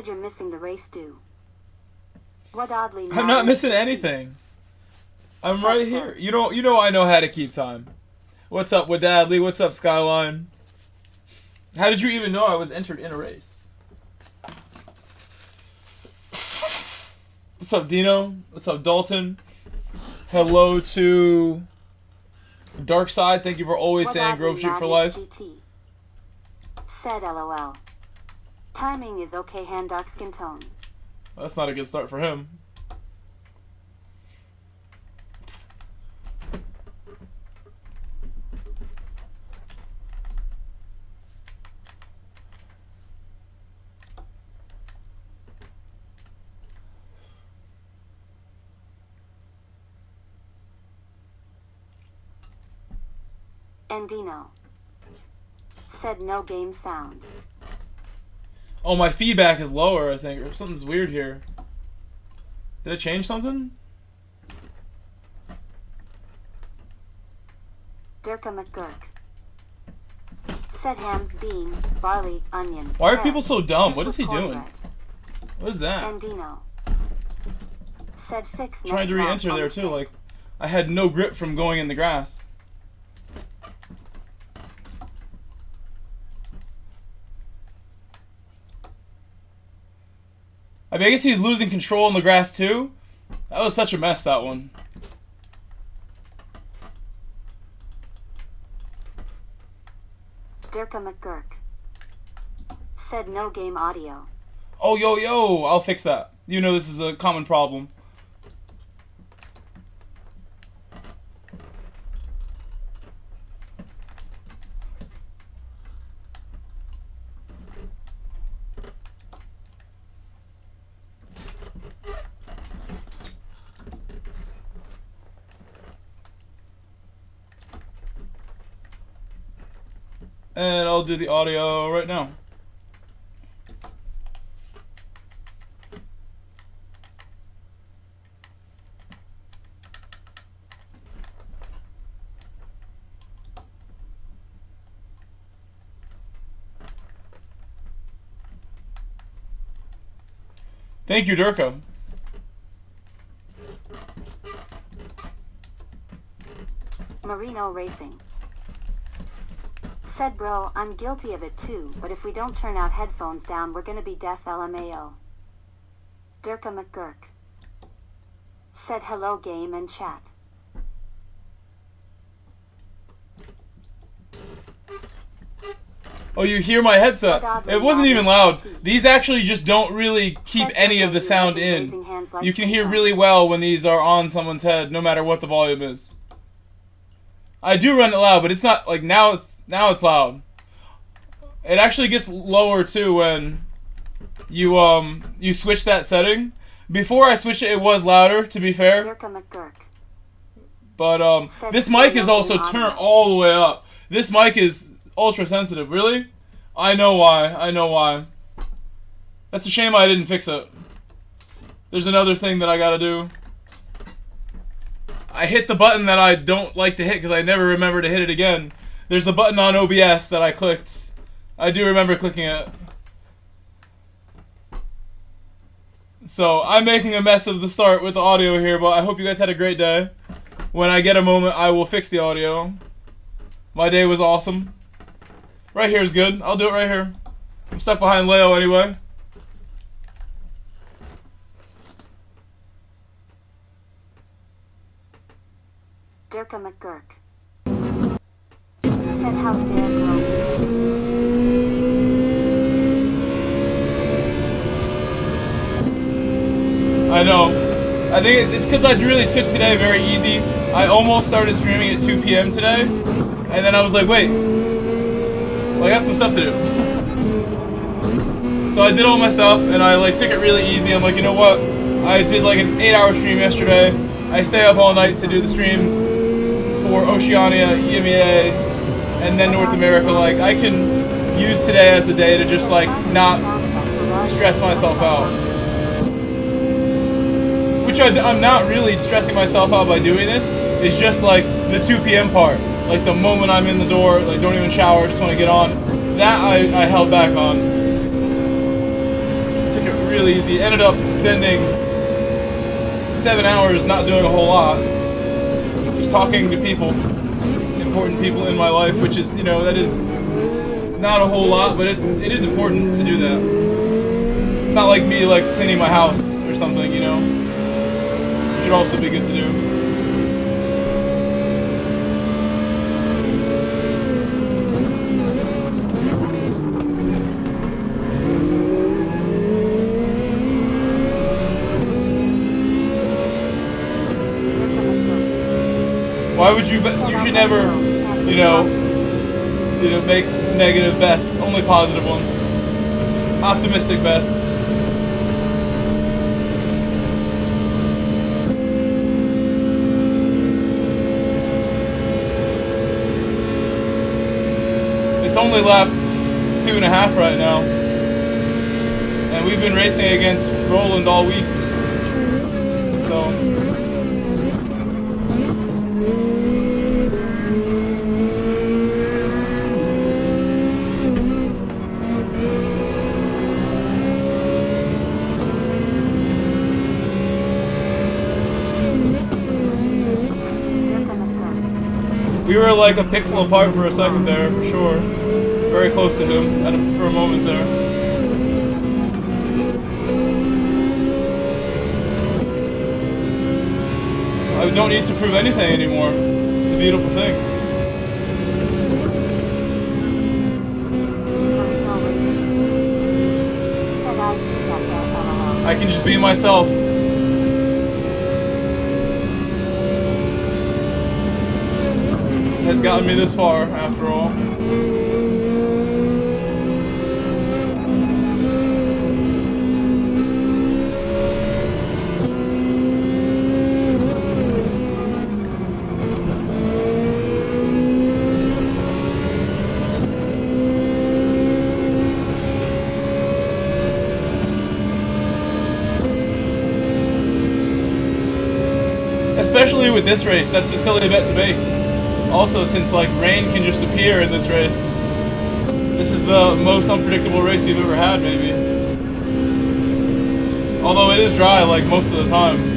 you're missing the race do. What oddly I'm not missing anything. I'm right here. You know I know how to keep time. What's up with Adley? What's up, Skyline? How did you even know I was entered in a race? What's up, Dino? What's up, Dalton? Hello to Dark Side. Thank you for always saying Grove Street for life. GT? Said LOL. Timing is okay, hand dark skin tone. That's not a good start for him. Andino. Said no game sound. Oh, my feedback is lower, I think. Or something's weird here. Did it change something? Durka McGurk. Said ham, bean, barley, onion. Why are people so dumb? What is he doing? What is that? Andino. Said fix next Trying to re-enter there too, like I had no grip from going in the grass. I mean, I guess he's losing control in the grass too. That was such a mess, that one. Durka McGurk. Said no game audio. Oh, yo, I'll fix that. You know this is a common problem. And I'll do the audio right now. Thank you, Durka. Marino Racing. Said bro, I'm guilty of it too, but if we don't turn out headphones down, we're gonna be deaf LMAO. Durka McGurk. Said hello game and chat. Oh, you hear my headset. It wasn't even loud. These actually just don't really keep any of the sound in. You can hear really well when these are on someone's head, no matter what the volume is. I do run it loud, but it's not like now it's loud. It actually gets lower too when you switch that setting. Before I switched it, it was louder, to be fair. But this mic is also turned all the way up. This mic is ultra sensitive. Really? I know why. That's a shame I didn't fix it. There's another thing that I gotta do. I hit the button that I don't like to hit because I never remember to hit it again. There's a button on OBS that I clicked. I do remember clicking it. So I'm making a mess of the start with the audio here, but I hope you guys had a great day. When I get a moment, I will fix the audio. My day was awesome. Right here is good. I'll do it right here. I'm stuck behind Leo anyway. Durka McGurk. Said how dare Grove. I know. I think it's because I really took today very easy. I almost started streaming at 2 p.m. today, and then I was like, wait. Well, I got some stuff to do. So I did all my stuff, and I took it really easy. I'm like, you know what? I did like an 8-hour stream yesterday. I stay up all night to do the streams for Oceania, EMEA, and then North America. Like, I can use today as a day to just not stress myself out. Which I'm not really stressing myself out by doing this. It's just the 2 p.m. part. Like the moment I'm in the door, don't even shower, just want to get on. That I held back on. Took it really easy. Ended up spending 7 hours not doing a whole lot. Just talking to people, important people in my life, which is, you know, that is not a whole lot, but it is important to do that. It's not like me like cleaning my house or something, you know. It should also be good to do. Why would you? You should never, you know, make negative bets. Only positive ones. Optimistic bets. It's only lap 2.5 right now, and we've been racing against Roland all week. So. We were like a pixel apart for a second there, for sure. Very close to him for a moment there. I don't need to prove anything anymore. It's the beautiful thing. I can just be myself. Has gotten me this far, after all. Especially with this race, that's a silly bet to make. Also, since like rain can just appear in this race, this is the most unpredictable race we've ever had, maybe. Although it is dry like most of the time.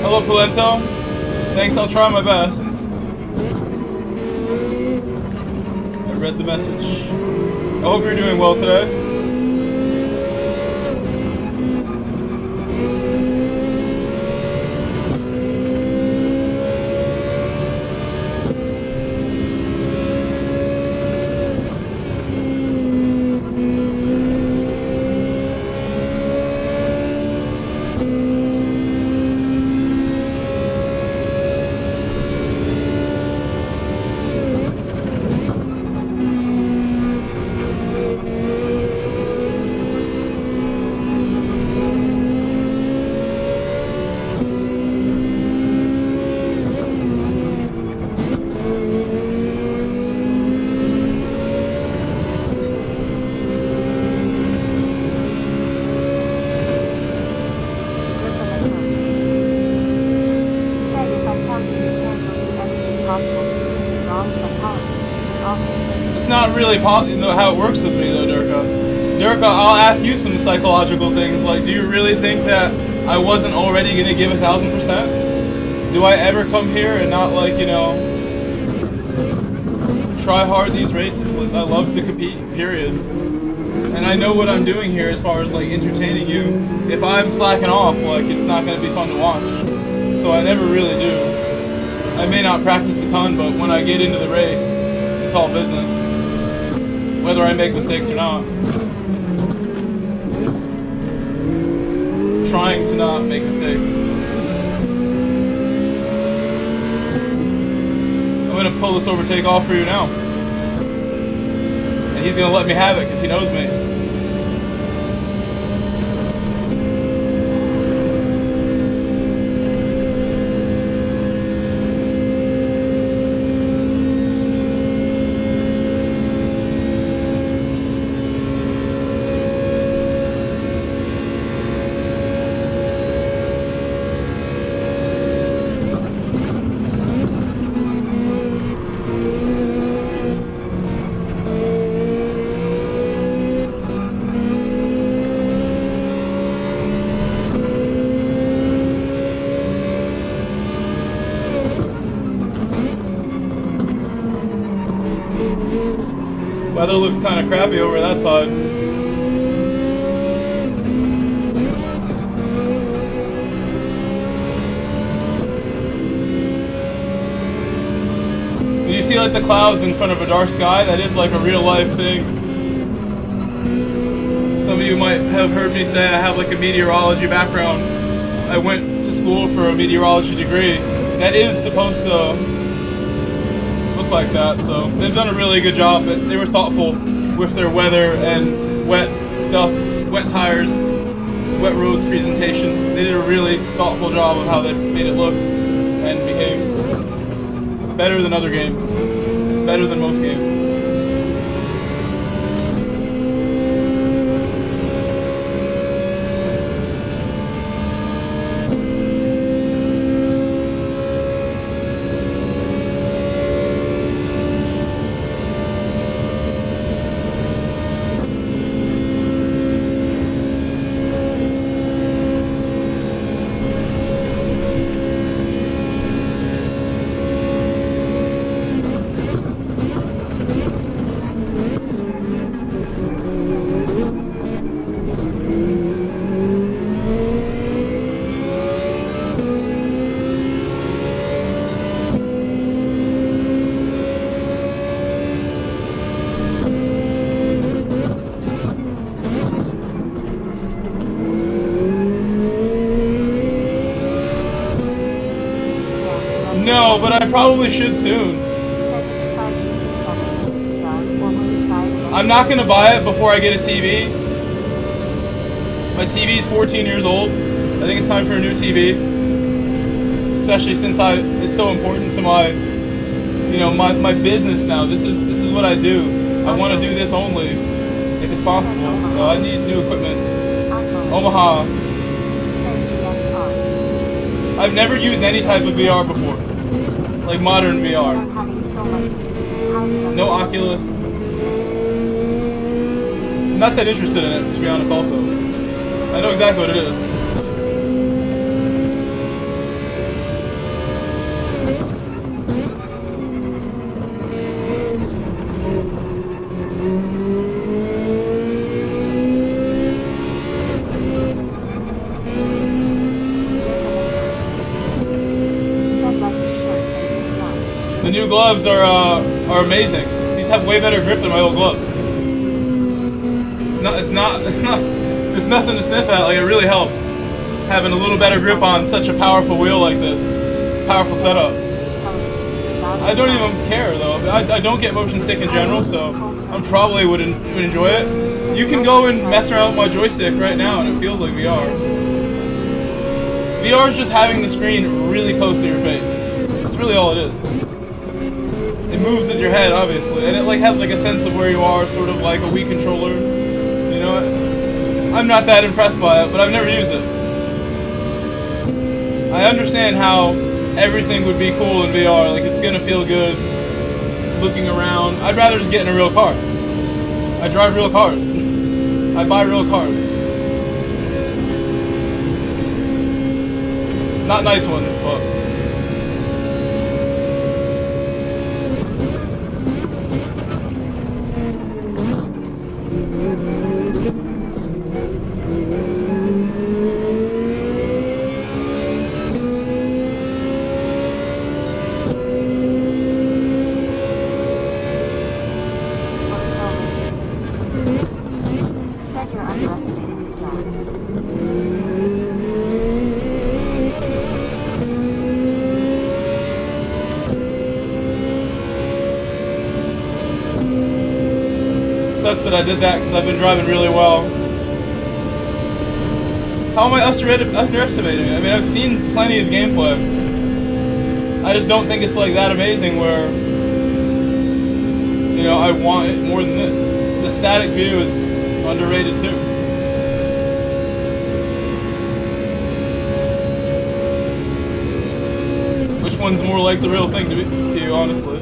Hello, Polento. Thanks, I'll try my best. I read the message. I hope you're doing well today. Not really how it works with me though, Durka. Durka, I'll ask you some psychological things, like, do you really think that I wasn't already gonna give 1,000%? Do I ever come here and not, like, you know, try hard these races? Like, I love to compete, period. And I know what I'm doing here as far as, like, entertaining you. If I'm slacking off, like, it's not gonna be fun to watch. So I never really do. I may not practice a ton, but when I get into the race, it's all business. Whether I make mistakes or not. Trying to not make mistakes. I'm gonna pull this overtake off for you now. And he's gonna let me have it because he knows me. Weather looks kind of crappy over that side. When you see like the clouds in front of a dark sky, that is like a real life thing. Some of you might have heard me say I have like a meteorology background. I went to school for a meteorology degree. That is supposed to like that, so they've done a really good job. They were thoughtful with their weather and wet stuff, wet tires, wet roads presentation. They did a really thoughtful job of how they made it look and behave. Better than other games. Better than most games. No, but I probably should soon. I'm not going to buy it before I get a TV. My TV is 14 years old. I think it's time for a new TV. Especially since it's so important to my, you know, my business now. This is what I do. I want to do this only if it's possible. So I need new equipment. Omaha. I've never used any type of VR before. Like modern VR. No Oculus. I'm not that interested in it, to be honest, also. I know exactly what it is. The new gloves are amazing. These have way better grip than my old gloves. It's nothing to sniff at. Like, it really helps having a little better grip on such a powerful wheel like this. Powerful setup. I don't even care though. I don't get motion sick in general, so I probably would enjoy it. You can go and mess around with my joystick right now, and it feels like VR. VR is just having the screen really close to your face. That's really all it is. It moves with your head, obviously, and it like has like a sense of where you are, sort of like a Wii controller. You know, I'm not that impressed by it, but I've never used it. I understand how everything would be cool in VR. Like, it's gonna feel good looking around. I'd rather just get in a real car. I drive real cars. I buy real cars. Not nice ones, but... Said you're underestimating me, John. Sucks that I did that because I've been driving really well. How am I underestimating it? I mean, I've seen plenty of gameplay. I just don't think it's like that amazing where, you know, I want it more than this. The static view is underrated too. Which one's more like the real thing to you, honestly?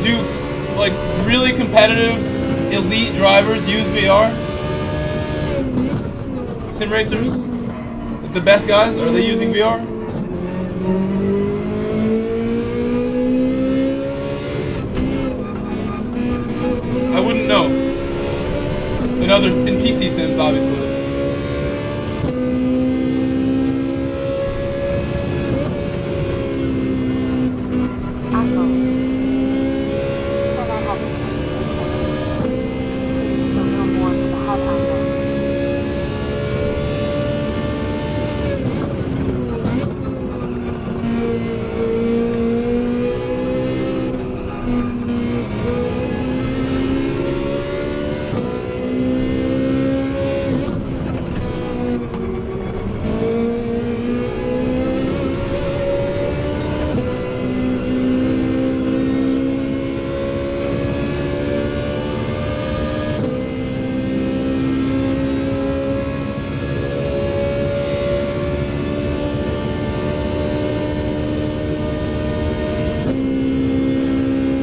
Do, like, really competitive, elite drivers use VR? Sim racers? The best guys, are they using VR? I wouldn't know. In PC sims, obviously. Said I had the same thing as you. Needs a little more for the HUD angle.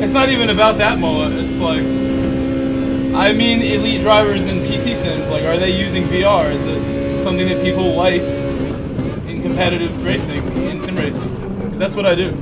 It's not even about that mullet. It's like, I mean, elite drivers in PC sims. Like, are they using VR? Is it something that people like in competitive racing, in sim racing? Because that's what I do.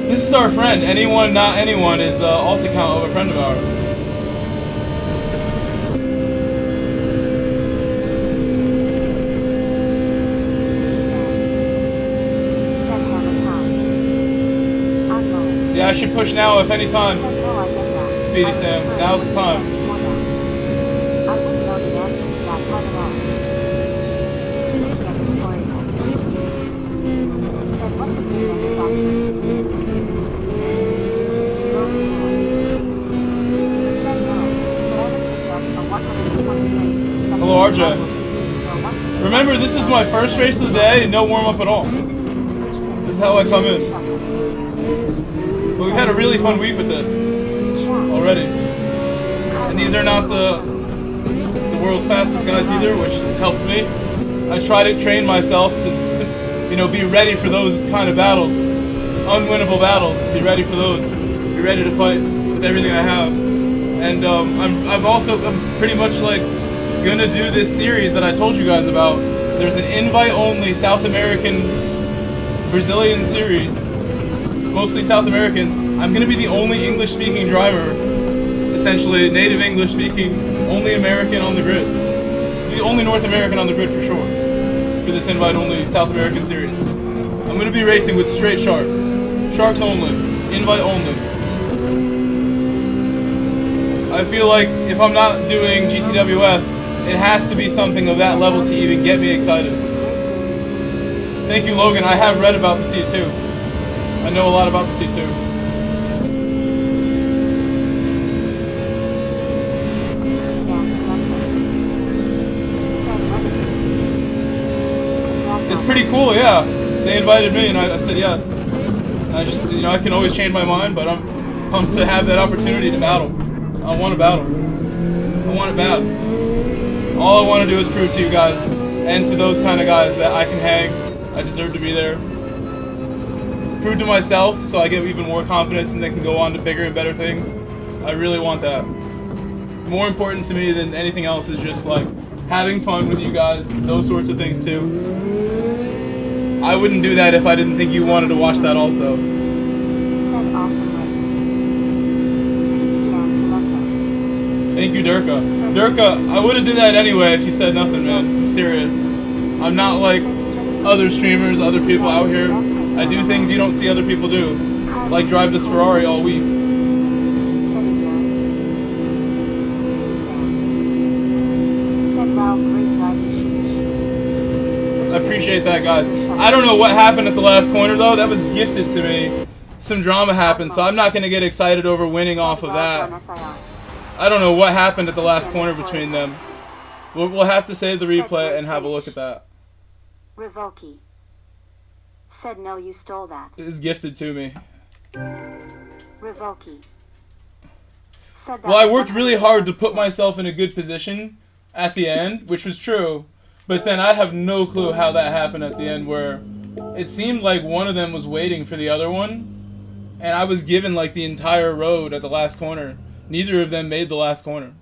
This is our friend. Anyone, not anyone, is alt account of a friend of ours. Said hammer time. Unload. Yeah, I should push now if any time. Said no, I get that. Speedy Sam, now's the time. I wouldn't know the answer to that part at all. Sticky underscore index. Said what's a good manufacturer to use for the series? Logan Boy. Said no, but I would suggest a 120 frames per second. Hello, RJ. Remember, this is my first race of the day, no warm-up at all. This is how I come in. But we've had a really fun week with this already. And these are not the world's fastest guys either, which helps me. I try to train myself to, you know, be ready for those kind of battles. Unwinnable battles, be ready for those. Be ready to fight with everything I have. And I'm pretty much like gonna do this series that I told you guys about. There's an invite-only South American Brazilian series, mostly South Americans. I'm gonna be the only English-speaking driver, essentially native English-speaking, only American on the grid. The only North American on the grid for sure, for this invite-only South American series. I'm gonna be racing with straight sharks. Sharks only, invite only. I feel like if I'm not doing GTWS, it has to be something of that level to even get me excited. Thank you, Logan. I have read about the C2. I know a lot about the C2. CTM collector. Said pretty cool, yeah. They invited me and I said yes. And I just, I can always change my mind, but I'm pumped to have that opportunity to battle. I want to battle. I want to battle. All I want to do is prove to you guys, and to those kind of guys, that I can hang. I deserve to be there. Prove to myself so I get even more confidence and then can go on to bigger and better things. I really want that. More important to me than anything else is just like having fun with you guys, those sorts of things too. I wouldn't do that if I didn't think you wanted to watch that also. Said awesome race. CTM Piloto. Thank you, Durka. Durka, I wouldn't do that anyway if you said nothing, man. I'm serious. I'm not like other streamers, other people out here. I do things you don't see other people do. Like drive this Ferrari all week. Said endurance. Speed exam. Said wow, great driving sheesh. I appreciate that, guys. I don't know what happened at the last corner, though. That was gifted to me. Some drama happened, so I'm not going to get excited over winning off of that. I don't know what happened at the last corner between them. We'll have to save the replay and have a look at that. Revoke. Said no, you stole that. It was gifted to me. Revoke. Said that. Well, I worked really hard to put myself in a good position at the end, which was true. But then I have no clue how that happened at the end, where it seemed like one of them was waiting for the other one, and I was given like the entire road at the last corner. Neither of them made the last corner.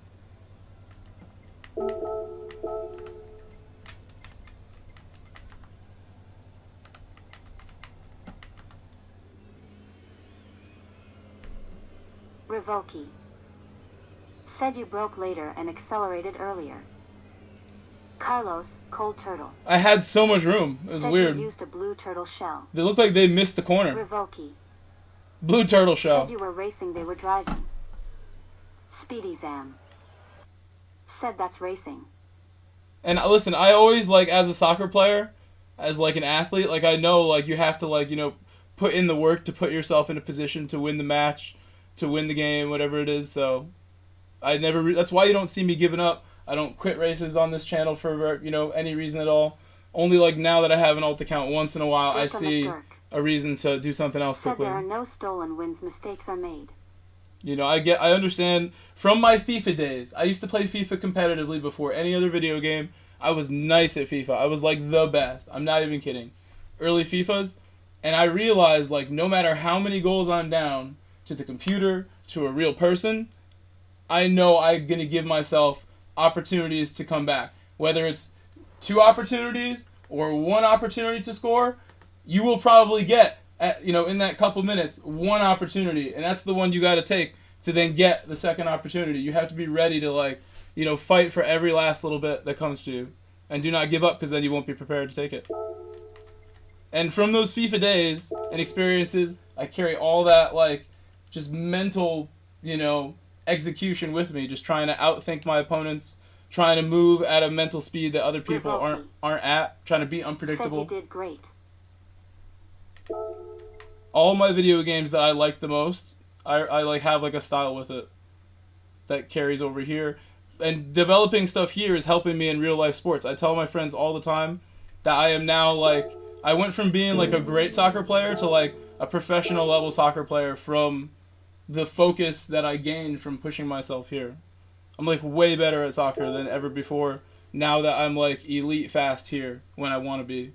Revoke. Said you broke later and accelerated earlier. Carlos, cold turtle. I had so much room. It was said weird. You used a blue turtle shell. They looked like they missed the corner. Revoke. Blue turtle shell. Said you were racing, they were driving. Speedy Zam. Said that's racing. And listen, I always, like, as a soccer player, as like an athlete, like I know like you have to like, put in the work to put yourself in a position to win the match, to win the game, whatever it is. So I never that's why you don't see me giving up. I don't quit races on this channel for any reason at all. Only like now that I have an alt account, once in a while I see a reason to do something else quickly. Said there are no stolen wins, mistakes are made. I understand from my FIFA days. I used to play FIFA competitively before any other video game. I was nice at FIFA. I was like the best. I'm not even kidding. Early FIFAs, and I realized like no matter how many goals I'm down to the computer, to a real person, I know I'm gonna give myself opportunities to come back. Whether it's 2 opportunities or 1 opportunity to score, you will probably get in that couple minutes 1 opportunity, and that's the one you got to take to then get the second opportunity. You have to be ready to fight for every last little bit that comes to you, and do not give up, because then you won't be prepared to take it. And from those FIFA days and experiences, I carry all that just mental execution with me, just trying to outthink my opponents, trying to move at a mental speed that other people aren't at, trying to be unpredictable. Said you did great. All my video games that I like the most, I have a style with it that carries over here. And developing stuff here is helping me in real life sports. I tell my friends all the time that I am now I went from being a great soccer player to a professional level soccer player from the focus that I gained from pushing myself here. I'm way better at soccer than ever before now that I'm elite fast here when I want to be.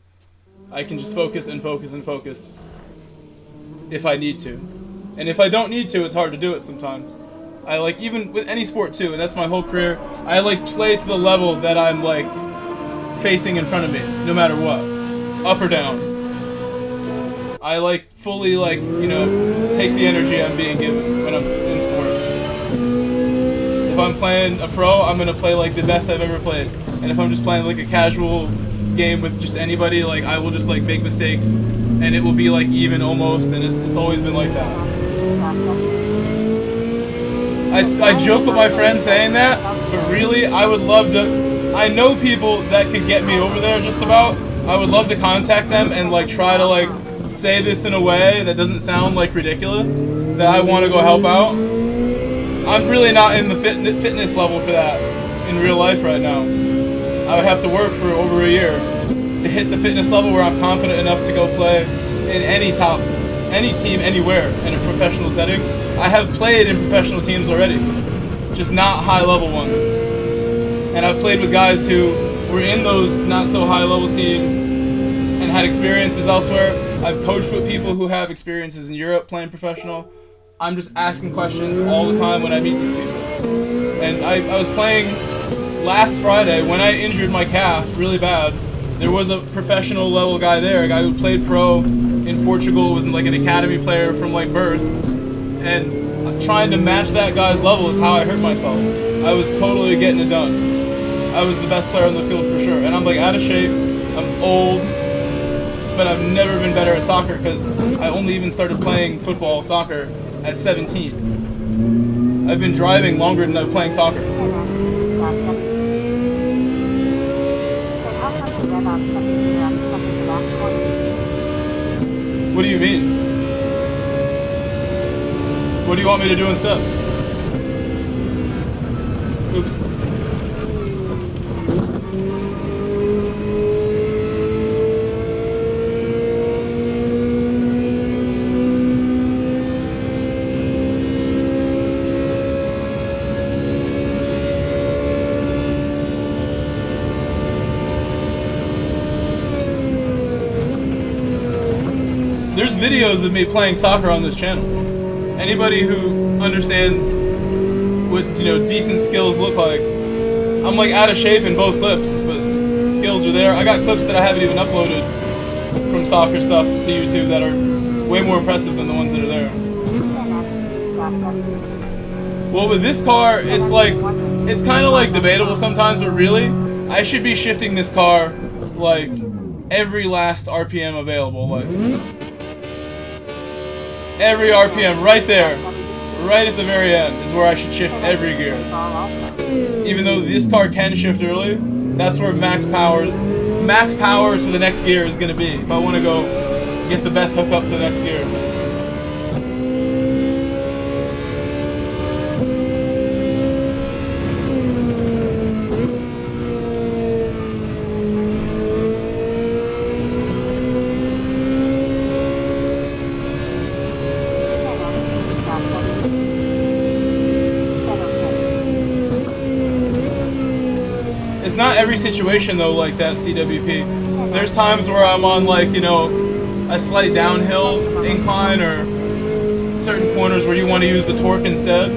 I can just focus and focus and focus if I need to. And if I don't need to, it's hard to do it sometimes. I even with any sport too, and that's my whole career, I play to the level that I'm facing in front of me, no matter what. Up or down. I fully take the energy I'm being given when I'm in sport. If I'm playing a pro, I'm gonna play the best I've ever played. And if I'm just playing a casual game with just anybody, I will just make mistakes, and it will be even almost, and it's always been like that. I joke with my friends saying that, but really I would love to. I know people that could get me over there just about. I would love to contact them and try to say this in a way that doesn't sound ridiculous, that I want to go help out. I'm really not in the fitness level for that in real life right now. I would have to work for over a year to hit the fitness level where I'm confident enough to go play in any team anywhere in a professional setting. I have played in professional teams already, just not high-level ones. And I've played with guys who were in those not-so-high-level teams and had experiences elsewhere. I've coached with people who have experiences in Europe playing professional. I'm just asking questions all the time when I meet these people. And I was playing last Friday when I injured my calf really bad. There was a professional level guy there, a guy who played pro in Portugal, was like an academy player from like birth. And trying to match that guy's level is how I hurt myself. I was totally getting it done. I was the best player on the field for sure. And I'm like out of shape, I'm old, but I've never been better at soccer because I only even started playing football, soccer, at 17. I've been driving longer than I've been playing soccer. So how come you rev out second gear on the second to last corner? What do you mean? What do you want me to do instead? Oops. There's videos of me playing soccer on this channel. Anybody who understands what, you know, decent skills look like. I'm like out of shape in both clips, but skills are there. I got clips that I haven't even uploaded from soccer stuff to YouTube that are way more impressive than the ones that are there. Well, with this car, it's like, it's kind of like debatable sometimes, but really, I should be shifting this car like every last RPM available, like every RPM right there, right at the very end is where I should shift every gear. Even though this car can shift early, that's where max power to the next gear is going to be if I want to go get the best hookup to the next gear. Not every situation though like that, CWP. There's times where I'm on like, you know, a slight downhill incline or certain corners where you want to use the torque instead.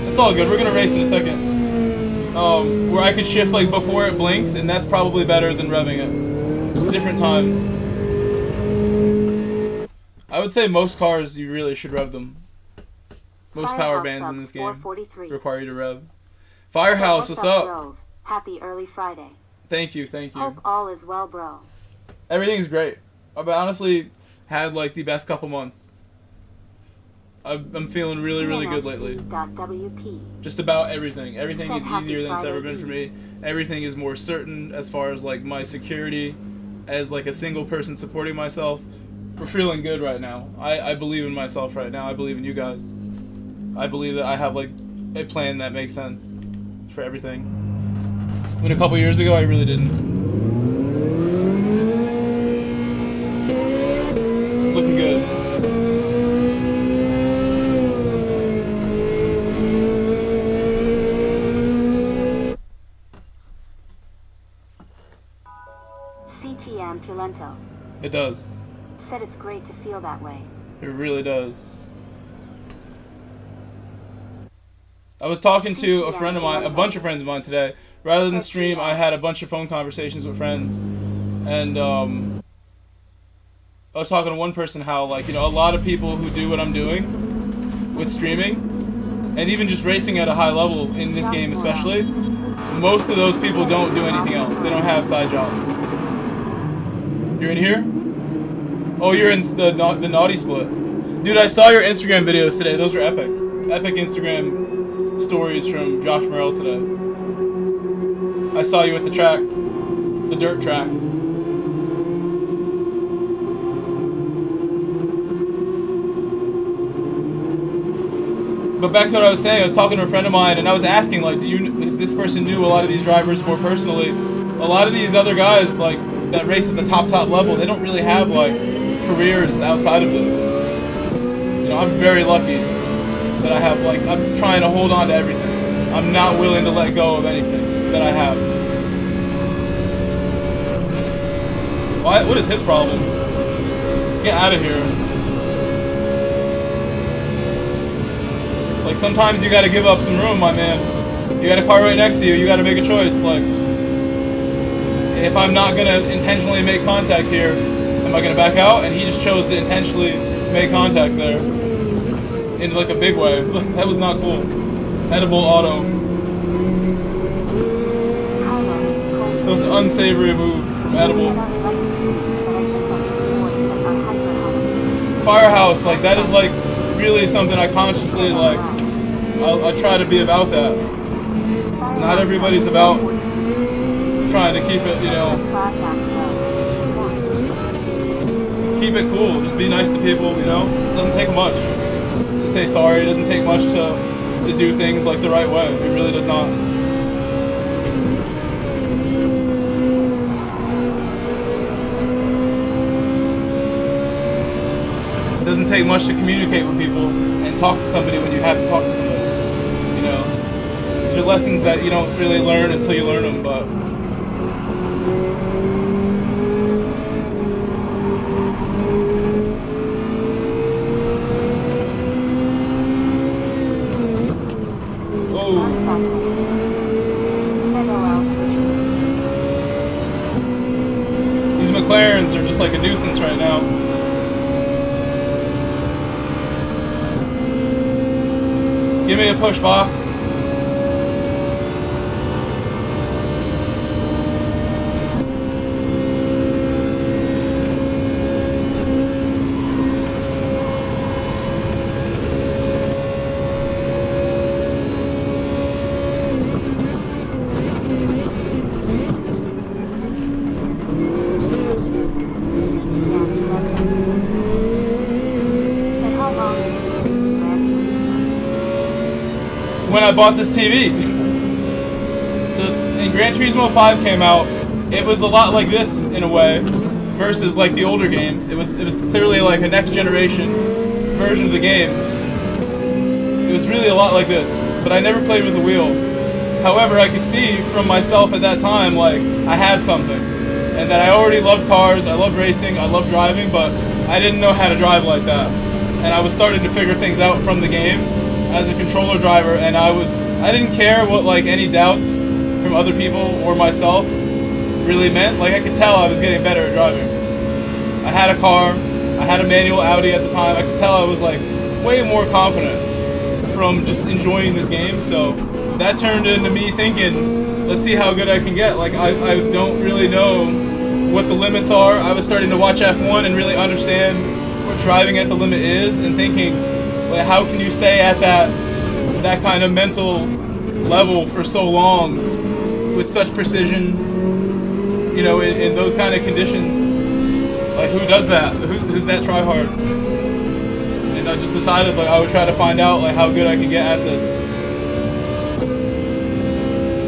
It's all good. We're gonna race in a second. Where I could shift like before it blinks, and that's probably better than revving it. Different times. I would say most cars you really should rev them. Most power bands in this game require you to rev. Firehouse, what's up? Happy early Friday. Thank you, thank you. Hope all is well, bro. Everything's great. I've honestly had like the best couple months. I'm feeling really, really good lately. Just about everything. Everything is easier than it's ever been for me. Everything is more certain as far as like my security as like a single person supporting myself. We're feeling good right now. I believe in myself right now. I believe in you guys. I believe that I have like a plan that makes sense for everything. When a couple years ago, I really didn't. Looking good. CTM Pulento. It does. Said it's great to feel that way. It really does. I was talking to a friend of mine, a bunch of friends of mine today. Rather than stream, I had a bunch of phone conversations with friends, and I was talking to one person how, like, you know, a lot of people who do what I'm doing with streaming, and even just racing at a high level in this game especially, most of those people don't do anything else. They don't have side jobs. You're in here? Oh, you're in the Naughty Split. Dude, I saw your Instagram videos today. Those were epic. Epic Instagram stories from Josh Morrell today. I saw you at the track, the dirt track. But back to what I was saying, I was talking to a friend of mine, and I was asking, like, is this person knew a lot of these drivers more personally? A lot of these other guys, like, that race at the top level, they don't really have like careers outside of this. You know, I'm very lucky that I have like, I'm trying to hold on to everything. I'm not willing to let go of anything that I have. What is his problem? Get out of here. Like, sometimes you gotta give up some room, my man. You got a car right next to you, you gotta make a choice. Like, if I'm not gonna intentionally make contact here, am I gonna back out? And he just chose to intentionally make contact there. In like a big way. That was not cool. Edible auto. That was an unsavory move from Edible. Firehouse, like, that is like really something I consciously like. I try to be about that. Not everybody's about trying to keep it, you know, keep it cool. Just be nice to people, you know. It doesn't take much to say sorry. It doesn't take much to do things like the right way. It really does not. It doesn't take much to communicate with people and talk to somebody when you have to talk to somebody. You know, these are lessons that you don't really learn until you learn them, but these McLarens are just like a nuisance right now. Give me a push box. When I bought this TV. And Gran Turismo 5 came out, it was a lot like this in a way, versus like the older games. It was clearly like a next generation version of the game. It was really a lot like this, but I never played with the wheel. However, I could see from myself at that time, like, I had something. And that I already loved cars, I loved racing, I loved driving, but I didn't know how to drive like that. And I was starting to figure things out from the game as a controller driver, and I didn't care what like any doubts from other people or myself really meant. Like, I could tell I was getting better at driving. I had a car, I had a manual Audi at the time. I could tell I was like way more confident from just enjoying this game. So that turned into me thinking, let's see how good I can get. Like, I don't really know what the limits are. I was starting to watch F1 and really understand what driving at the limit is, and thinking, like, how can you stay at that kind of mental level for so long with such precision, you know, in those kind of conditions? Like, who does that? Who's that try hard? And I just decided, like, I would try to find out, like, how good I can get at this.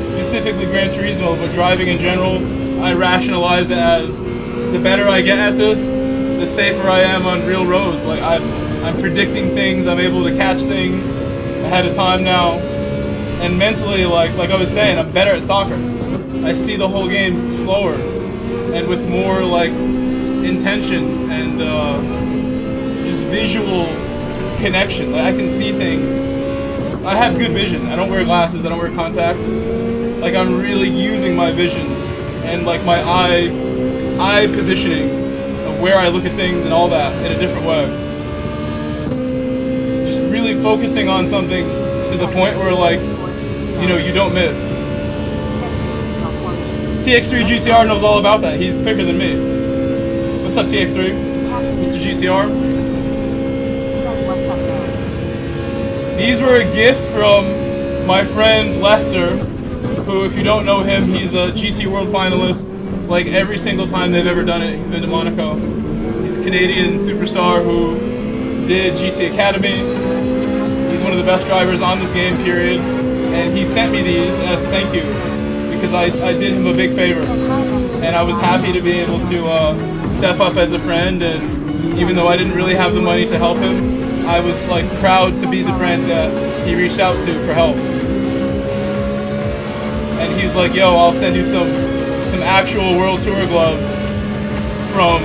Specifically Gran Turismo, but driving in general, I rationalized it as, the better I get at this, the safer I am on real roads. Like, I'm predicting things, I'm able to catch things ahead of time now. And mentally, like I was saying, I'm better at soccer. I see the whole game slower and with more like intention and just visual connection. Like, I can see things. I have good vision. I don't wear glasses, I don't wear contacts. Like, I'm really using my vision and like my eye positioning of where I look at things and all that in a different way. Really focusing on something to the point where, like, you know, you don't miss. TX3 GTR knows all about that. He's quicker than me. What's up, TX3? Mr. GTR? These were a gift from my friend Lester, who, if you don't know him, he's a GT World finalist. Like, every single time they've ever done it, he's been to Monaco. He's a Canadian superstar who did GT Academy. He's one of the best drivers on this game, period. And he sent me these as a thank you, because I did him a big favor. and I was happy to be able to step up as a friend. And even though I didn't really have the money to help him, I was like proud to be the friend that he reached out to for help. And he's like, "Yo, I'll send you some actual World Tour gloves from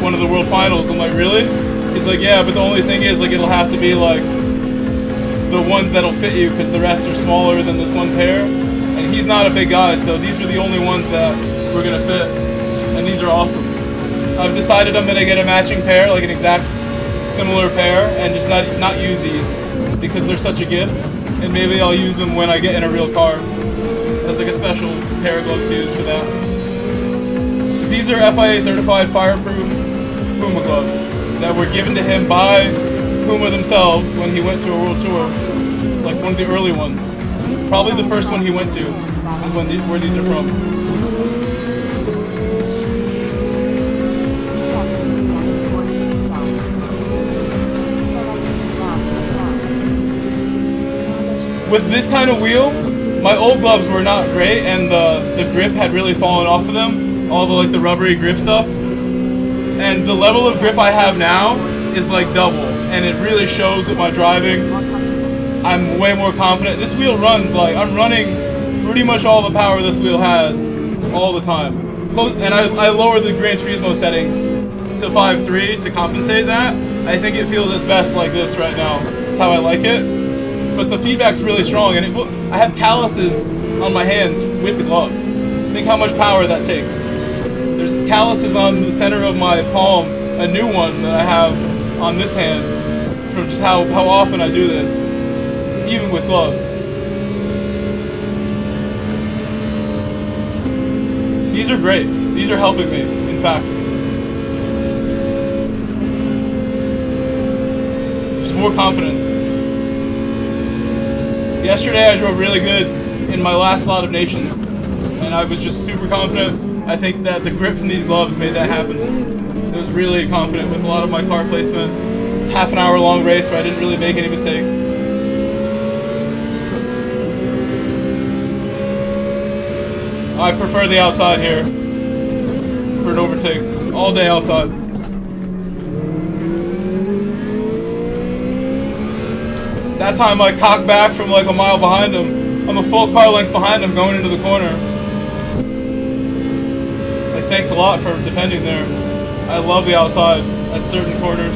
one of the World Finals." I'm like, "Really?" He's like, "Yeah, but the only thing is, like, it'll have to be like the ones that'll fit you, because the rest are smaller than this one pair." And he's not a big guy, so these are the only ones that were gonna fit, and these are awesome. I've decided I'm gonna get a matching pair, like an exact similar pair, and just not use these because they're such a gift. And maybe I'll use them when I get in a real car as like a special pair of gloves to use for that. These are FIA certified fireproof Puma gloves that were given to him by Puma themselves when he went to a world tour, like one of the early ones. Probably the first one he went to, and where these are from. With this kind of wheel, my old gloves were not great, and the grip had really fallen off of them, all the like the rubbery grip stuff. And the level of grip I have now is like double, and it really shows with my driving. I'm way more confident. This wheel runs like I'm running pretty much all the power this wheel has all the time. And I lowered the Gran Turismo settings to 5.3 to compensate that. I think it feels its best like this right now. That's how I like it. But the feedback's really strong, and I have calluses on my hands with the gloves. Think how much power that takes. There's calluses on the center of my palm, a new one that I have on this hand, from just how often I do this, even with gloves. These are great. These are helping me, in fact. Just more confidence. Yesterday I drove really good in my last lot of nations, and I was just super confident. I think that the grip from these gloves made that happen. I was really confident with a lot of my car placement. It's half an hour long race where I didn't really make any mistakes. I prefer the outside here for an overtake. All day outside. That time I cocked back from like a mile behind him. I'm a full car length behind him going into the corner. Like, thanks a lot for defending there. I love the outside at certain corners.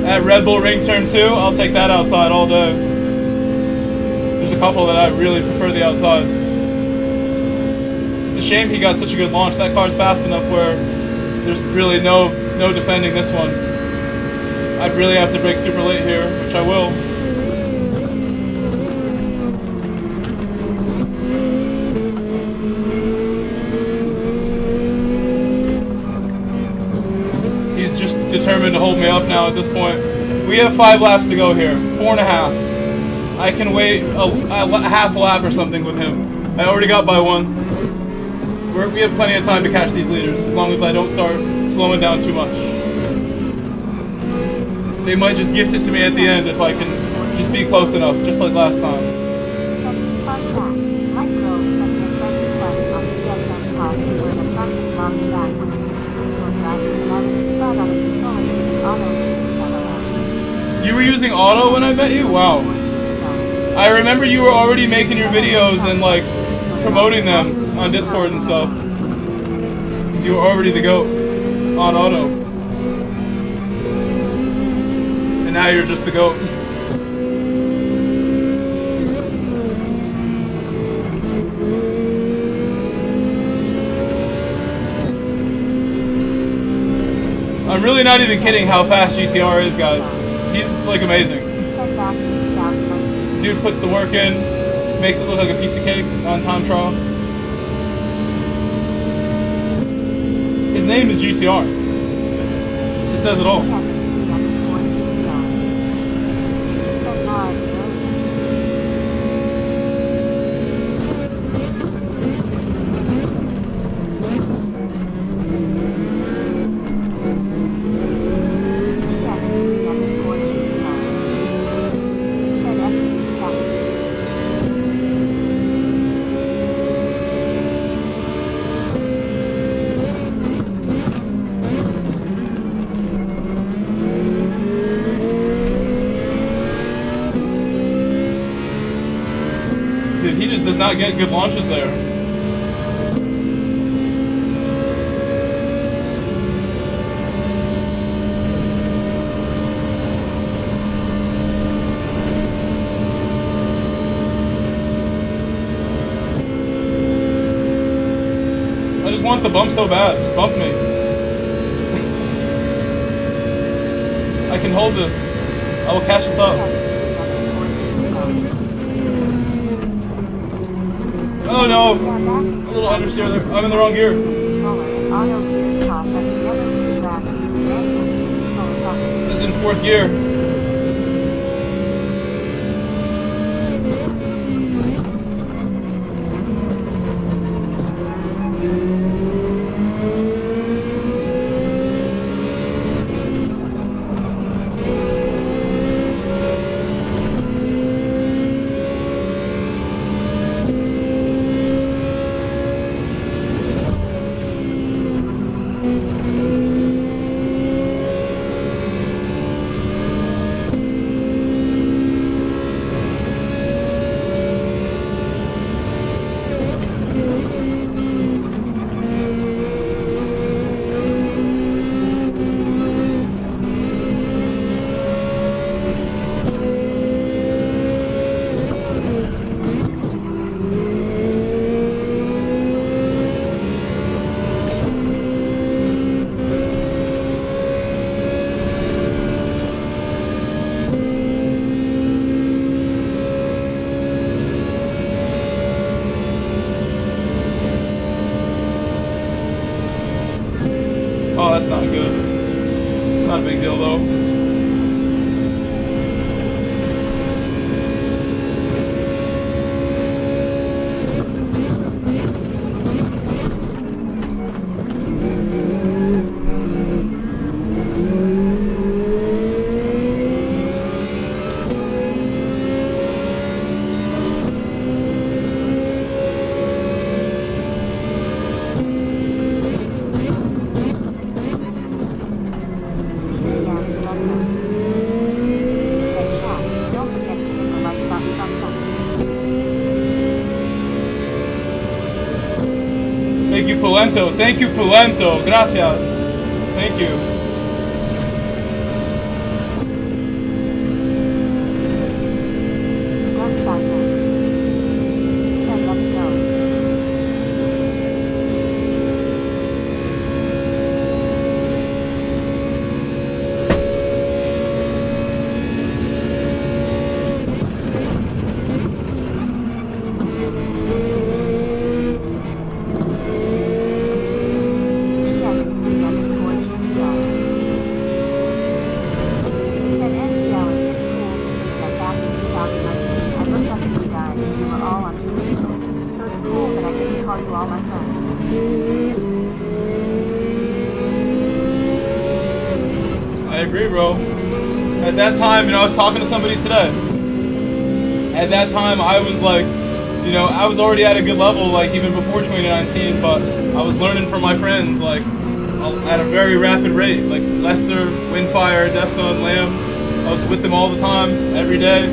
At Red Bull Ring Turn 2, I'll take that outside all day. There's a couple that I really prefer the outside. It's a shame he got such a good launch. That car's fast enough where there's really no defending this one. I'd really have to brake super late here, which I will. He's just determined to hold me up now at this point. We have 5 laps to go here, 4.5. I can wait a half a lap or something with him. I already got by once. We have plenty of time to catch these leaders, as long as I don't start slowing down too much. They might just gift it to me at the end if I can just be close enough, just like last time. Fun fact, Mike Grove sent me a friend request on the PSN class where the practice logged back when using Turismo driver, and I was a spud on a controller using auto was not allowed. You were using auto when I met you? Wow. I remember you were already making your videos and like promoting them on Discord and stuff. Because you were already the GOAT on auto. And now you're just the GOAT. I'm really not even kidding how fast GTR is, guys. He's like amazing. Dude puts the work in, makes it look like a piece of cake on time trial. His name is GTR. It says it all. he just does not get good launches there. I just want the bump so bad. Just bump me. I can hold this. I will catch us up. Oh no! A little understeer there. I'm in the wrong gear. This is in 4th gear. Oh, that's not good. Not a big deal though. Thank you, Pulento. Thank you, Pulento. Gracias. Thank you. Dark side left. Said let's go. You all my friends. I agree, bro. At that time, I was talking to somebody today. At that time, I was like, I was already at a good level, like even before 2019, but I was learning from my friends, like at a very rapid rate. Like Lester, Windfire, Defsun, Lamb. I was with them all the time, every day.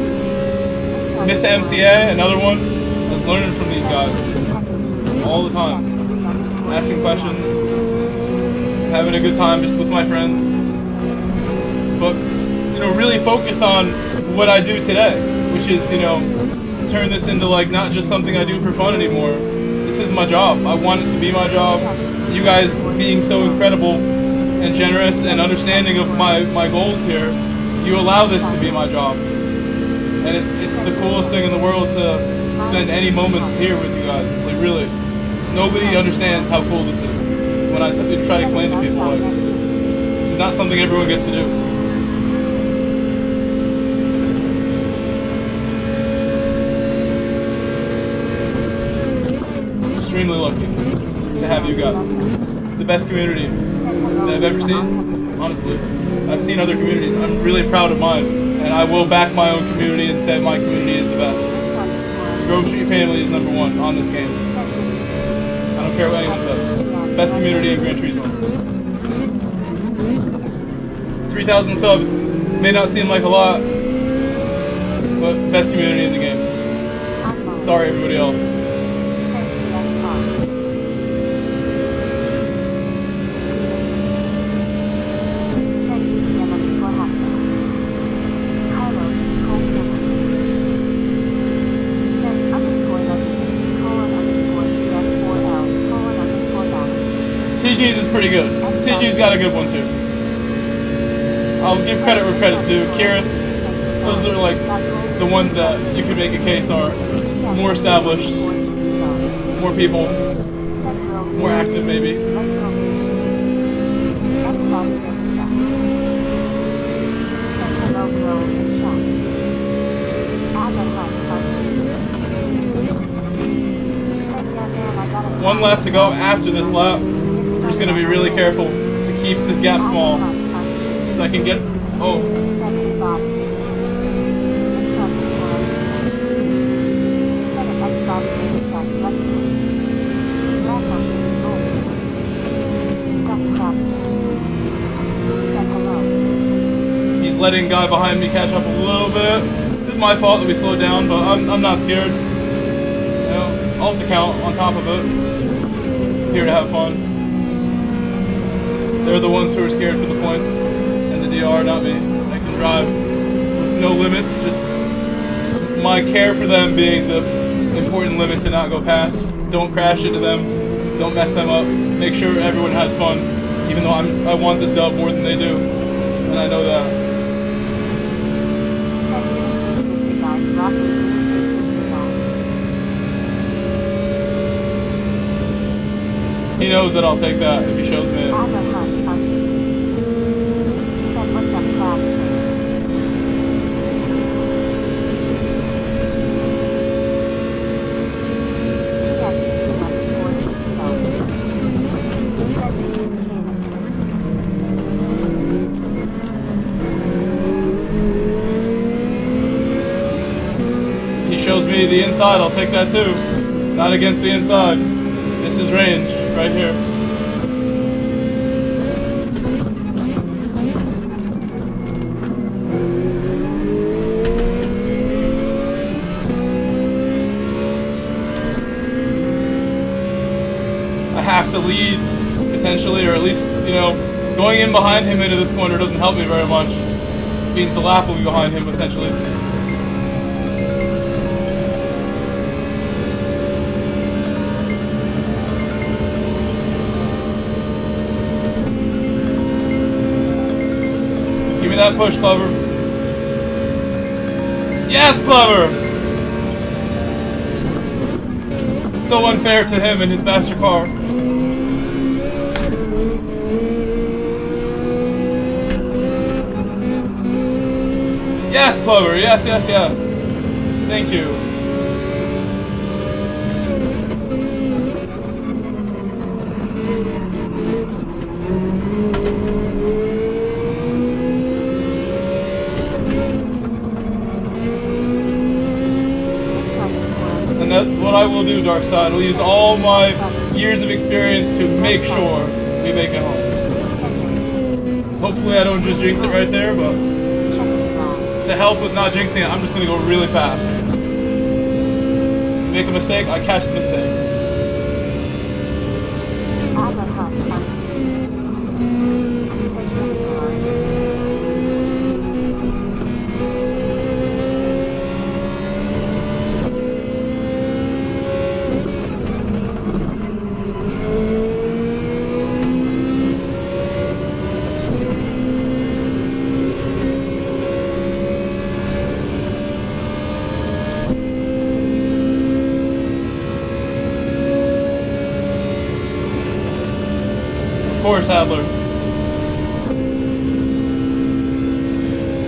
Mr. MCA, another one. I was learning from these guys. All the time, asking questions, having a good time just with my friends, but really focused on what I do today, which is turn this into like not just something I do for fun anymore. This is my job. I want it to be my job. You guys being so incredible and generous and understanding of my goals here, you allow this to be my job, and it's the coolest thing in the world to spend any moments here with you guys. Like really. Nobody understands how cool this is when I try to explain to people, like, this is not something everyone gets to do. Extremely lucky to have you guys. The best community that I've ever seen, honestly. I've seen other communities. I'm really proud of mine, and I will back my own community and say my community is the best. Grove Street family is number one on this game. I don't care what anyone says. Best community in Gran Turismo. 3,000 subs may not seem like a lot, but best community in the game. Sorry, everybody else. Send GSR. Send ECM underscore Hatsa. Carlos, Colton. Send underscore legendary, :_GS4L, :_Dallas. TG's is pretty good. TG's got a good one too. I'll give credit where credit's due. Kieran, those are like the ones that you could make a case are more established, more people, more active maybe. Let's go. X Bobby Baby Sex. Send hello bro in chat. Add a hut, RC. Send yeah man, I got a One lap to go after this lap. We're just gonna be really careful to keep this gap small. So I can get. Oh. Send hey Bob. This time is for us. Send an X Bobby Baby Sex. Let's go. Congrats on being gold. Stuffed Crabster. Send hello. He's letting guy behind me catch up a little bit. It's my fault that we slowed down, but I'm not scared. You know, I'll have to count on top of it. Here to have fun. They're the ones who are scared for the points and the DR, not me. I can drive with no limits, just my care for them being the important limit to not go past. Just don't crash into them, don't mess them up, make sure everyone has fun, even though I want this dub more than they do, and I know that. Send interface with you guys, Rocky interface with you guys. He knows that I'll take that if he shows me it. Add a hut, RC. Send what's up, Crabster. TX3_GTO. Send Mason King. If he shows me the inside, I'll take that too. Not against the inside. This is range, right here. I have to lead, potentially, or at least, you know, going in behind him into this corner doesn't help me very much. It means the lap will be behind him, essentially. Give me that push, Clever. Yes, Clever! So unfair to him and his faster car. Yes, Clever. Yes, yes, yes. Thank you. And that's what I will do, Darkside. I'll use all my years of experience to make sure we make it home. Hopefully I don't just jinx it right there, but to help with not jinxing it, I'm just going to go really fast. Make a mistake, I catch the mistake. Of course, Adler.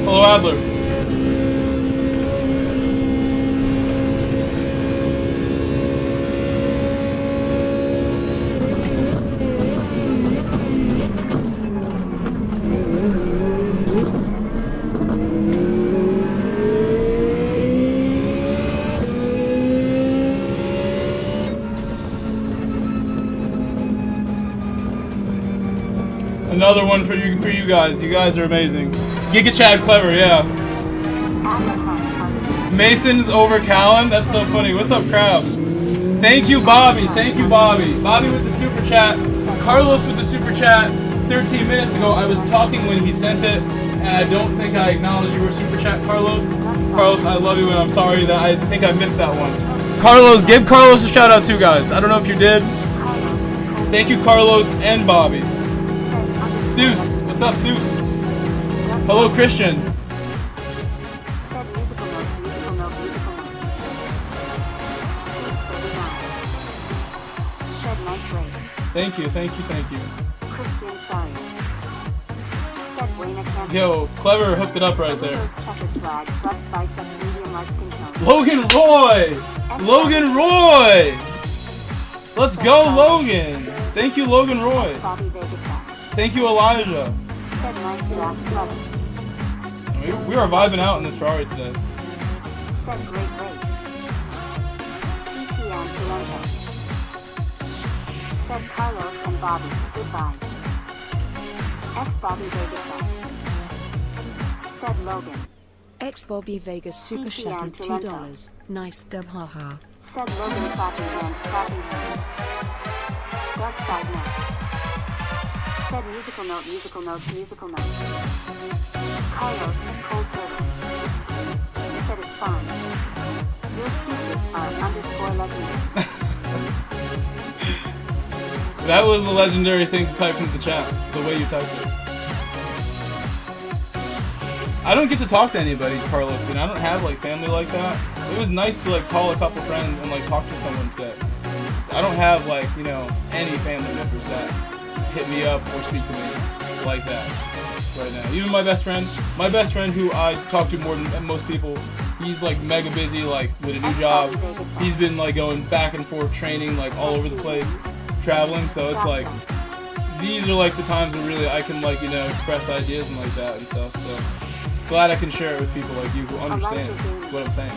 Hello, Adler. Another one for you guys. You guys are amazing. Giga Chad Clever, yeah. Mason's over Callan? That's so funny. What's up, crowd? Thank you, Bobby. Thank you, Bobby. Bobby with the super chat. Carlos with the super chat. 13 minutes ago, I was talking when he sent it, and I don't think I acknowledged your super chat, Carlos. Carlos, I love you, and I'm sorry that I think I missed that one. Carlos, give Carlos a shout out too, guys. I don't know if you did. Thank you, Carlos and Bobby. Seuss, what's up, Seuss? Hello, Christian. Said musical notes, musical note, musical notes. Seuss 39. Said nice race. Thank you, thank you, thank you. Christian, sorry. Said Wayne Campbell. Yo, Clever hooked it up right there. Checkers flag, flex biceps, medium light skin tone. Logan Roy! Logan Roy! Let's go, Logan! Thank you, Logan Roy. Thank you, Elijah. Said nice draft brother. We are vibing out in this Ferrari today. Said great race. CTM Fiorente. Said Carlos and Bobby, good vibes. Ex Bobby Vegas X. Said Logan. Ex Bobby Vegas super chatted $2. Nice dub, haha. Said Logan clapping hands, clapping hands. Dark side note. Said musical note, musical notes, musical note. Carlos, cold turtle. Said it's fine. Your speeches are underscore legendary. That was a legendary thing to type into the chat, the way you typed it. I don't get to talk to anybody, Carlos, and I don't have like family like that. It was nice to like call a couple friends and like talk to someone today. So I don't have like, you know, any family members that hit me up or speak to me like that right now. Even my best friend who I talk to more than most people, he's like mega busy, like with a new job. He's been like going back and forth training like all over the place, traveling, so it's like these are like the times when really I can like, you know, express ideas and like that and stuff. So glad I can share it with people like you who understand what I'm saying.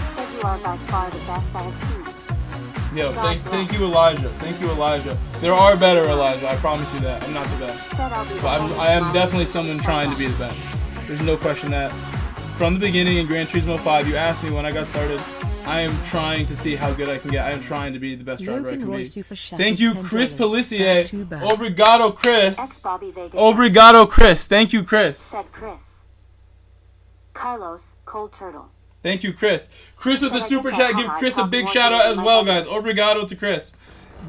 Said you are by far the best I have seen. Yo, thank you, Elijah. Thank you, Elijah. There are better, Elijah. I promise you that. I'm not the best. But I am definitely someone trying to be the best. There's no question that. From the beginning in Gran Turismo 5, you asked me when I got started, I am trying to see how good I can get. I am trying to be the best driver I can be. Thank you, Chris Pellissier. Obrigado, Chris. Obrigado, Chris. Thank you, Chris. Said Chris. Carlos, cold turtle. Thank you, Chris. Chris with the super chat. Give Chris a big shout out as well, guys. Obrigado to Chris.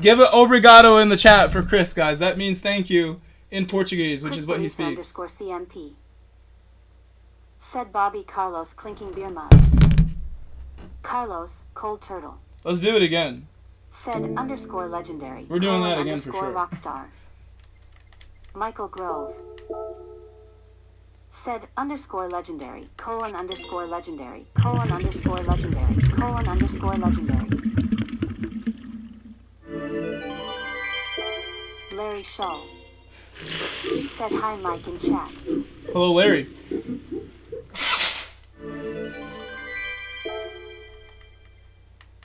Give it obrigado in the chat for Chris, guys. That means thank you in Portuguese, which is what he speaks. _CMP. Said Bobby Carlos clinking beer mugs. Carlos, cold turtle. Let's do it again. Said underscore legendary. We're doing that again for sure. Rockstar. Michael Grove. Said underscore legendary, colon underscore legendary, colon underscore legendary, colon underscore legendary. Larry Shaw. Said hi Mike in chat. Hello, Larry.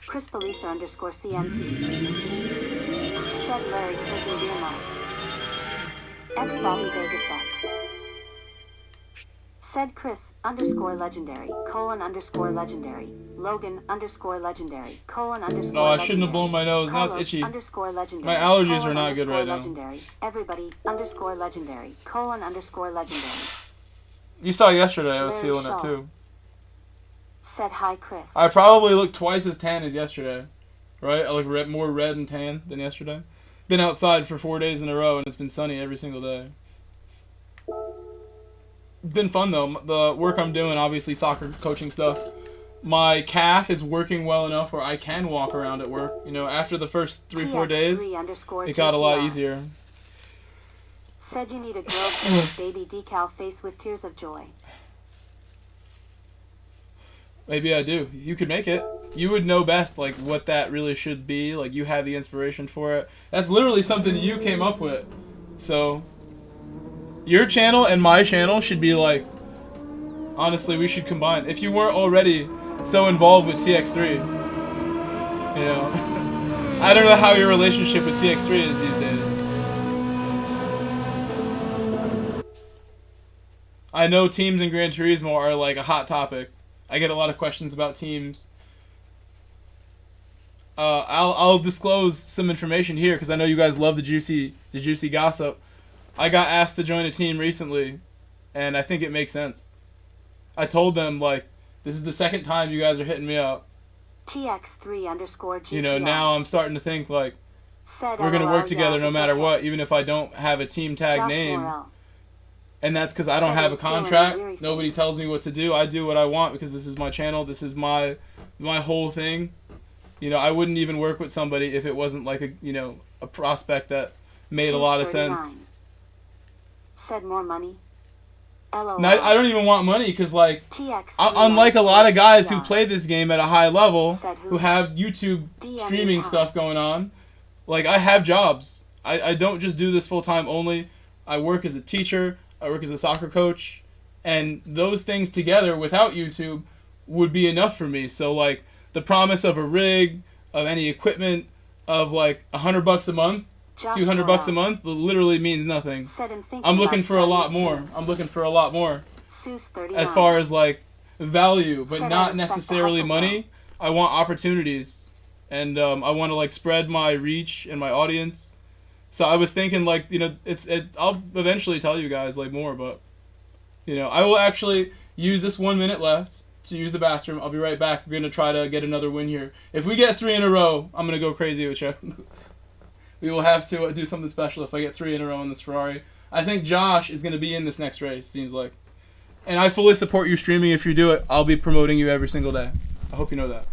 Chris Belisa underscore CMP. Said Larry clicking beer mugs. Ex Bobby Vegas X. Said Chris underscore legendary, colon underscore legendary, Logan underscore legendary, colon underscore No, I shouldn't have blown my nose. Now it's itchy. Underscore legendary, my allergies are not good right legendary, now. Everybody underscore legendary, colon underscore legendary. You saw yesterday I was feeling it too. Said hi Chris. I probably look twice as tan as yesterday. Right? I look more red and tan than yesterday. Been outside for 4 days in a row and it's been sunny every single day. Been fun though. The work I'm doing, obviously soccer coaching stuff. My calf is working well enough where I can walk around at work. You know, after the first 3-4 days, it got a lot easier. Said you need a grove baby decal face with tears of joy. Maybe I do. You could make it. You would know best, like, what that really should be. Like, you have the inspiration for it. That's literally something you came up with. So, your channel and my channel should be like, honestly, we should combine. If you weren't already so involved with TX3, you know. I don't know how your relationship with TX3 is these days. I know teams in Gran Turismo are like a hot topic. I get a lot of questions about teams. I'll disclose some information here because I know you guys love the juicy gossip. I got asked to join a team recently, and I think it makes sense. I told them, like, this is the second time you guys are hitting me up. TX3_GTL. You know, now I'm starting to think, like, Said we're going to LOL, work together yeah, no it's matter okay. what, even if I don't have a team tag Josh name. Morrell. And that's because I don't Said have a he's still in contract. weary Nobody phase. tells me what to do. I do what I want because this is my channel. This is my whole thing. You know, I wouldn't even work with somebody if it wasn't like a prospect that made a lot of sense. Seuss39. Said more money. LOL. And I don't even want money because, like, TX3 unlike a lot of guys who GTL. play this game at a high level, Said who? who have YouTube DM streaming me stuff going on, like, I have jobs. I don't just do this full time only. I work as a teacher. I work as a soccer coach. And those things together without YouTube would be enough for me. So, like, the promise of a rig, of any equipment, of like $100 a month, Josh $200 a Morrell. month, literally means nothing. Said him thinking I'm looking about for a lot starting more. stream. I'm looking for a lot more. Seuss39. As far as like value, but Said I not respect the necessarily hustle, money. I want opportunities, and I want to like spread my reach and my audience. So I was thinking, like, you know, I'll eventually tell you guys like more, but you know, I will actually use this 1 minute left to use the bathroom. I'll be right back. We're gonna try to get another win here. If we get 3 in a row, I'm gonna go crazy with you. We will have to do something special if I get 3 in a row in this Ferrari. I think Josh is gonna be in this next race. Seems like, and I fully support you streaming. If you do it, I'll be promoting you every single day. I hope you know that.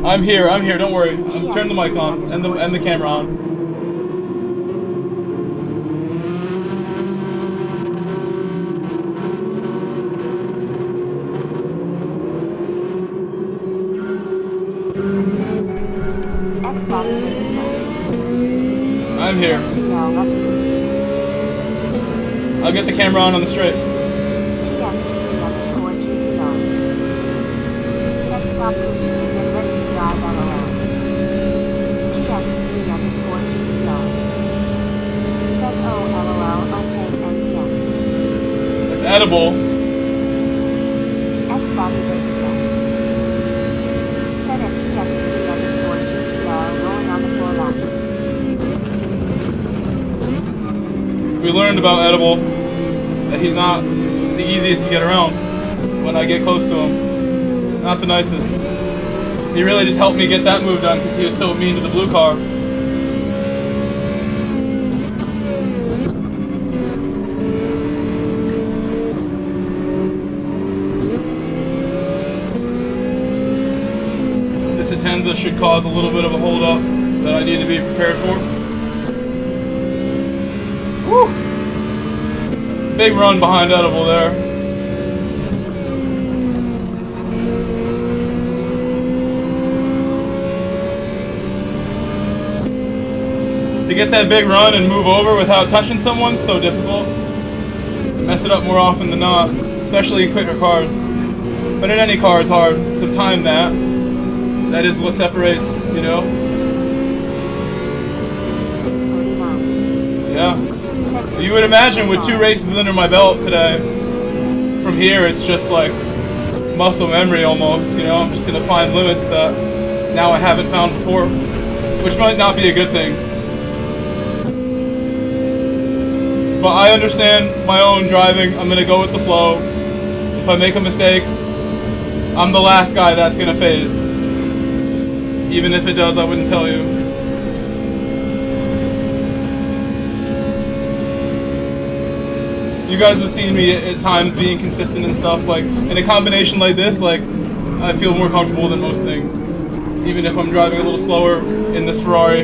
I'm here. Don't worry. Turn the mic on and the camera on. Xbox 86. I'm here. GL, let's go. I'll get the camera on the straight. TX3_GTL. stop pooping and get ready to drive LOL. TX3 underscore GTR. Said OLOL IKNPM. It's edible. X Bobby Vegas X. Said at TX3 underscore GTR rolling on the floor laughing. We learned about edible, that he's not the easiest to get around when I get close to him. Not the nicest. He really just helped me get that move done because he was so mean to the blue car. This Atenza should cause a little bit of a hold up that I need to be prepared for. Woo! Big run behind edible there. To get that big run and move over without touching someone, so difficult. Mess it up more often than not, especially in quicker cars. But in any car it's hard, so time that. That is what separates, you know? 639. Yeah. You would imagine with 2 races under my belt today, from here it's just like muscle memory almost, you know? I'm just gonna find limits that now I haven't found before, which might not be a good thing. But I understand my own driving. I'm gonna go with the flow. If I make a mistake, I'm the last guy that's gonna phase. Even if it does, I wouldn't tell you. You guys have seen me at times being consistent and stuff. Like, in a combination like this, like, I feel more comfortable than most things. Even if I'm driving a little slower in this Ferrari.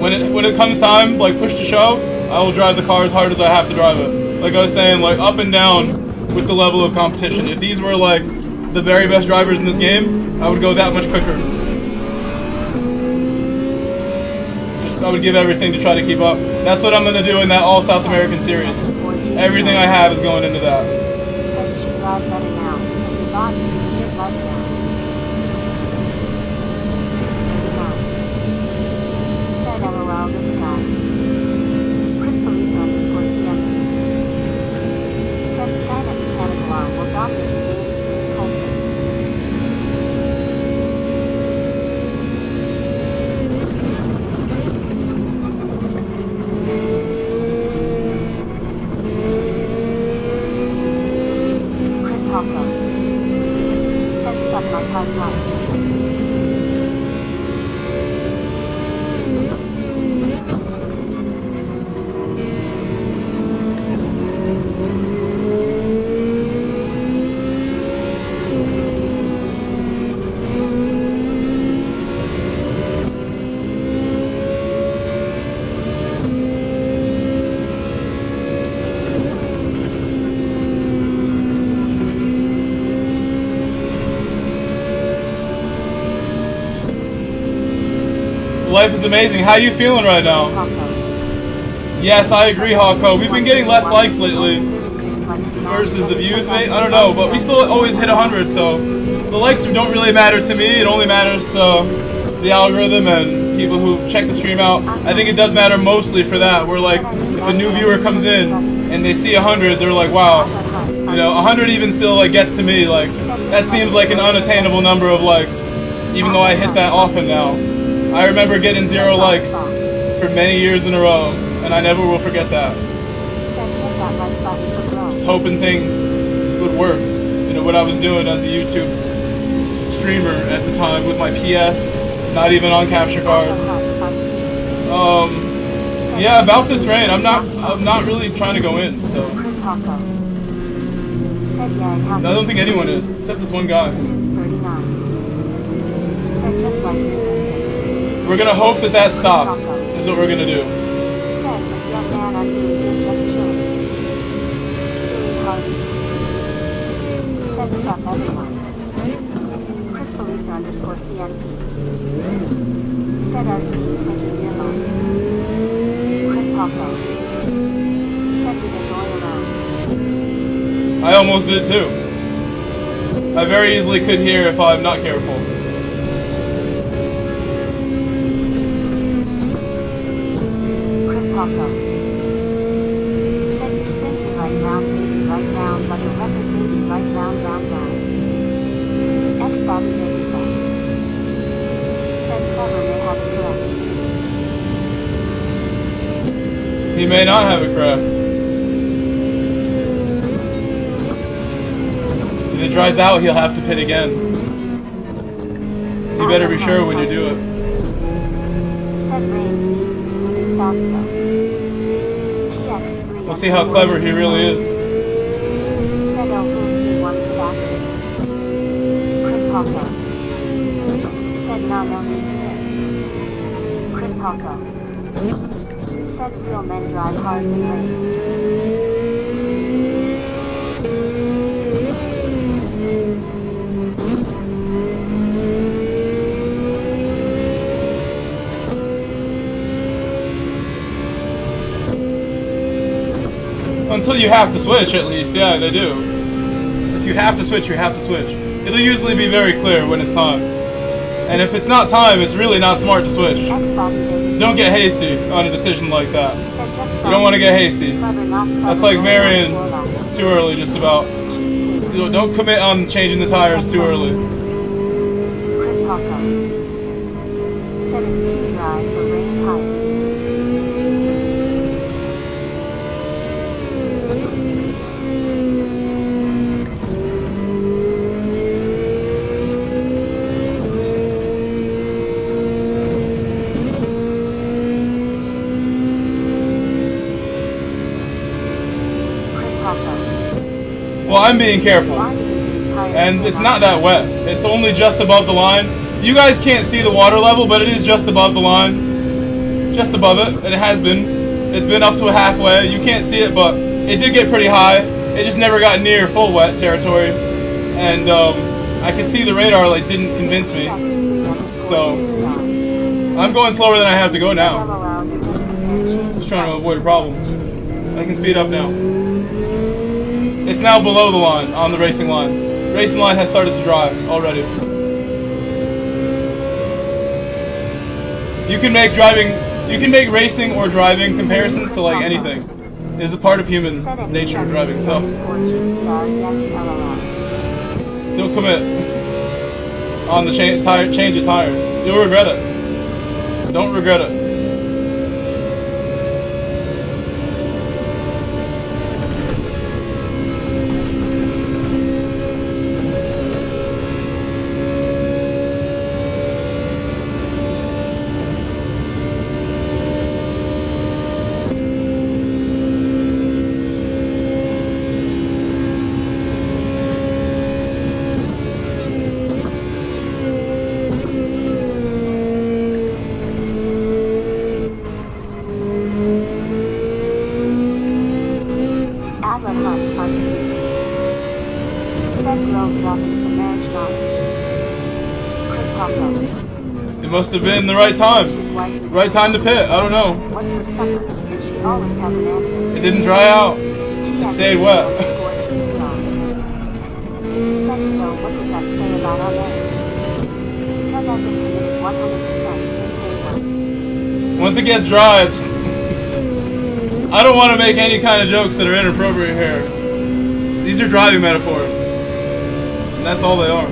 When it comes time, like, push to shove, I will drive the car as hard as I have to drive it. Like I was saying, like, up and down with the level of competition. If these were, like, the very best drivers in this game, I would go that much quicker. I would give everything to try to keep up. That's what I'm going to do in that all South American series. Everything I have is going into that. Said you should drive better now because your body is a bit light now. 639. Said LOL this guy. Chris Belisa underscore CMP. Said Skynet Mechanical Arm will dominate the game soon. Cold face. Sets up my car's life. Life is amazing. How you feeling right now? Yes, I agree, Hawko. We've been getting less likes lately versus the views, mate. I don't know, but we still always hit 100, so the likes don't really matter to me. It only matters to the algorithm and people who check the stream out. I think it does matter mostly for that, where, like, if a new viewer comes in and they see 100, they're like, wow. You know, 100 even still, like, gets to me. Like, that seems like an unattainable number of likes, even though I hit that often now. I remember getting 0 likes for many years in a row, and I never will forget that. Just hoping things would work. You know, what I was doing as a YouTube streamer at the time with my PS, not even on capture card. Yeah, about this rain, I'm not really trying to go in, so. I don't think anyone is, except this one guy. We're gonna hope that that stops, is what we're gonna do. Said, young man, I'm doing good, just chilling. Doing Harvey. Said, sup, everyone. Chris Belisa underscore CNP. Said, RC, clicking earlines. Chris Hoppo. Said, we've been going around. I almost did too. I very easily could hear if I'm not careful. Chris Hocko said you spin me right round, baby, right round, like a record, baby, right round, round, round. X Bobby baby sense. Said Clever may have it correct. He may not have it correct. If it dries out, he'll have to pit again. You better be sure when you do it. Said rain seems to be moving fast though. TX3. We'll see how clever he really is. Said oh whom he won Sebastian. Chris Hocko said no need to pick. Chris Hocko said real men drive hards in rain. Until you have to switch, at least. Yeah, they do. If you have to switch, you have to switch. It'll usually be very clear when it's time. And if it's not time, it's really not smart to switch. Don't get hasty on a decision like that. You don't want to get hasty. That's like marrying too early, just about. Don't commit on changing the tires too early. Chris Hocko said it's too dry for rain tires. Well, I'm being careful. And it's not that wet. It's only just above the line. You guys can't see the water level, but it is just above the line. Just above it, and it has been. It's been up to a halfway. You can't see it, but it did get pretty high. It just never got near full wet territory. And I could see the radar like didn't convince me. So I'm going slower than I have to go now. Just trying to avoid a problem. I can speed up now. It's now below the line, on the racing line. Racing line has started to dry already. You can make racing or driving comparisons to like anything. It is a part of human nature, driving, so don't commit on the change of tires. You'll regret it. Don't regret it. It must have been the right time. Right time to pit. I don't know. What's her supper? And she always has an answer. It didn't dry out. It stayed wet. Said so. What does that say about our marriage? Because I've been committed 100% since day one. Once it gets dry, it's... I don't want to make any kind of jokes that are inappropriate here. These are driving metaphors. And that's all they are.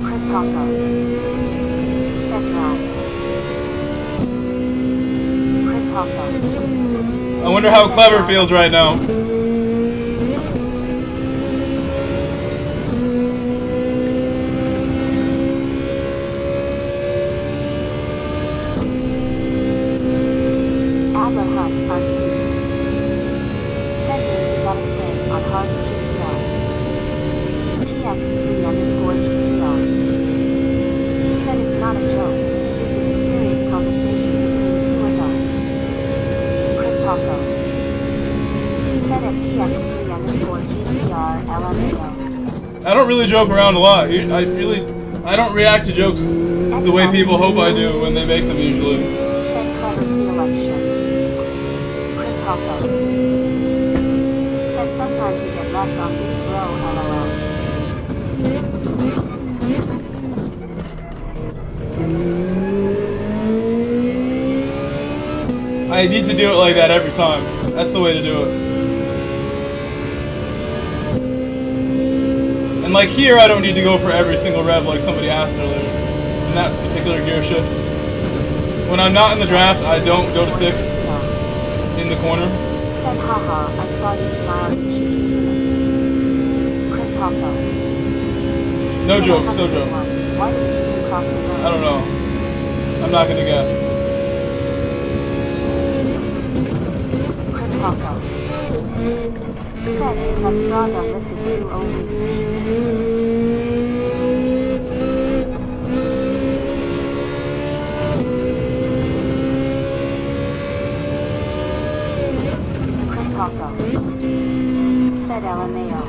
Chris Hocko said drive. Chris Hocko. I wonder how Clever feels right now. TX3_GTR said it's not a joke. This is a serious conversation between two adults. Chris Hocko said at TX3_GTR LMAO. I don't really joke around a lot. I don't react to jokes the way people hope I do when they make them usually. Said clever feel like shit. Chris Hoppo. Said sometimes you get left on big bro, LOL. I need to do it like that every time. That's the way to do it. And like here, I don't need to go for every single rev like somebody asked earlier. In that particular gear shift. When I'm not in the draft, I don't go to 6th in the corner. Said haha, I saw you smile, you cheeky human. Chris Hoppo. No jokes, no jokes. Why didn't you cross the road? I don't know. I'm not gonna guess. Chris Hoppo. Said because Fraga lifted through Old Chris Hoppo. Said LMAO.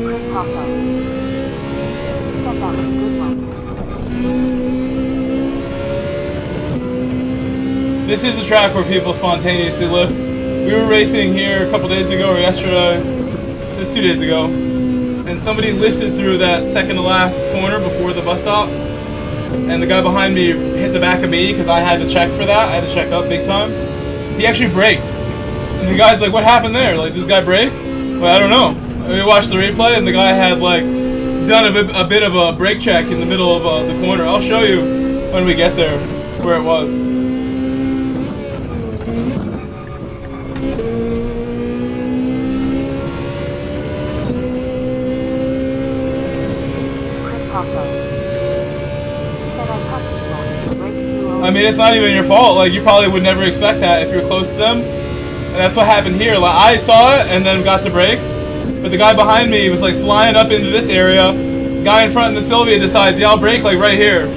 Chris Hoppo. Said that was a good one. This is a track where people spontaneously lift. We were racing here a couple days ago or yesterday. It was 2 days ago. And somebody lifted through that second to last corner before the bus stop. And the guy behind me hit the back of me because I had to check for that. I had to check up big time. He actually braked. And the guy's like, what happened there? Like, this guy brake? Well, I don't know. We watched the replay and the guy had like done a bit of a brake check in the middle of the corner. I'll show you when we get there where it was. Chris Hoppo. Said I cut people to break through. I mean, it's not even your fault. Like, you probably would never expect that if you're close to them. And that's what happened here. Like, I saw it and then got to brake. But the guy behind me was like flying up into this area. The guy in front in the Sylvia decides, yeah, I'll brake like right here.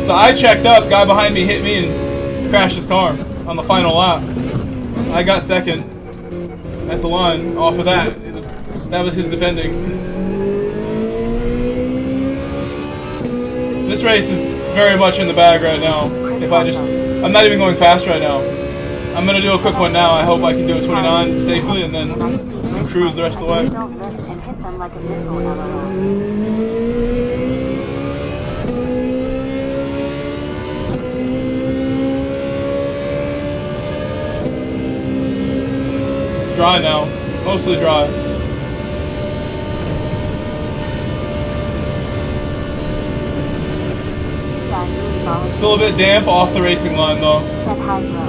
So I checked up, guy behind me hit me and crashed his car on the final lap. I got second at the line off of that. That was his defending. This race is very much in the bag right now. I'm not even going fast right now. I'm gonna do a quick one now. I hope I can do a 29 safely and then cruise the rest of the way. Don't lift and hit them like a missile, LOL. It's dry now, mostly dry. Still a bit damp off the racing line though. Said hi, bro.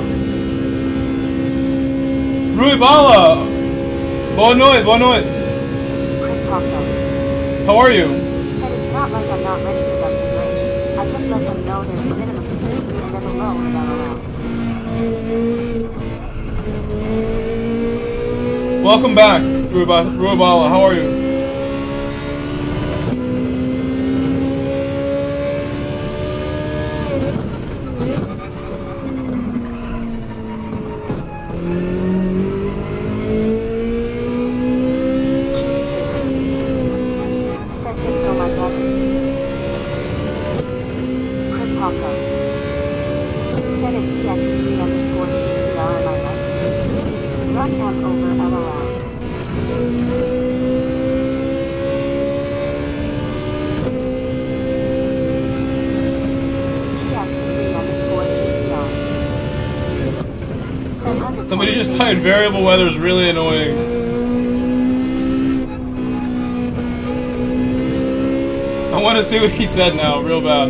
Rui Bala! Boa noite, boa noite. Chris Hoppo. How are you? Said it's not like I'm not ready for them to brake. I just let them know there's a minimum speed and then a low and LOL. Welcome back, Rui Bala. How are you? Set a TX3_GTR in my life. Run M over LOL. TX3_GTR. Set 100. Somebody just typed variable weather is really annoying. I want to see what he said now, real bad.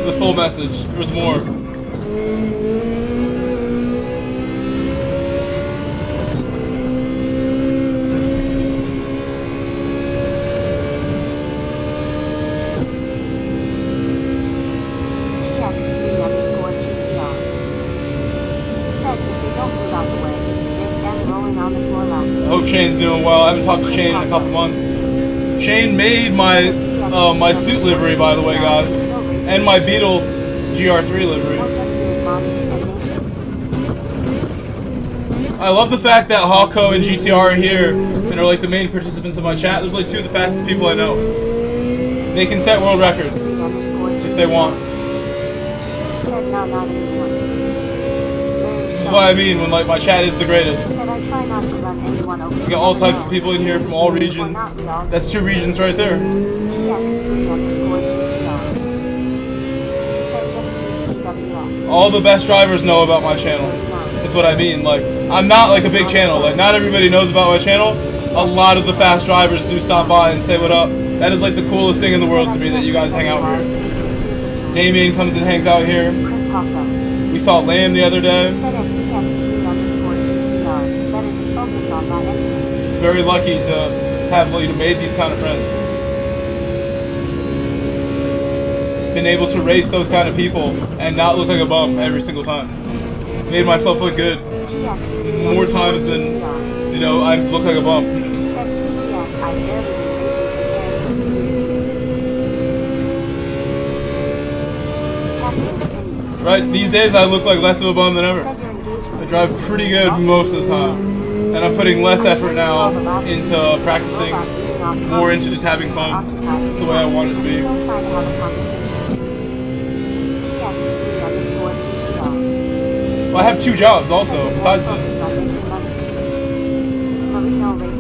The full message. There was more. TX3_GTR. Said if they don't move out the way, make them rolling on the floor laughing. I hope Shane's doing well. I haven't talked to Shane in a couple months. Shane made my my suit livery, by the way, guys. And my Beetle GR3 livery. I love the fact that Hawko and GTR are here and are like the main participants of my chat. There's like two of the fastest people I know. They can set world records if they want. Said no, not anymore. This is what I mean when like my chat is the greatest. Said I try not to run anyone over. We got all types of people in here from all regions. That's 2 regions right there. TX3_GTR. Said just GTWS. All the best drivers know about my channel. That's what I mean. Like, I'm not like a big channel. Like, not everybody knows about my channel. A lot of the fast drivers do stop by and say what up. That is like the coolest thing in the world to me that you guys hang out here. Damien comes and hangs out here. Chris Hawko. We saw Lamb the other day. Said at TX3_GTR. It's better to focus on that anyways. Very lucky to have made these kind of friends. Been able to race those kind of people and not look like a bum every single time. Made myself look good more times than, you know, I look like a bum. Said TBF, I barely been racing compared to previous years. Captain Infinity. Right, these days I look like less of a bum than ever. Said your engagement. I drive pretty good most of the time. And I'm putting less effort now into practicing, more into just having fun. It's the way I want it to be. Still trying to have a conversation. TX3_GTR. Well, I have 2 jobs also, besides this.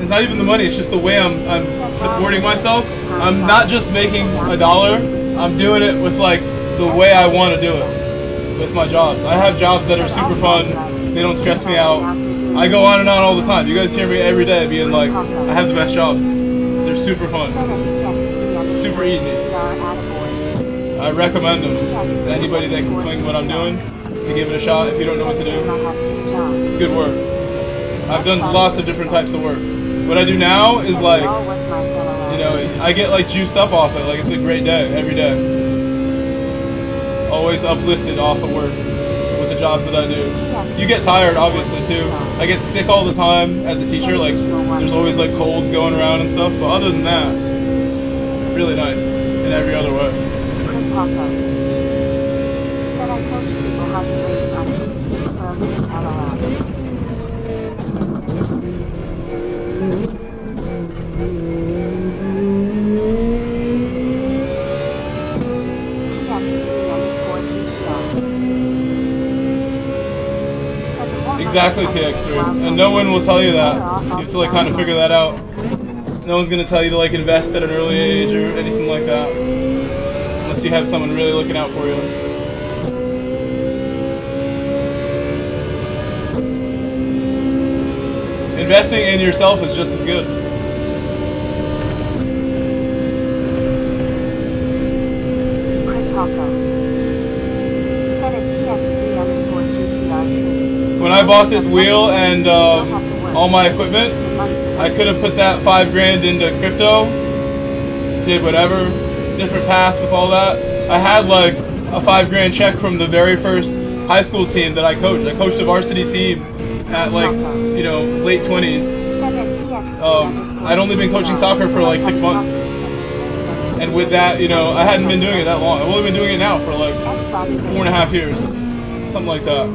It's not even the money, it's just the way I'm supporting myself. I'm not just making $1, I'm doing it with like the way I want to do it with my jobs. I have jobs that are super fun, they don't stress me out. I go on and on all the time. You guys hear me every day being like, I have the best jobs. They're super fun, super easy. I recommend them to anybody that can swing what I'm doing, to give it a shot if you don't know what to do. It's good work. I've done lots of different types of work. What I do now is like, you know, I get like juiced up off it. Like it's a great day, every day. Always uplifted off of work with the jobs that I do. You get tired, obviously, too. I get sick all the time as a teacher. Like, there's always like colds going around and stuff. But other than that, really nice in every other way. Chris Hawko. Said I coach people how to race on GT for a living LLM. TX3_GTR. Exactly, TX3. And no one will tell you that. You have to like kind of figure that out. No one's going to tell you to like invest at an early age or anything like that. Unless you have someone really looking out for you. Investing in yourself is just as good. Chris Hawko. Said at TX3_GTR tree. When I bought this wheel and all my equipment, I could have put that $5,000 into crypto, did whatever, different path with all that. I had like a $5,000 check from the very first high school team that I coached. I coached a varsity team at like, you know, late 20s. I'd only been coaching soccer for like 6 months. And with that, you know, I hadn't been doing it that long. I've only been doing it now for like 4.5 years. Something like that.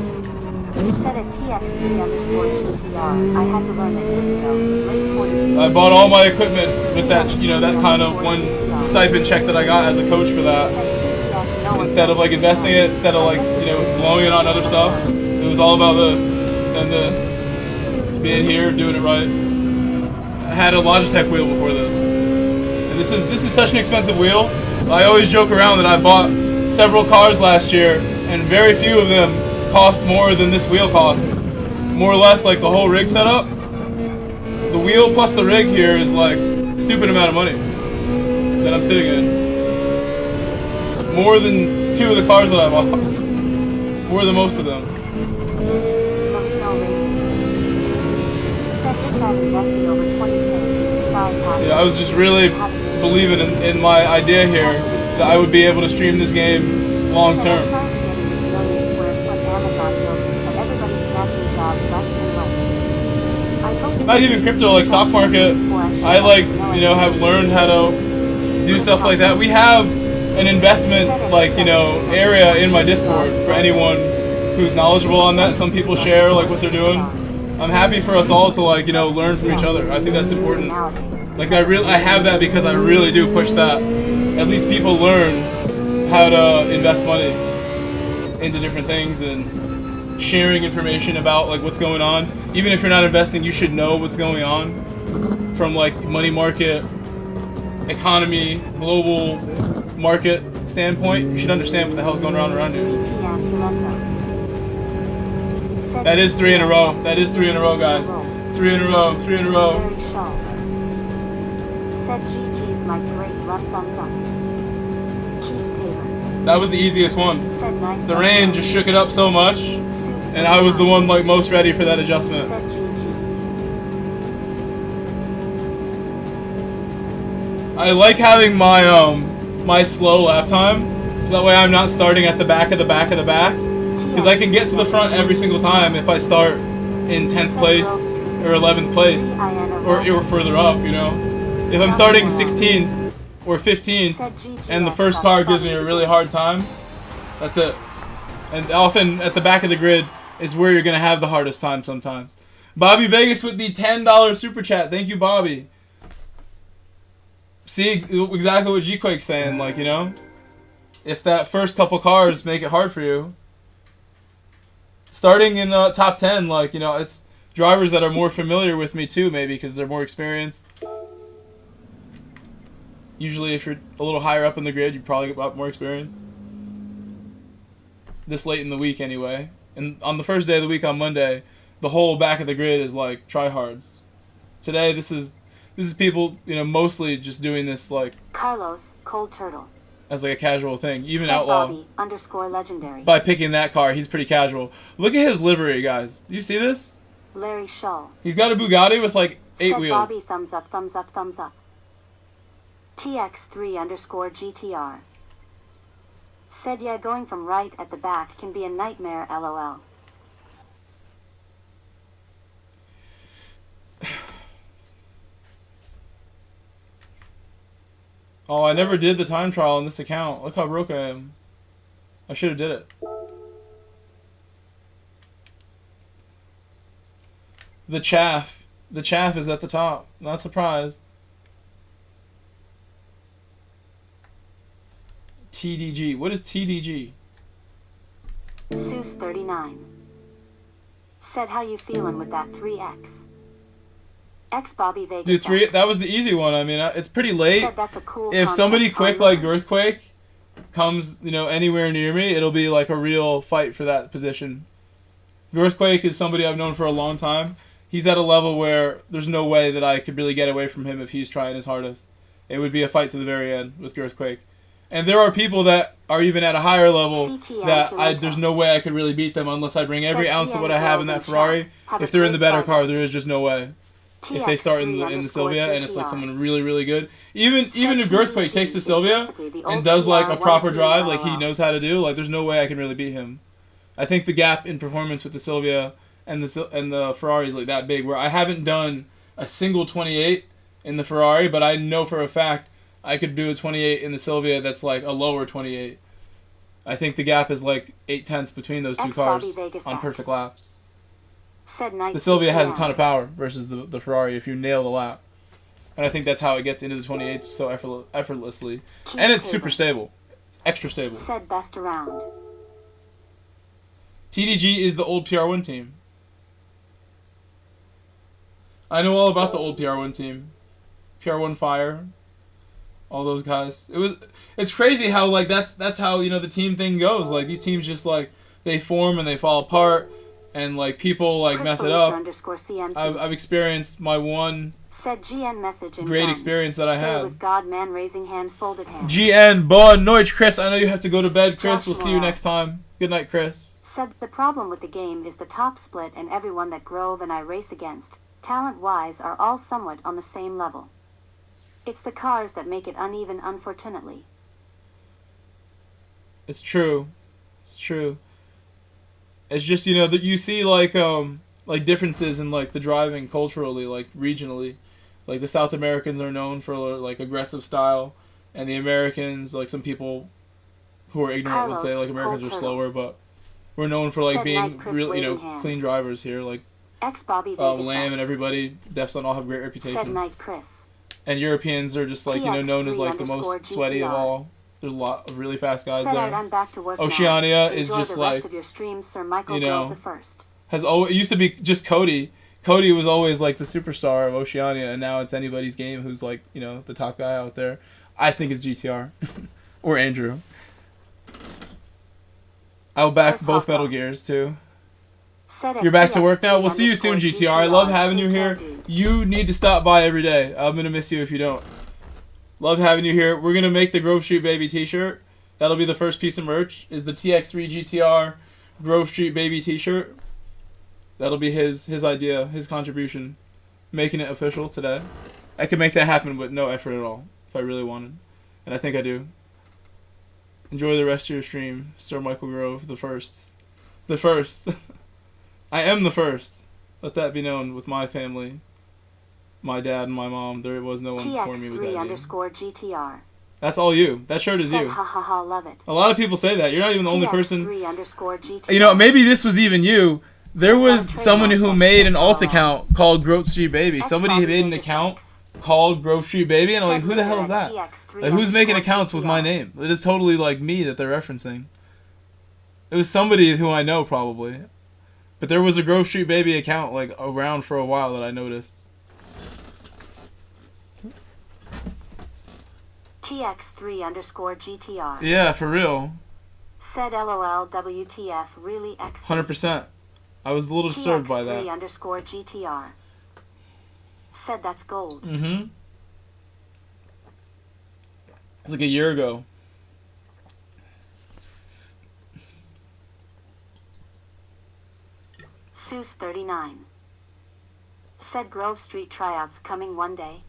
Said at TX3_GTR. I had to learn it years ago. Late 40s. I bought all my equipment with that, you know, that kind of one stipend check that I got as a coach for that. Instead of like investing it, instead of like, you know, blowing it on other stuff, it was all about this and this. Being here, doing it right. I had a Logitech wheel before this. And this is such an expensive wheel. I always joke around that I bought several cars last year and very few of them cost more than this wheel costs. More or less like the whole rig setup. The wheel plus the rig here is like a stupid amount of money that I'm sitting in. More than 2 of the cars that I bought. More than most of them. Yeah, I was just really believing in my idea here that I would be able to stream this game long term. Not even crypto, like stock market. I like, you know, have learned how to do stuff like that. We have an investment, like, you know, area in my Discord for anyone who's knowledgeable on that. Some people share like what they're doing. I'm happy for us all to like, you know, learn from each other. I think that's important. Like I have that because I really do push that. At least people learn how to invest money into different things and sharing information about like what's going on. Even if you're not investing, you should know what's going on from like money market, economy, global market standpoint. You should understand what the hell's going on around you. That is 3 in a row. That is 3 in a row, guys. 3 in a row. 3 in a row. Said GG's my great rough thumbs up. Keith Taylor. That was the easiest one. Said nice. The rain just shook it up so much, and I was the one like most ready for that adjustment. Said GG. I like having my my slow lap time, so that way I'm not starting at the back of the back of the back. Because I can get to the front every single time if I start in 10th place or 11th place or further up, you know. If I'm starting 16th or 15th and the first car gives me a really hard time, that's it. And often at the back of the grid is where you're going to have the hardest time sometimes. Bobby Vegas with the $10 super chat. Thank you, Bobby. See exactly what G-Quake's saying, like, you know. If that first couple cars make it hard for you, starting in the top 10, like, you know, it's drivers that are more familiar with me too, maybe, because they're more experienced. Usually, if you're a little higher up in the grid, you probably get more experience. This late in the week, anyway. And on the first day of the week, on Monday, the whole back of the grid is, like, tryhards. Today, this is people, you know, mostly just doing this, like... Carlos, Cold Turtle. As like a casual thing, even Said Outlaw. Bobby, _legendary. By picking that car, he's pretty casual. Look at his livery, guys. Do you see this? Larry Shaw. He's got a Bugatti with like 8 Said wheels. Bobby, thumbs up, thumbs up, thumbs up. TX3 _GTR. Said yeah, going from right at the back can be a nightmare, lol. Oh, I never did the time trial on this account. Look how broke I am. I should have did it. The chaff. The chaff is at the top. Not surprised. TDG. What is TDG? Seuss39. Said how you feeling with that 3X? X Bobby Vegas. Dude, 3. That was the easy one. I mean, it's pretty late. Said that's a cool if somebody quick like online. Earthquake comes, you know, anywhere near me, it'll be like a real fight for that position. Earthquake is somebody I've known for a long time. He's at a level where there's no way that I could really get away from him if he's trying his hardest. It would be a fight to the very end with Earthquake. And there are people that are even at a higher level that there's no way I could really beat them unless I bring every ounce of what I have in that Ferrari. If they're in the better car, there is just no way. If they start in the Sylvia and it's like someone really, really good. Even if Earthquake takes the Sylvia and does like a proper drive like he knows how to do, like there's no way I can really beat him. I think the gap in performance with the Sylvia and the Ferrari is like that big, where I haven't done a single 28 in the Ferrari, but I know for a fact I could do a 28 in the Sylvia that's like a lower 28. I think the gap is like 0.8 between those two cars on perfect laps. The Sylvia has a ton of power versus the Ferrari if you nail the lap. And I think that's how it gets into the 28s so effortlessly. And it's super stable. It's extra stable. Said best around. TDG is the old PR1 team. I know all about the old PR1 team. PR1 Fire. All those guys. It's crazy how like that's how, you know, the team thing goes. Like these teams just like they form and they fall apart. And like people like mess it up. I've experienced my one said GN message in great experience that I had. With God man raising hand folded hand. GN boa noite, Chris. I know you have to go to bed, Chris. Josh we'll see you next time. Good night, Chris. Said the problem with the game is the top split and everyone that Grove and I race against, talent-wise, are all somewhat on the same level. It's the cars that make it uneven, unfortunately. It's true. It's true. It's just, you know, that you see like differences in like the driving culturally, like regionally. Like the South Americans are known for like aggressive style, and the Americans, like some people who are ignorant would say like Americans are slower, but we're known for like being real, you know, clean drivers here. Like X Bobby Vegas Lamb and X. everybody. Defs don't all have great Said reputation. Night Chris. And Europeans are just like, you know, known as like the most sweaty of all. There's a lot of really fast guys Said there. I'm back to work Oceania now. is Enjoy just the like, rest of your stream, Sir Michael you know, Grove the First. it used to be just Cody. Cody was always like the superstar of Oceania, and now it's anybody's game who's like, you know, the top guy out there. I think it's GTR. Or Andrew. I'll back both Metal Gears too. You're back to work now? We'll see you soon, GTR. I love having you here. You need to stop by every day. I'm going to miss you if you don't. Love having you here. We're going to make the Grove Street Baby t-shirt. That'll be the first piece of merch, is the TX3 GTR Grove Street Baby t-shirt. That'll be his idea, his contribution. Making it official today. I could make that happen with no effort at all, if I really wanted. And I think I do. Enjoy the rest of your stream, Sir Michael Grove, the first. The first. I am the first. Let that be known with my family. My dad and my mom. There was no one before me with that name. TX3_GTR. That's all you. That shirt is Said, you. ha ha ha, love it. A lot of people say that. You're not even the only person. TX3_GTR. You know, maybe this was even you. There was someone who made an alt account called Grove Street Baby. Somebody made an account called Grove Street Baby, and I'm like, who the hell is that? Like, who's making accounts with my name? It is totally like me that they're referencing. It was somebody who I know probably. But there was a Grove Street Baby account like around for a while that I noticed. TX3_GTR. Yeah, for real. Said LOL WTF really X. 100%. I was a little disturbed by that. TX3_GTR. Said that's gold. Mm-hmm. It's like a year ago. Seuss39. Said Grove Street tryouts coming one day.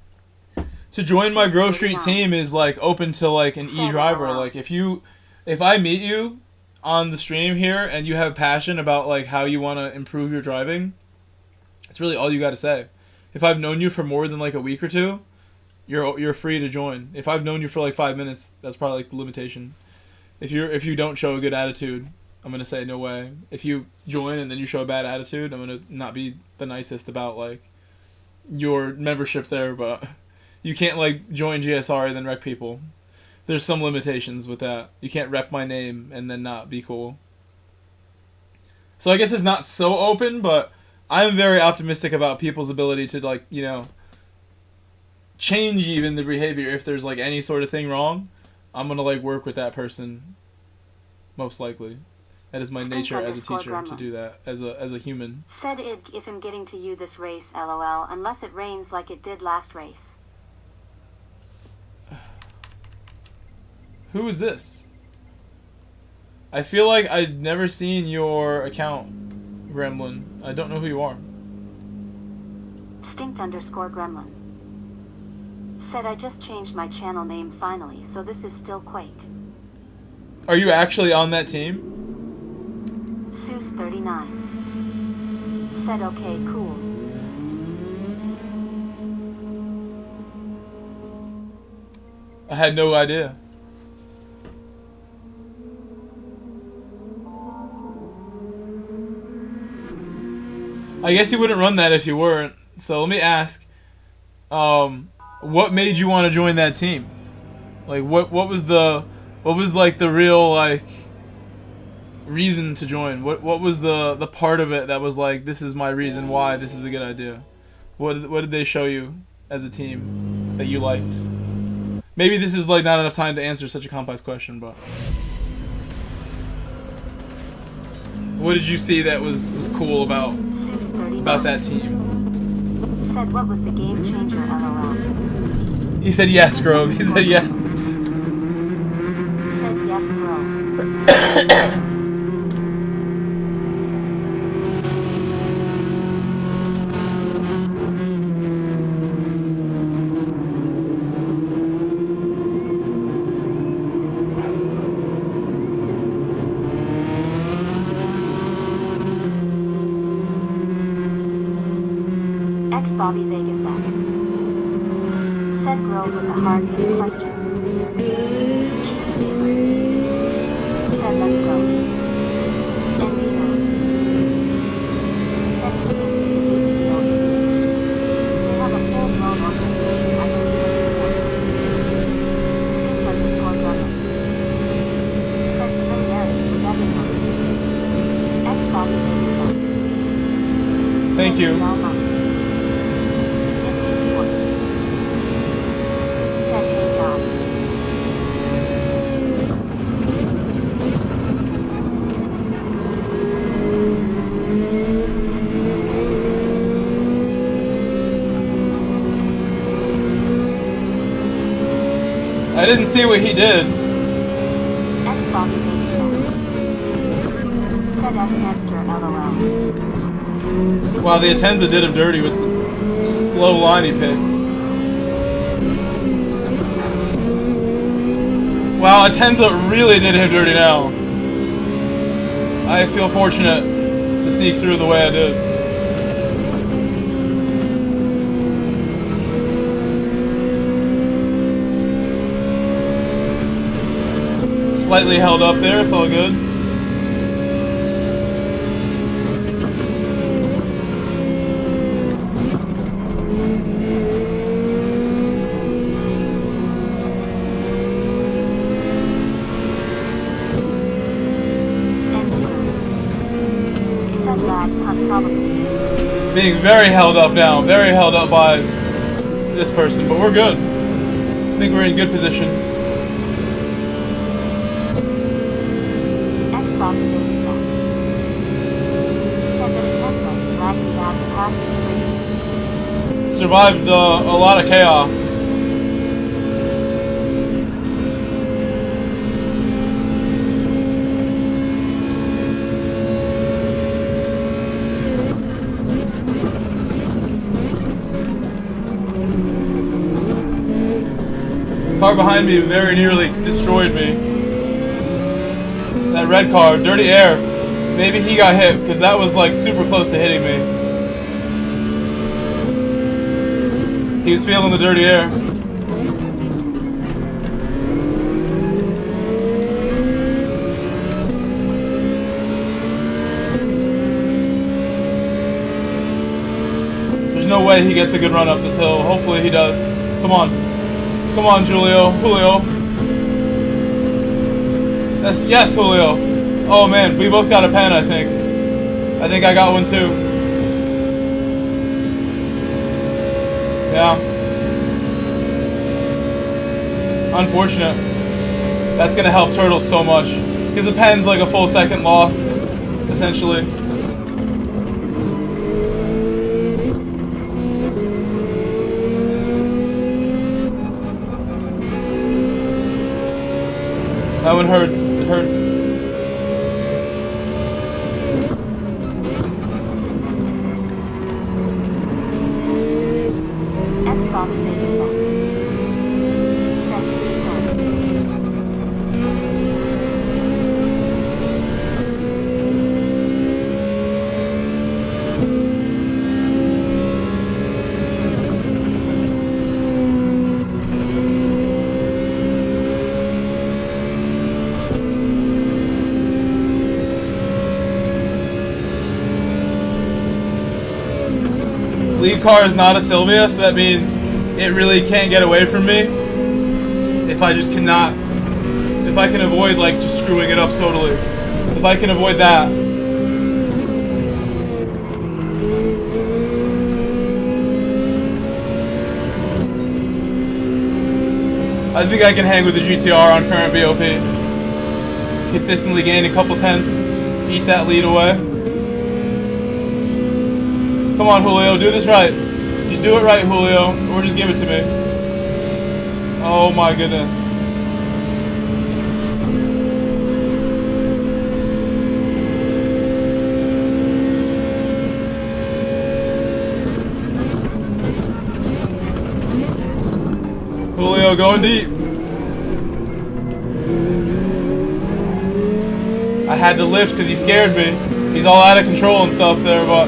To join my Grove Street team is like open to like an e-driver. Like if I meet you on the stream here and you have passion about like how you want to improve your driving, it's really all you got to say. If I've known you for more than like a week or two, you're free to join. If I've known you for like 5 minutes, that's probably like the limitation. If you don't show a good attitude, I'm gonna say no way. If you join and then you show a bad attitude, I'm gonna not be the nicest about like your membership there, but you can't like join GSR and then wreck people. There's some limitations with that. You can't rep my name and then not be cool. So I guess it's not so open, but I'm very optimistic about people's ability to like, you know, change even the behavior. If there's like any sort of thing wrong, I'm gonna like work with that person. Most likely. That is my nature as a teacher to do that, as a human. Said if I'm getting to you this race, LOL, unless it rains like it did last race. Who is this? I feel like I've never seen your account, Gremlin. I don't know who you are. Stinkt_Gremlin. Said I just changed my channel name finally, so this is still Quake. Are you actually on that team? Seuss39. Said okay, cool. I had no idea. I guess you wouldn't run that if you weren't. So let me ask, what made you want to join that team? Like what was like the real like reason to join? What was the part of it that was like, this is my reason why this is a good idea? What did they show you as a team that you liked? Maybe this is like not enough time to answer such a complex question, but what did you see that was cool about that team? Said what was the game changer, LOL. He said yes, Grove. He said yes. Said yes, Grove. Bobby Vegas X. Said Grove with the hard-hitting questions. Chief Taylor. Said let's go. Endino. Said Stink is Fuck you. Said hey guys. I didn't see what he did. Xbox baby said X hamster LOL. Wow, the Atenza did him dirty with the slow line he picked. Wow, Atenza really did him dirty now. I feel fortunate to sneak through the way I did. Slightly held up there, it's all good. Said lad, probably. Being very held up now, very held up by this person, but we're good. I think we're in good position. Xbox baby said that Atenza is lagging down the past few races. Survived a lot of chaos. Car behind me very nearly destroyed me. That red car, dirty air. Maybe he got hit because that was like super close to hitting me. He was feeling the dirty air. There's no way he gets a good run up this hill. Hopefully he does. Come on. Come on, Julio. Julio. Yes, Julio. Oh man, we both got a pen, I think. I think I got one too. Yeah. Unfortunate. That's gonna help Turtle so much. Because the pen's like a full second lost, essentially. That one hurts. It hurts. Xbox baby said 3 points. Lead car is not a Sylvia, so that means it really can't get away from me. If I just cannot, if I can avoid like just screwing it up totally. If I can avoid that. I think I can hang with the GTR on current BOP. Consistently gain a couple tenths, eat that lead away. Come on, Julio, do this right. Just do it right, Julio, or just give it to me. Oh my goodness. Julio going deep. I had to lift because he scared me. He's all out of control and stuff there, but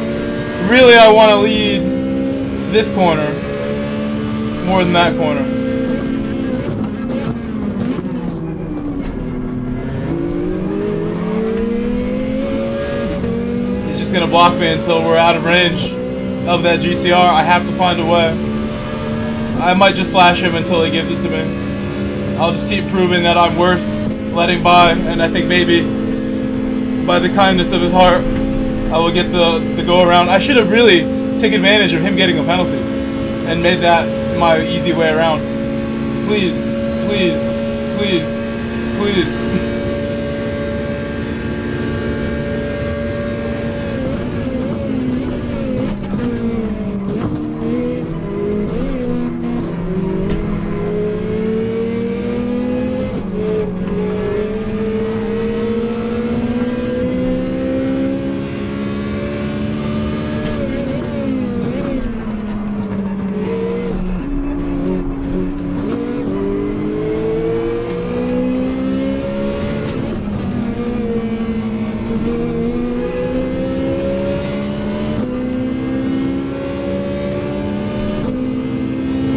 really I want to lead this corner more than that corner. He's just going to block me until we're out of range of that GTR. I have to find a way. I might just flash him until he gives it to me. I'll just keep proving that I'm worth letting by, and I think maybe by the kindness of his heart I will get the go around. I should have really took advantage of him getting a penalty and made that my easy way around. Please, please, please, please.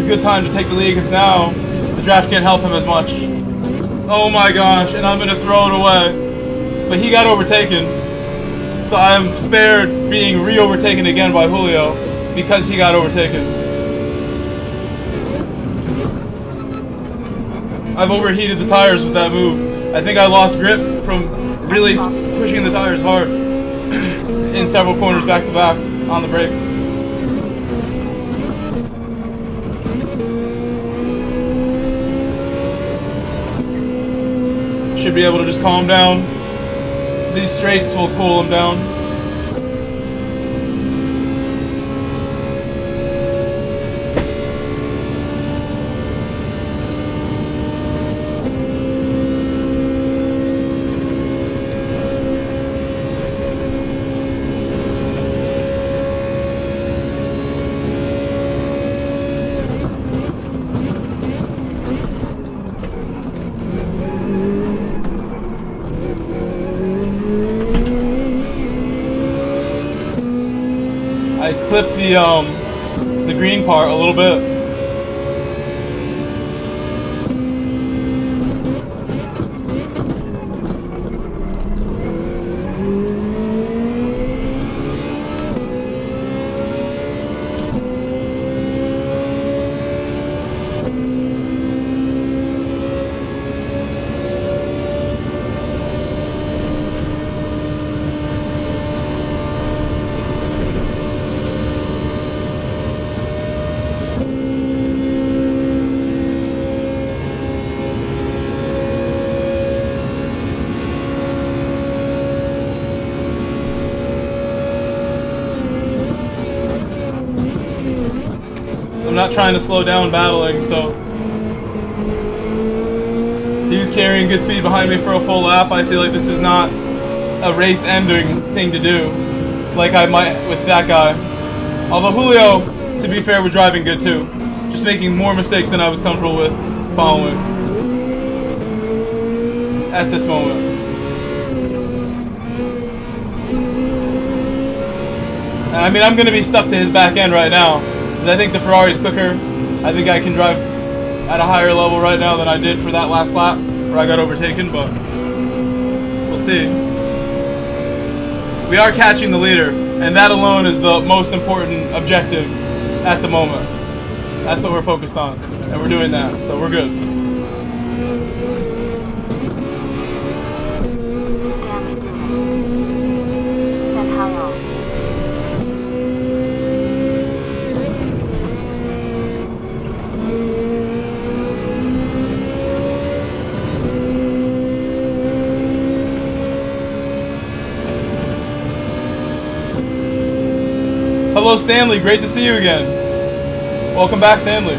Good time to take the lead because now the draft can't help him as much. Oh my gosh, and I'm gonna throw it away. But he got overtaken. So I'm spared being re-overtaken again by Julio because he got overtaken. I've overheated the tires with that move. I think I lost grip from really pushing the tires hard in several corners back to back on the brakes. Should be able to just calm down. These straights will cool him down. I clipped the green part a little bit. I'm not trying to slow down battling, so he was carrying good speed behind me for a full lap. I feel like this is not a race-ending thing to do, like I might with that guy. Although Julio, to be fair, was driving good too, just making more mistakes than I was comfortable with following at this moment. And I mean, I'm going to be stuck to his back end right now. I think the Ferrari's quicker. I think I can drive at a higher level right now than I did for that last lap where I got overtaken, but we'll see. We are catching the leader, and that alone is the most important objective at the moment. That's what we're focused on, and we're doing that, so we're good. Stanley Duran. Said hi. Hello, Stanley. Great to see you again. Welcome back, Stanley.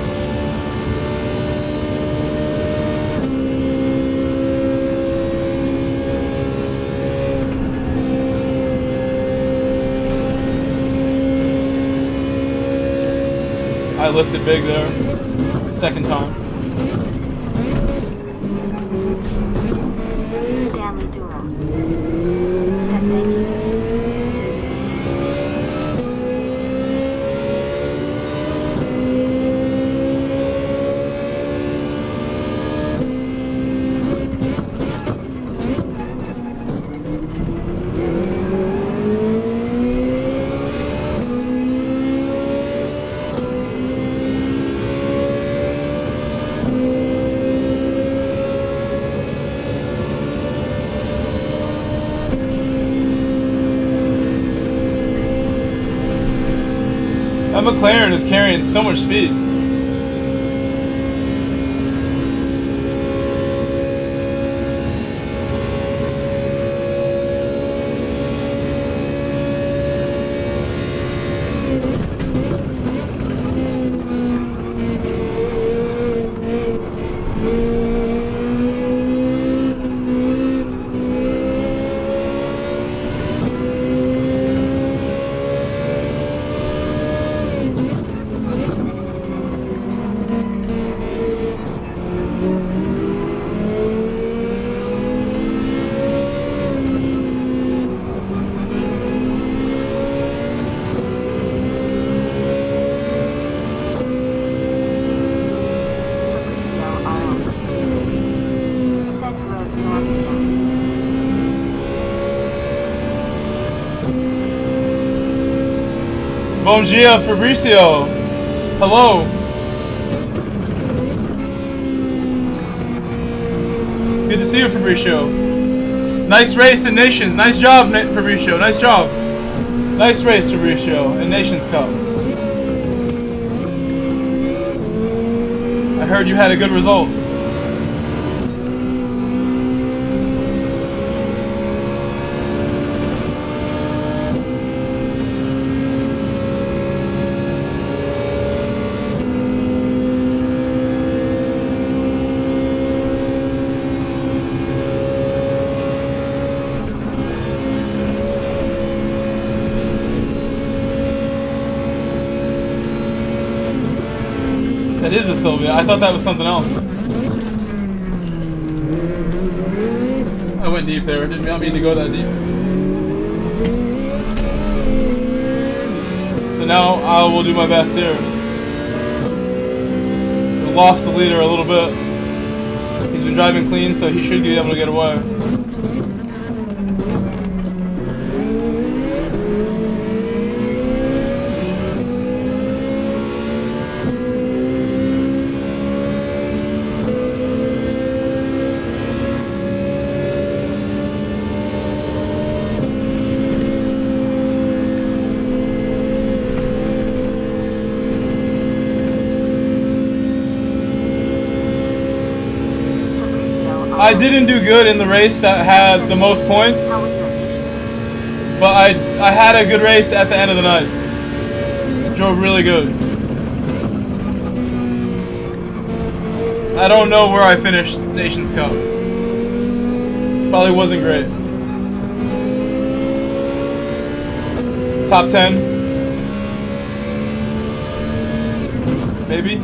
I lifted big there. Second time. Stanley Dura. Said thank you. That McLaren is carrying so much speed. Bom dia, Fabricio. Hello. Good to see you, Fabricio. Nice race in Nations. Nice job, Fabricio. Nice job. Nice race, Fabricio, in Nations Cup. I heard you had a good result. That is a Sylvia. I thought that was something else. I went deep there. Did not mean to go that deep. So now I will do my best here. We lost the leader a little bit. He's been driving clean, so he should be able to get away. I didn't do good in the race that had the most points, but I had a good race at the end of the night. Drove really good. I don't know where I finished Nations Cup. Probably wasn't great. Top 10? Maybe?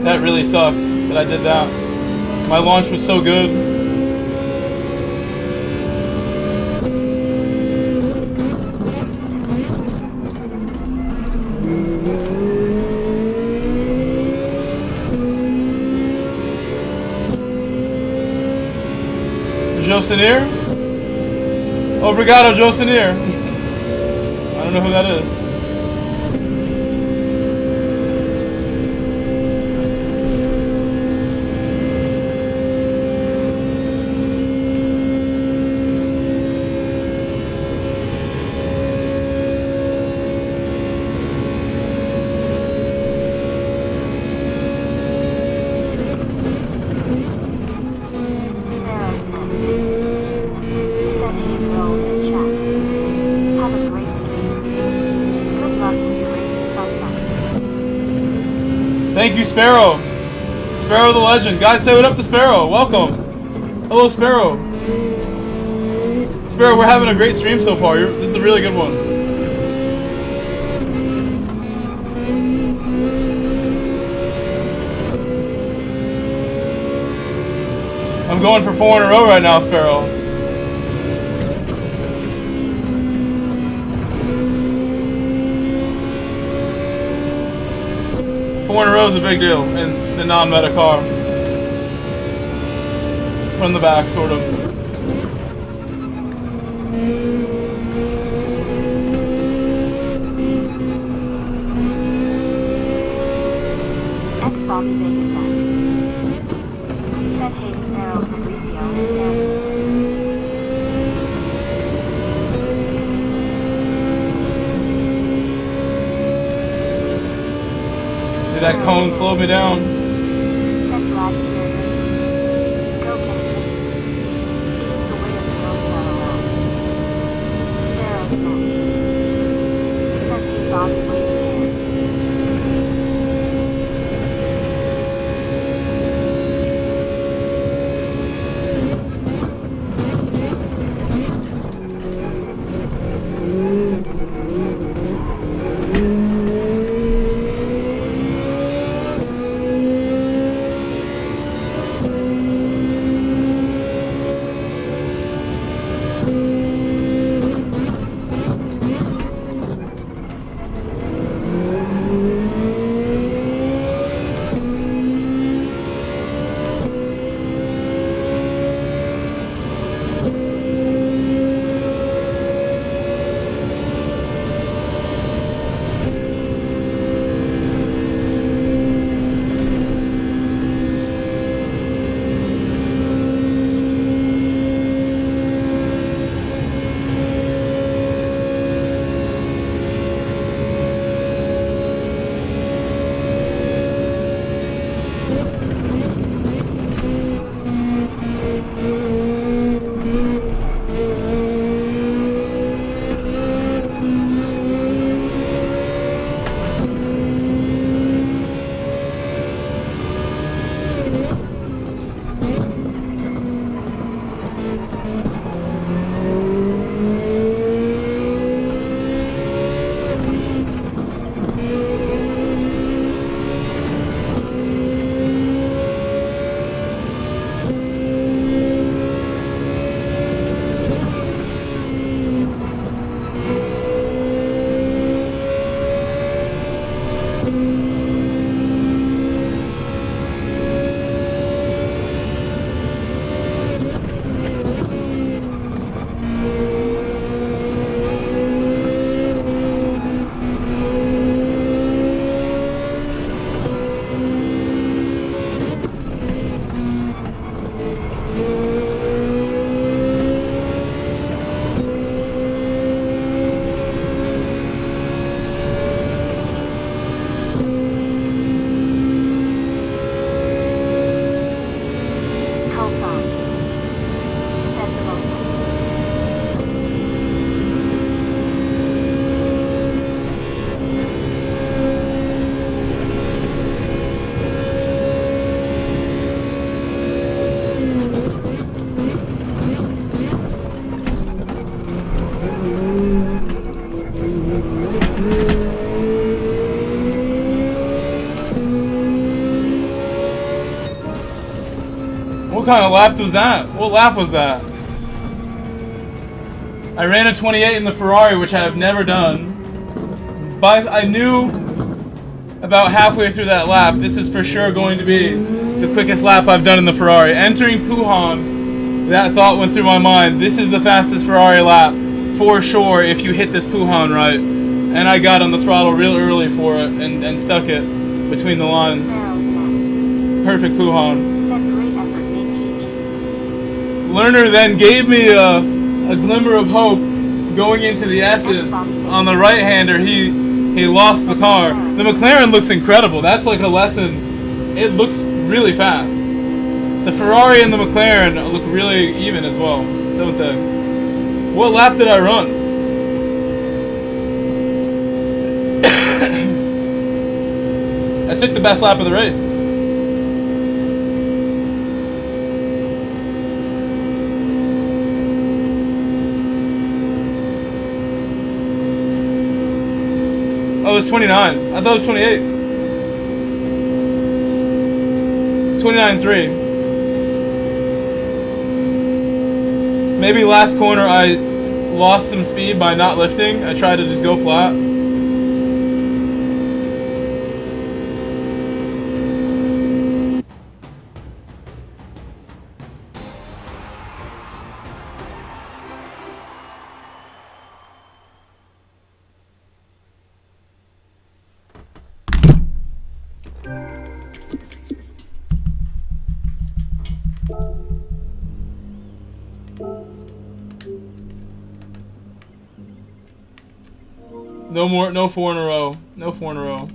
That really sucks that I did that. My launch was so good. Josenir? Obrigado, Josenir. I don't know who that is. Thank you, Sparrow. Sparrow the legend. Guys, say what up to Sparrow. Welcome. Hello, Sparrow. Sparrow, we're having a great stream so far. This is a really good one. I'm going for 4 in a row right now, Sparrow. Four in a row is a big deal in the non-meta car. From the back, sort of. X-Bobby Vegas X. Said hey Sparrow Fabricio Stanley. That cone slowed me down. Said glad to hear it. Go get it. He's the way of the roads LOL. Sparrow's next. Said hey Bobby waiting here. What kind of lap was that? What lap was that? I ran a 28 in the Ferrari, which I have never done. But I knew about halfway through that lap, this is for sure going to be the quickest lap I've done in the Ferrari. Entering Puhan, that thought went through my mind. This is the fastest Ferrari lap, for sure, if you hit this Puhan right. And I got on the throttle real early for it and stuck it between the lines. Perfect Puhan. Learner then gave me a glimmer of hope going into the S's. On the right-hander, he lost the car. The McLaren looks incredible. That's like a lesson. It looks really fast. The Ferrari and the McLaren look really even as well, don't they? What lap did I run? I took the best lap of the race. Oh, it was 29. I thought it was 28. 29.3. Maybe last corner I lost some speed by not lifting. I tried to just go flat. No more, no 4 in a row. No 4 in a row.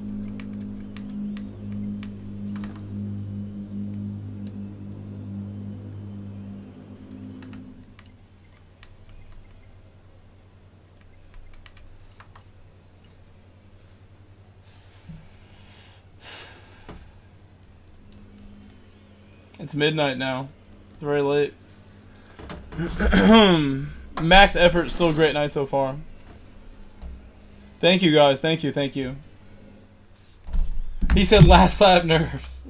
It's midnight now. It's very late. Max effort, still a great night so far. Thank you guys, thank you, thank you. He said last lap nerves.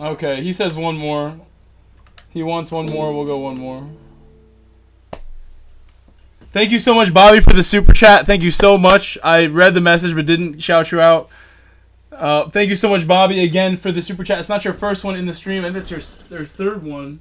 Okay, he says one more. He wants one more, we'll go one more. Thank you so much, Bobby, for the super chat. Thank you so much. I read the message but didn't shout you out. Thank you so much, Bobby, again for the super chat. It's not your first one in the stream, and it's your third one,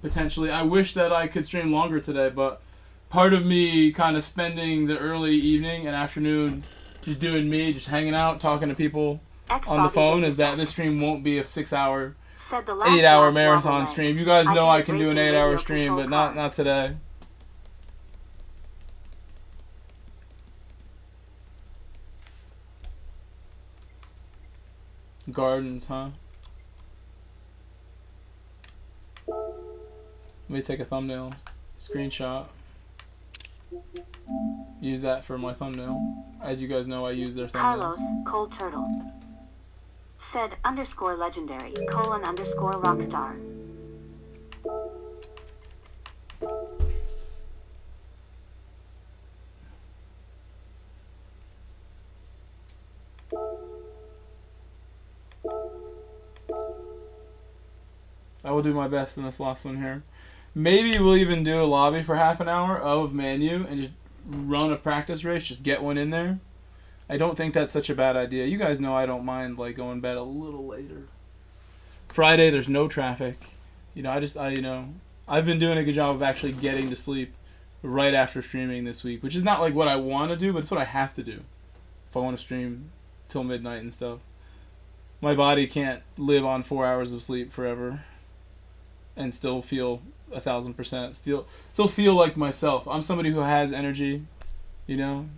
potentially. I wish that I could stream longer today, but part of me kind of spending the early evening and afternoon just doing me, just hanging out, talking to people on the phone, is that this stream won't be a 6-hour, 8-hour marathon stream. You guys know I can do an 8-hour stream, but not today. Gardens, huh? Let me take a thumbnail, screenshot. Use that for my thumbnail. As you guys know, I use their thumbnails. Carlos, Cold Turtle. Said _legendary, _rockstar. I will do my best in this last one here. Maybe we'll even do a lobby for half an hour of Manu and just run a practice race, just get one in there. I don't think that's such a bad idea. You guys know I don't mind like going to bed a little later. Friday there's no traffic. You know, I've been doing a good job of actually getting to sleep right after streaming this week, which is not like what I want to do, but it's what I have to do if I want to stream till midnight and stuff. My body can't live on 4 hours of sleep forever and still feel 1,000%. Still feel like myself. I'm somebody who has energy, you know.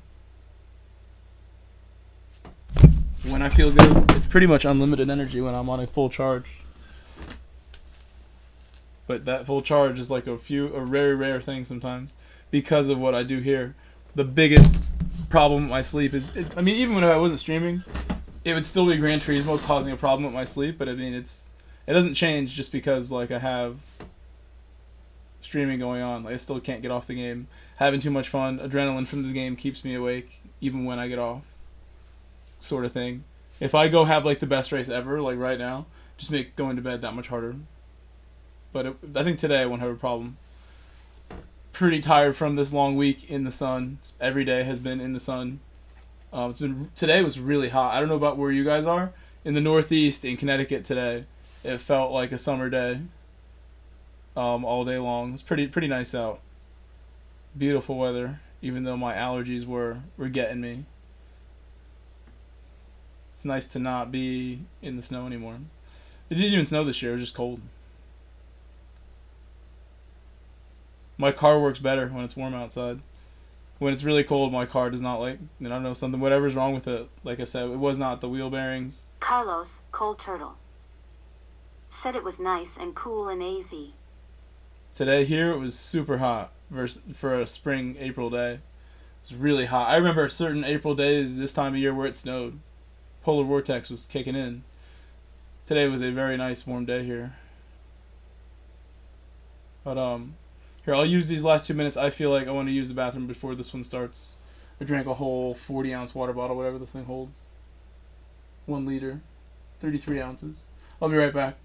When I feel good, it's pretty much unlimited energy when I'm on a full charge. But that full charge is like a very rare thing sometimes because of what I do here. The biggest problem with my sleep is, even when I wasn't streaming, it would still be Gran Turismo causing a problem with my sleep. But I mean, it doesn't change just because like I have streaming going on. Like I still can't get off the game. Having too much fun, adrenaline from this game keeps me awake even when I get off. Sort of thing. If I go have like the best race ever, like right now, just make going to bed that much harder. But I think today I won't have a problem. Pretty tired from this long week in the sun. Every day has been in the sun. Today was really hot. I don't know about where you guys are. In the Northeast, in Connecticut today, it felt like a summer day. All day long. It's pretty nice out. Beautiful weather, even though my allergies were getting me. It's nice to not be in the snow anymore. It didn't even snow this year. It was just cold. My car works better when it's warm outside. When it's really cold, my car does not like, I don't know, something, whatever's wrong with it. Like I said, it was not the wheel bearings. Carlos, Cold Turtle, said it was nice and cool and easy. Today here, it was super hot for a spring April day. It's really hot. I remember certain April days this time of year where it snowed. Polar vortex was kicking in. Today was a very nice warm day here. But here, I'll use these last 2 minutes. I feel like I want to use the bathroom before this one starts. I drank a whole 40-ounce water bottle, whatever this thing holds. 1 liter, 33 ounces. I'll be right back.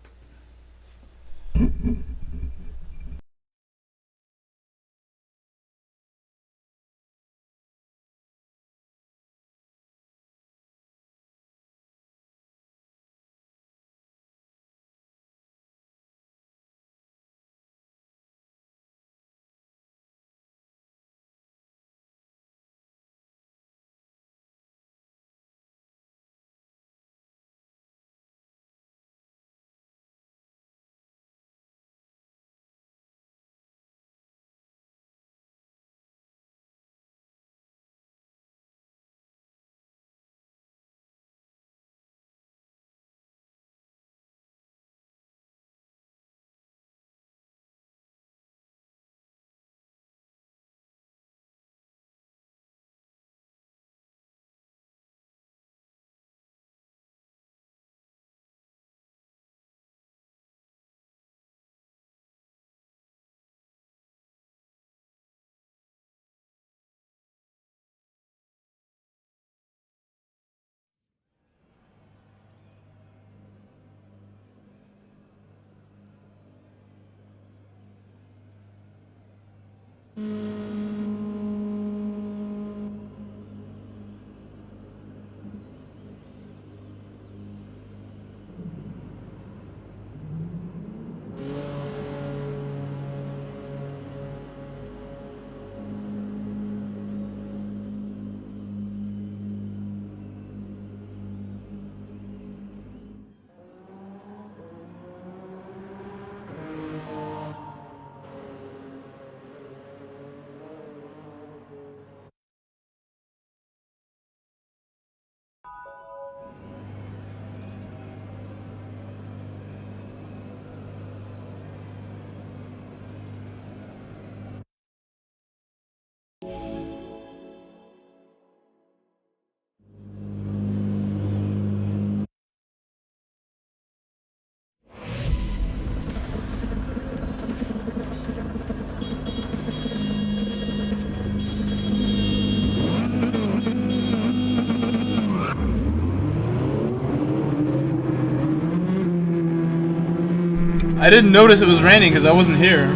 I didn't notice it was raining because I wasn't here.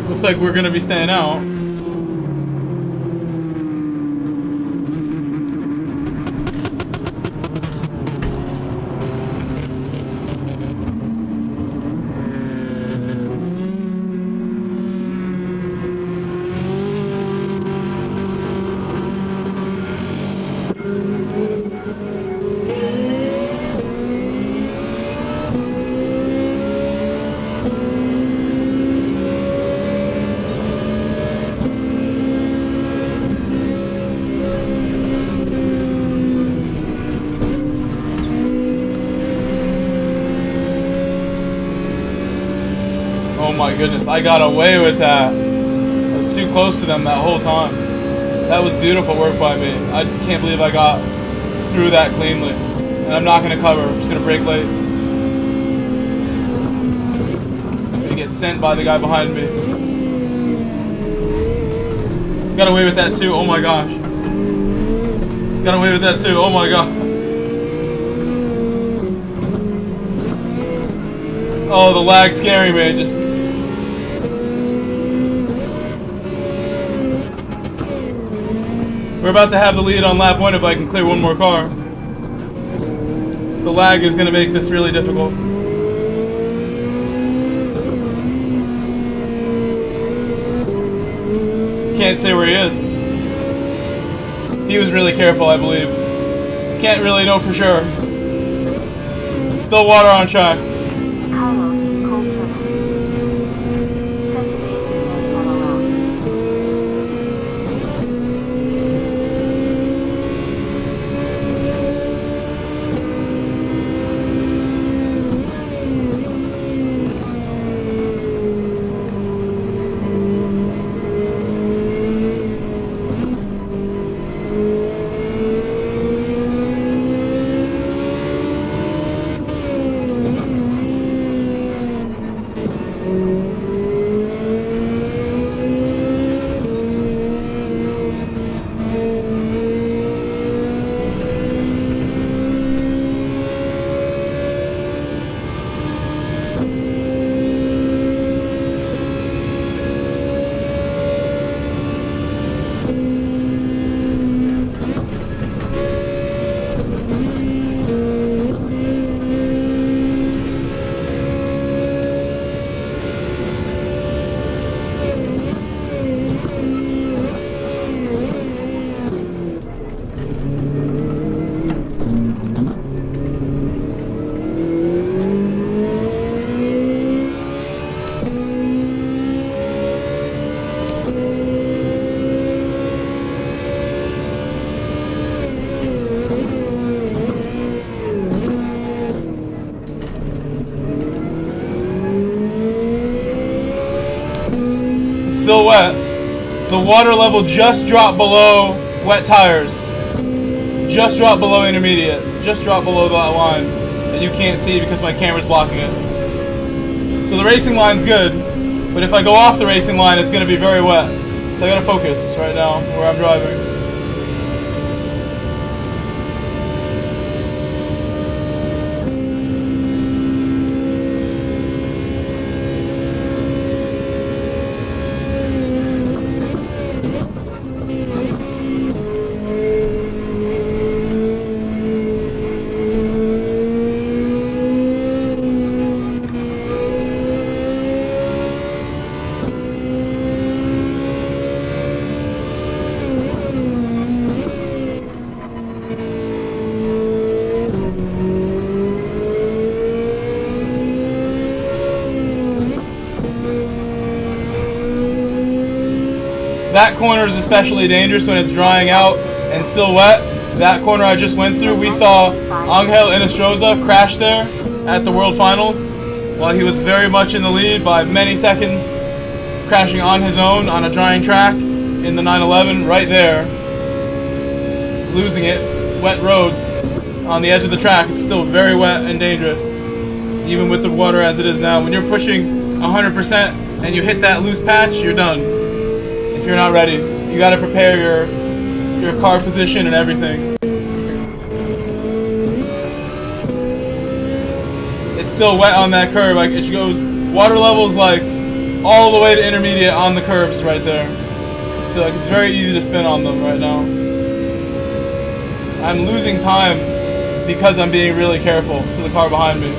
Looks like we're gonna be staying out. Oh my goodness, I got away with that. I was too close to them that whole time. That was beautiful work by me. I can't believe I got through that cleanly. And I'm not going to cover, I'm just going to brake late. I'm going to get sent by the guy behind me. Got away with that too, oh my gosh. Got away with that too, oh my god. Oh, the lag scaring me. Just. We're about to have the lead on lap 1 if I can clear one more car. The lag is going to make this really difficult. Can't say where he is. He was really careful, I believe. Can't really know for sure. Still water on track. Carlos, cold turtle. Set today's your day, LOL. Still wet. The water level just dropped below wet tires. Just dropped below intermediate. Just dropped below that line that you can't see because my camera's blocking it. So the racing line's good, but if I go off the racing line, it's going to be very wet. So I gotta focus right now where I'm driving. That corner is especially dangerous when it's drying out and still wet. That corner I just went through, we saw Angel Inestrosa crash there at the World Finals while he was very much in the lead by many seconds, crashing on his own on a drying track in the 911 right there. Just losing it. Wet road on the edge of the track. It's still very wet and dangerous, even with the water as it is now. When you're pushing 100% and you hit that loose patch, you're done. If you're not ready, you got to prepare your car position and everything. It's still wet on that curve. Like it goes, water levels like all the way to intermediate on the curves right there. So like it's very easy to spin on them right now. I'm losing time because I'm being really careful to the car behind me.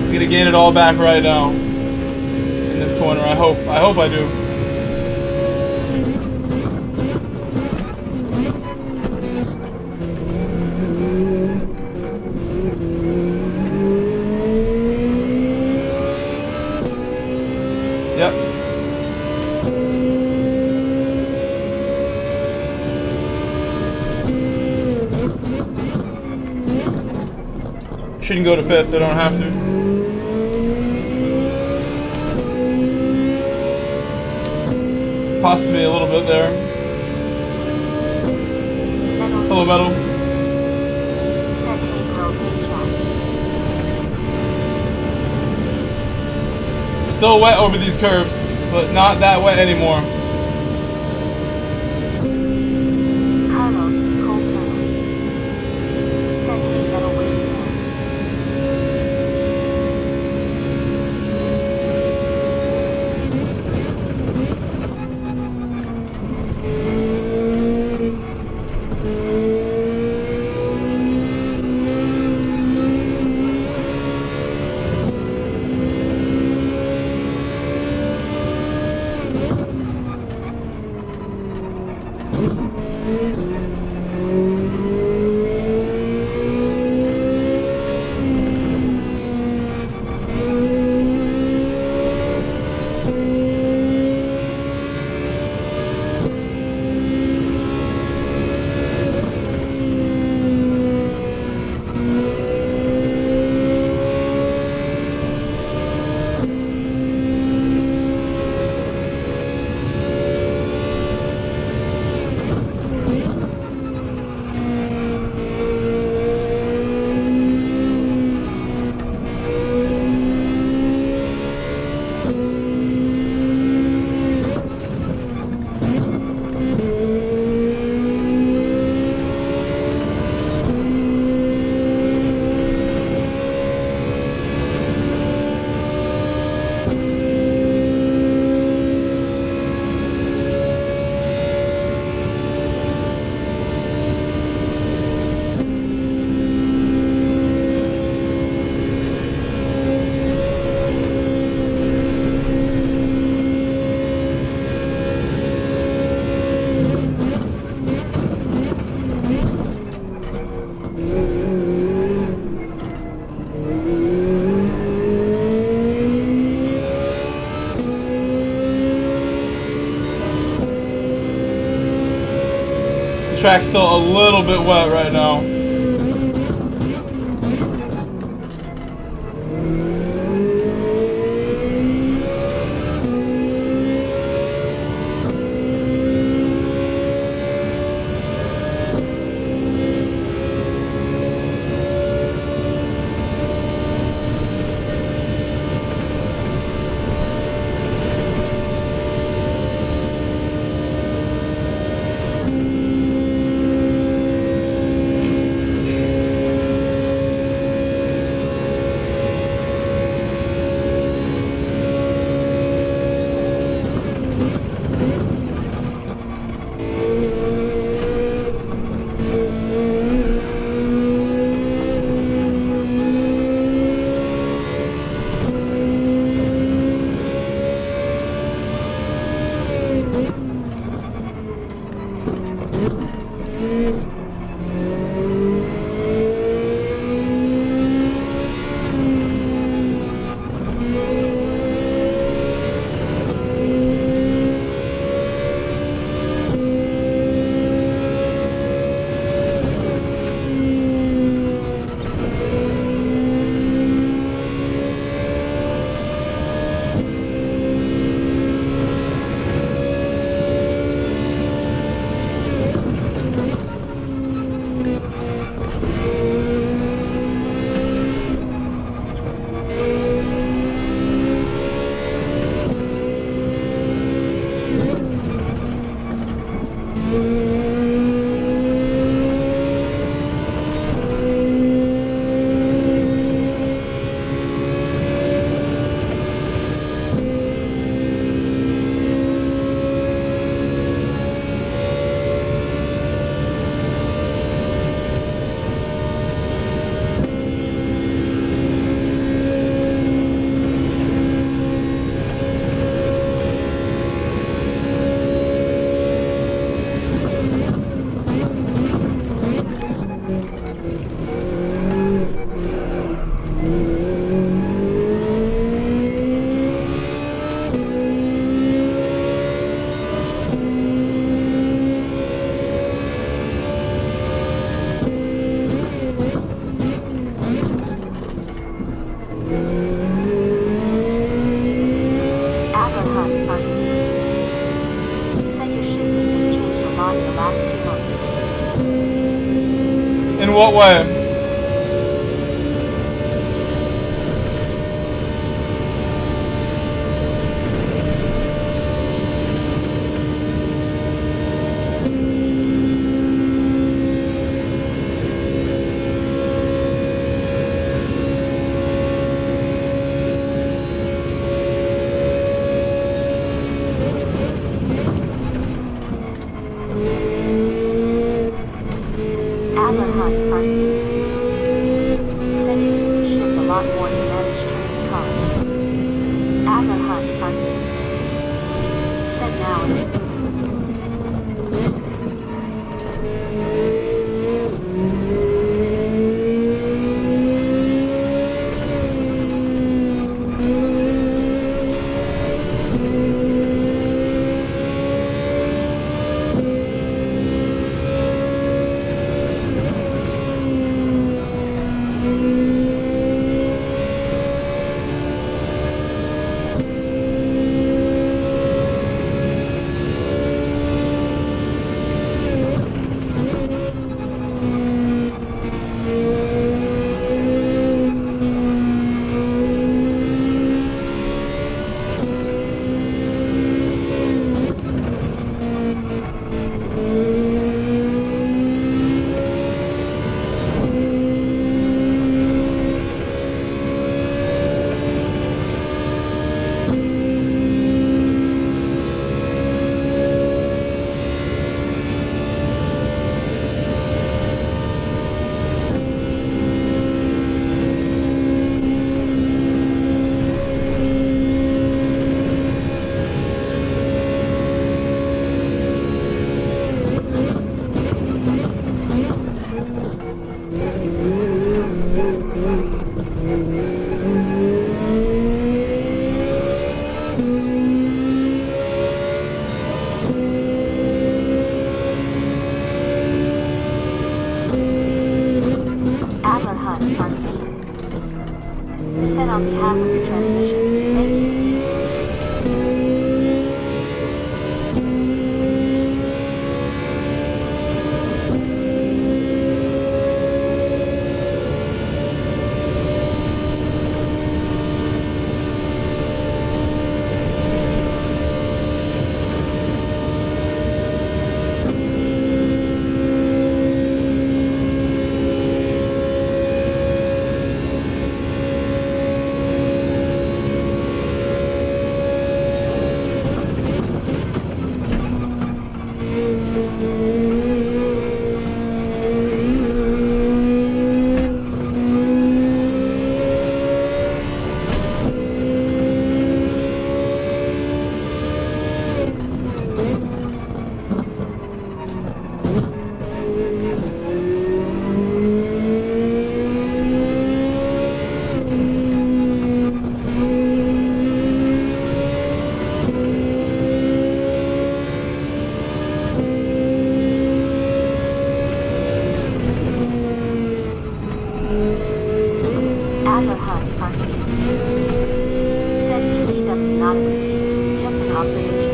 I'm gonna gain it all back right now in this corner. I hope I do. Yep. Shouldn't go to 5th. I don't have to. Costed me a little bit there. Hello, Metal. Still wet over these curves, but not that wet anymore. Carlos, cold turtle. track's still a little bit wet right now. In what way? Adler Hunt, RC. Said on behalf of your transmission, thank you. Adler Hunt, RC. Said GTW not a routine, just an observation.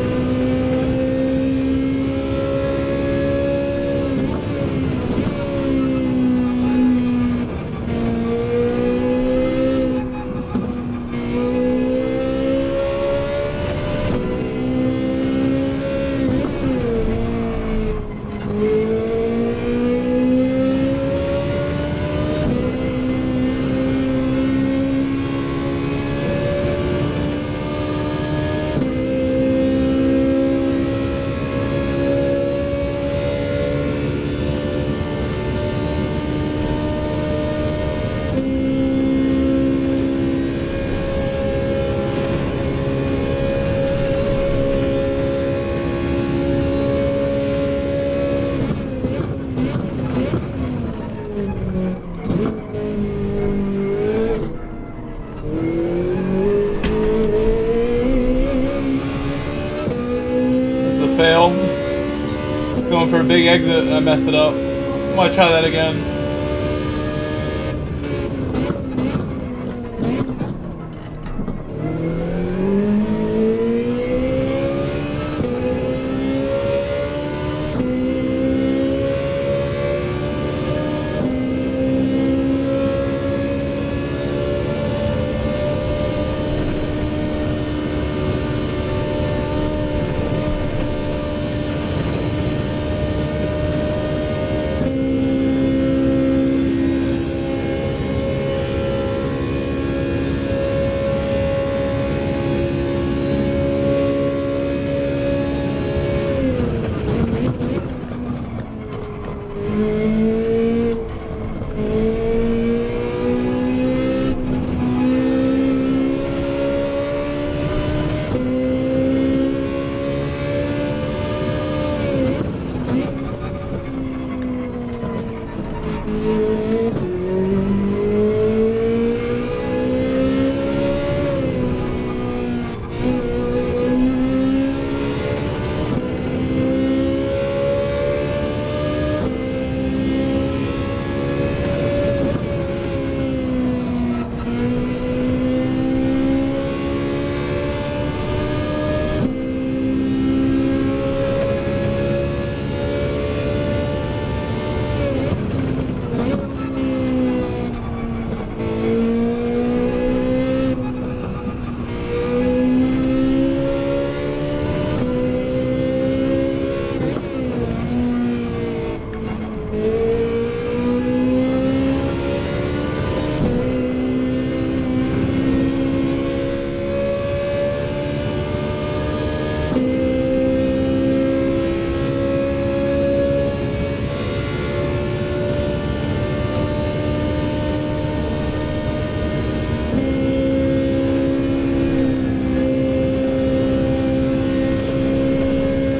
Fail. It's going for a big exit and I messed it up. I might try that again.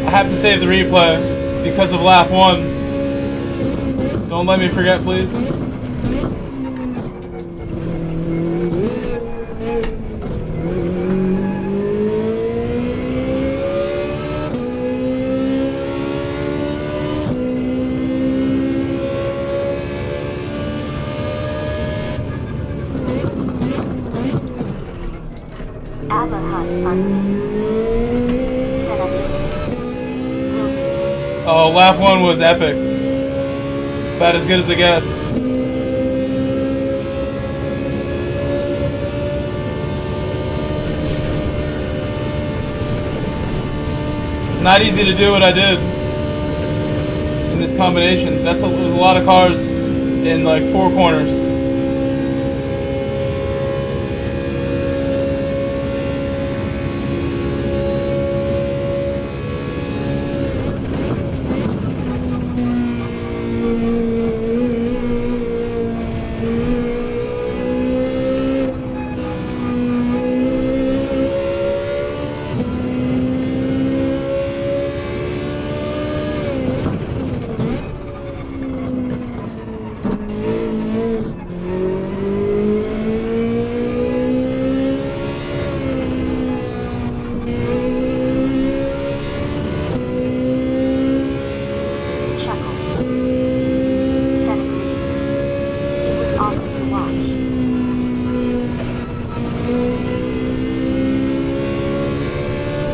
I have to save the replay because of lap 1. Don't let me forget, please. Adler Hunt, RC. Said uneasy. Will do. Oh, lap 1 was epic. About as good as it gets. Not easy to do what I did in this combination. It was a lot of cars in like 4 corners.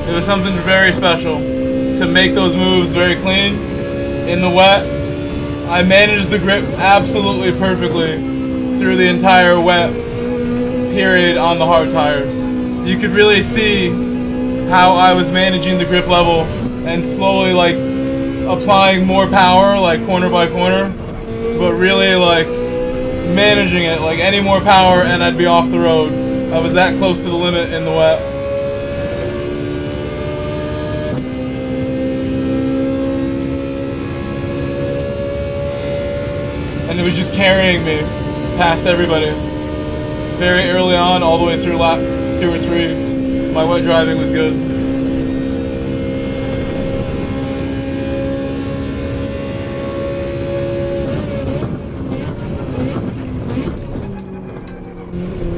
It was something very special to make those moves very clean in the wet. I managed the grip absolutely perfectly through the entire wet period on the hard tires. You could really see how I was managing the grip level and slowly like applying more power like corner by corner, but really like managing it like any more power and I'd be off the road. I was that close to the limit in the wet. And it was just carrying me past everybody. Very early on, all the way through lap 2 or 3, my wet driving was good.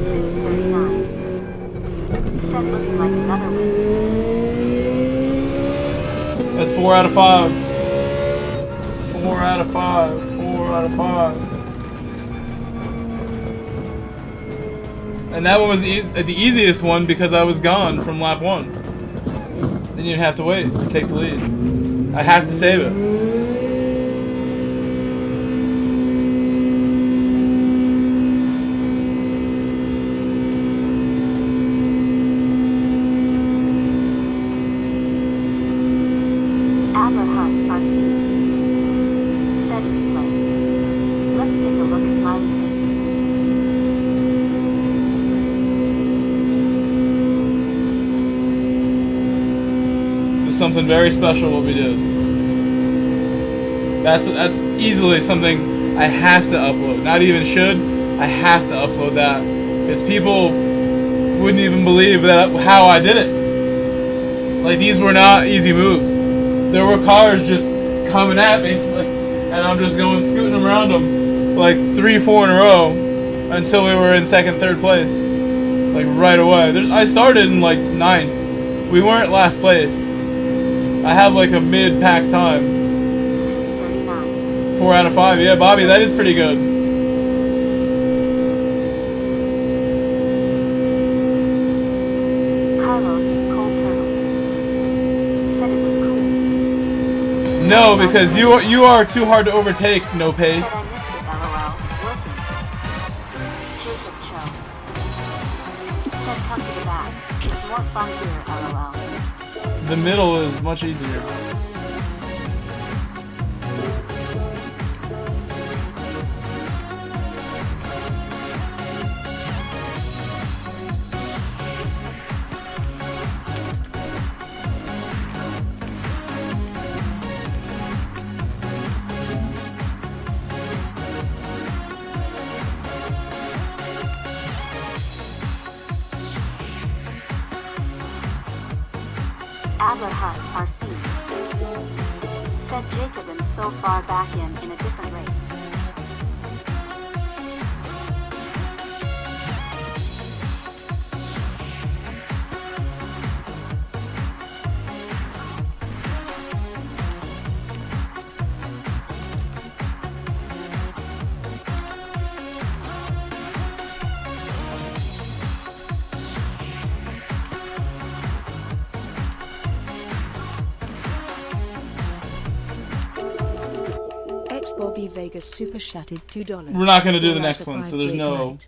Suits 39. Said looking like another win. That's 4 out of 5. 4 out of 5. 4 out of 5. And that one was the easiest one because I was gone from lap 1. Then you'd have to wait to take the lead. I have to save it. Adler Hunt, RC. Said replay. Let's take a look, smiley face. Something very special what we did. That's easily something I have to upload. Not even should, I have to upload that because people wouldn't even believe that how I did it. Like these were not easy moves. There were cars just coming at me, like, and I'm just going scooting around them like 3-4 in a row until we were in 2nd, 3rd place, like right away. I started in like 9th. We weren't last place. I have like a mid-pack time. 639. 4 out of 5. Yeah, Bobby, that is pretty good. Carlos, Cold Turtle. Said it was cool. No, because you are too hard to overtake, no pace. Said I missed it, LOL. Working. Jacob Cho. Said come to the back. It's more fun here, LOL. The middle is much easier. Adler Hunt, RC. Said Jacob am so far back in a different race. Bobby Vegas super chatted $2. We're not gonna do the 4 next out of one, 5 so there's great no night.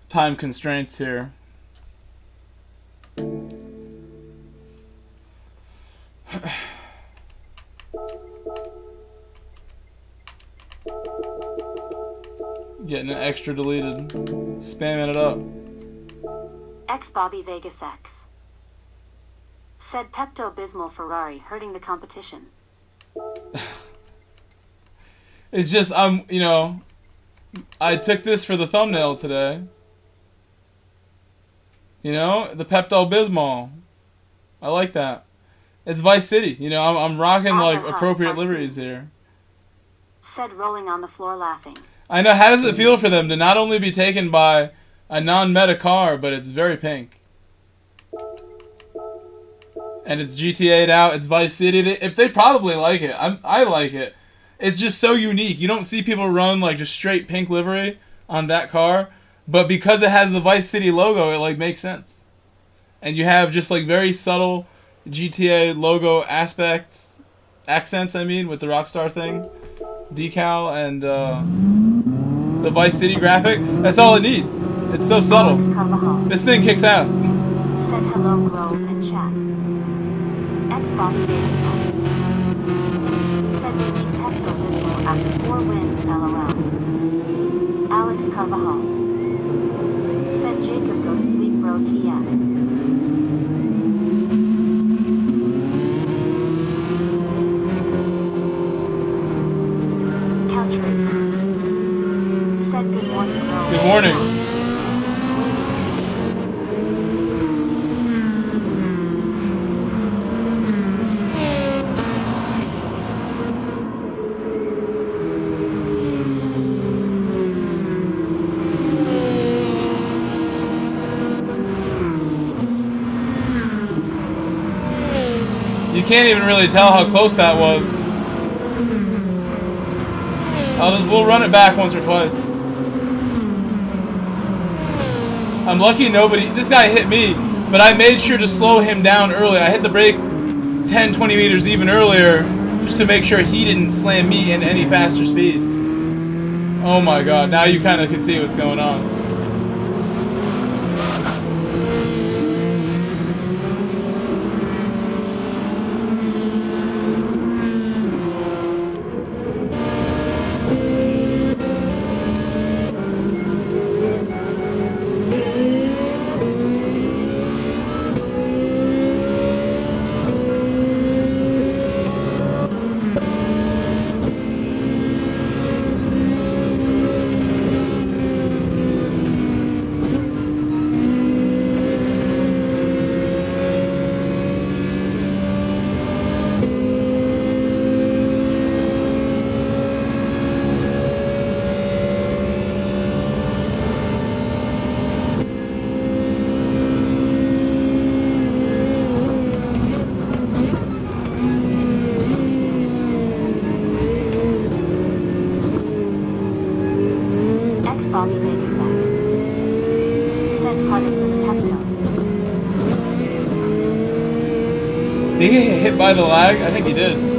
time constraints here. Getting an extra deleted. Spamming it up. X Bobby Vegas X. Said Pepto-Bismol Ferrari hurting the competition. It's just, you know, I took this for the thumbnail today. You know, the Pepto-Bismol. I like that. It's Vice City. You know, I'm rocking like appropriate liveries here. Said rolling on the floor laughing. I know. How does it feel for them to not only be taken by a non-meta car, but it's very pink? And it's GTA'd out. It's Vice City. If they probably like it. I like it. It's just so unique. You don't see people run like just straight pink livery on that car, but because it has the Vice City logo, it like makes sense. And you have just like very subtle GTA logo accents. I mean, with the Rockstar thing, decal, and the Vice City graphic. That's all it needs. It's so subtle. This thing kicks ass. Said hello, Grove and chat. X Bobby Vegas X. Said they need Pepto-Bismol after 4 wins, LOL. Alex Carvajal. Said Jacob go to sleep, bro, TF. Couch Racing. Said good morning, bro. Good morning. You can't even really tell how close that was. We'll run it back once or twice. I'm lucky nobody... This guy hit me, but I made sure to slow him down early. I hit the brake 10, 20 meters even earlier just to make sure he didn't slam me into any faster speed. Oh my god, now you kind of can see what's going on. Bobby Vegas X. Said parted for the Pepto. Did he get hit by the lag? I think he did.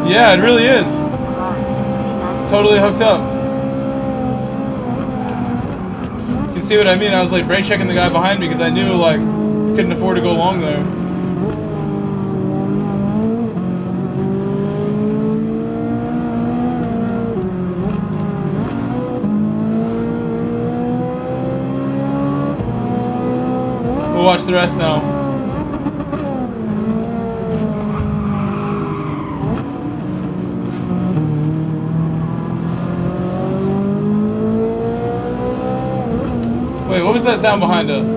Yeah, it really is. Totally hooked up. You can see what I mean? I was like brake checking the guy behind me because I knew like couldn't afford to go long there. We'll watch the rest now. Wait, what was that sound behind us?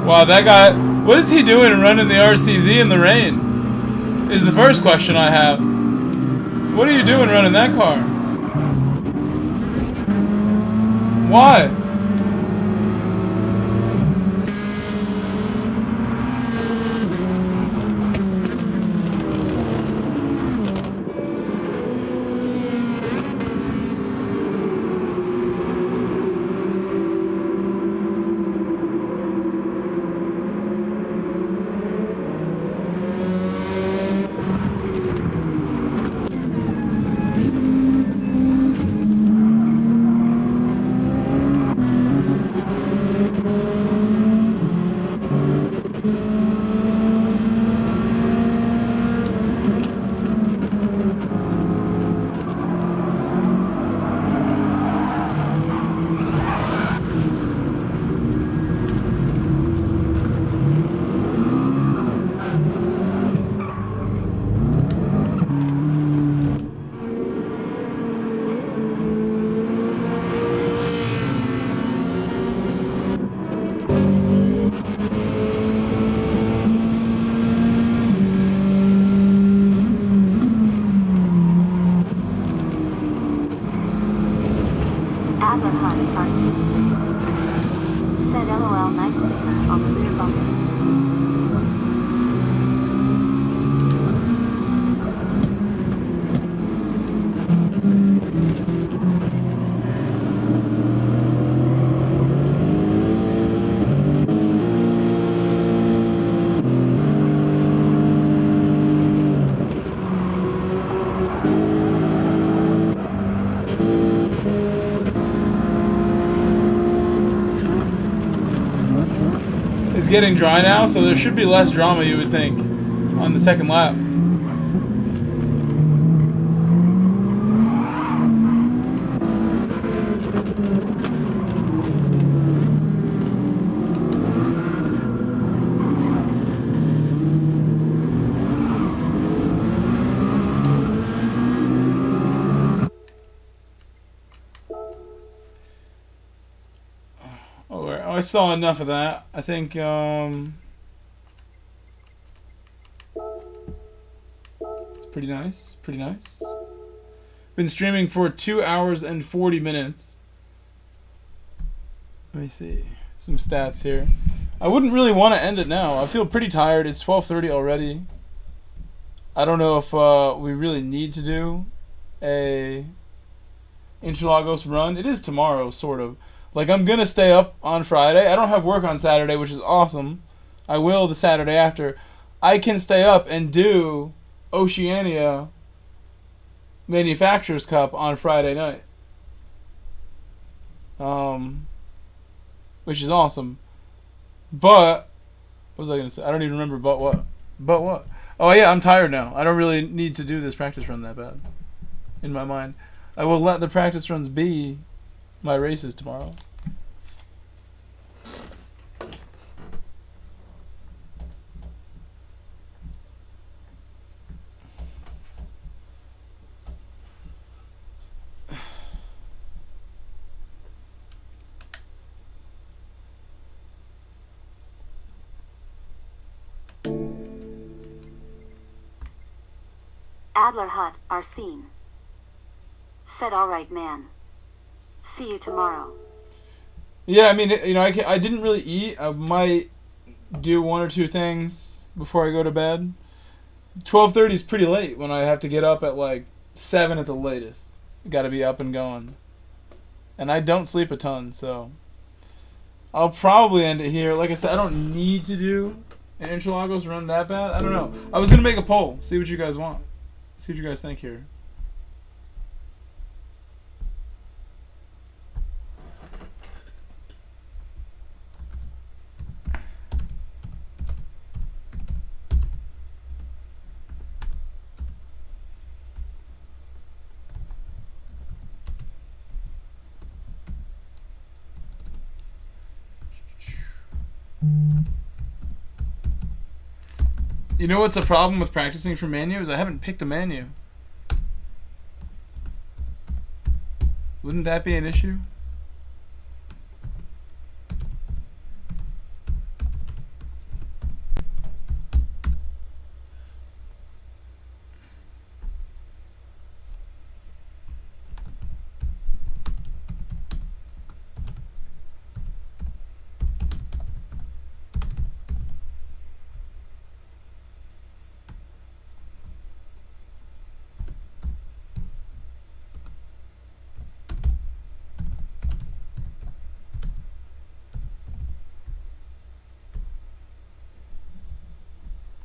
Wow, that guy... What is he doing running the RCZ in the rain? Is the first question I have. What are you doing running that car? Why? Adler Hunt, RC. Said LOL nice sticker on the rear bumper. It's getting dry now, so there should be less drama, you would think, on the second lap. I saw enough of that. I think, pretty nice. Pretty nice. Been streaming for 2 hours and 40 minutes. Let me see. Some stats here. I wouldn't really want to end it now. I feel pretty tired. It's 12:30 already. I don't know if we really need to do a Interlagos run. It is tomorrow, sort of. Like, I'm going to stay up on Friday. I don't have work on Saturday, which is awesome. I will the Saturday after. I can stay up and do Oceania Manufacturers Cup on Friday night. Which is awesome. But, what was I going to say? I don't even remember but what. But what? Oh, yeah, I'm tired now. I don't really need to do this practice run that bad. In my mind. I will let the practice runs be my races tomorrow. Adler Hut, Arsene. Said alright man. See you tomorrow. Yeah, I mean, you know, I didn't really eat. I might do one or two things before I go to bed. 12:30 is pretty late when I have to get up at like 7 at the latest. Got to be up and going. And I don't sleep a ton, so I'll probably end it here. Like I said, I don't need to do an Interlagos run that bad. I don't know. I was going to make a poll. See what you guys want. See what you guys think here. You know what's a problem with practicing for menu is I haven't picked a menu. Wouldn't that be an issue?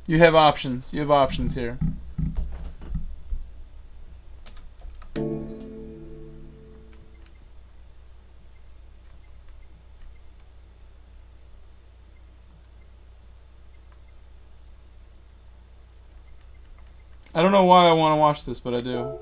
You have options. You have options here. I don't know why I want to watch this, but I do.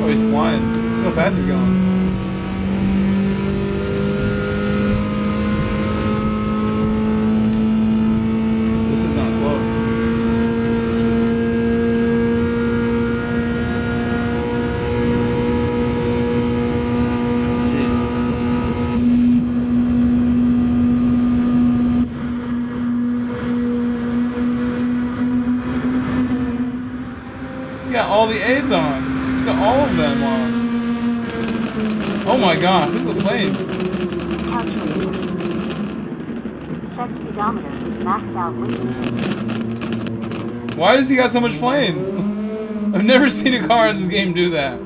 Oh, he's flying. Look how fast he's going. This is not slow. He's got all the aids on. He's got all of them on. Oh my god, look at the flames. Couch racer. Set speedometer is maxed out winking face. Why does he got so much flame? I've never seen a car in this game do that.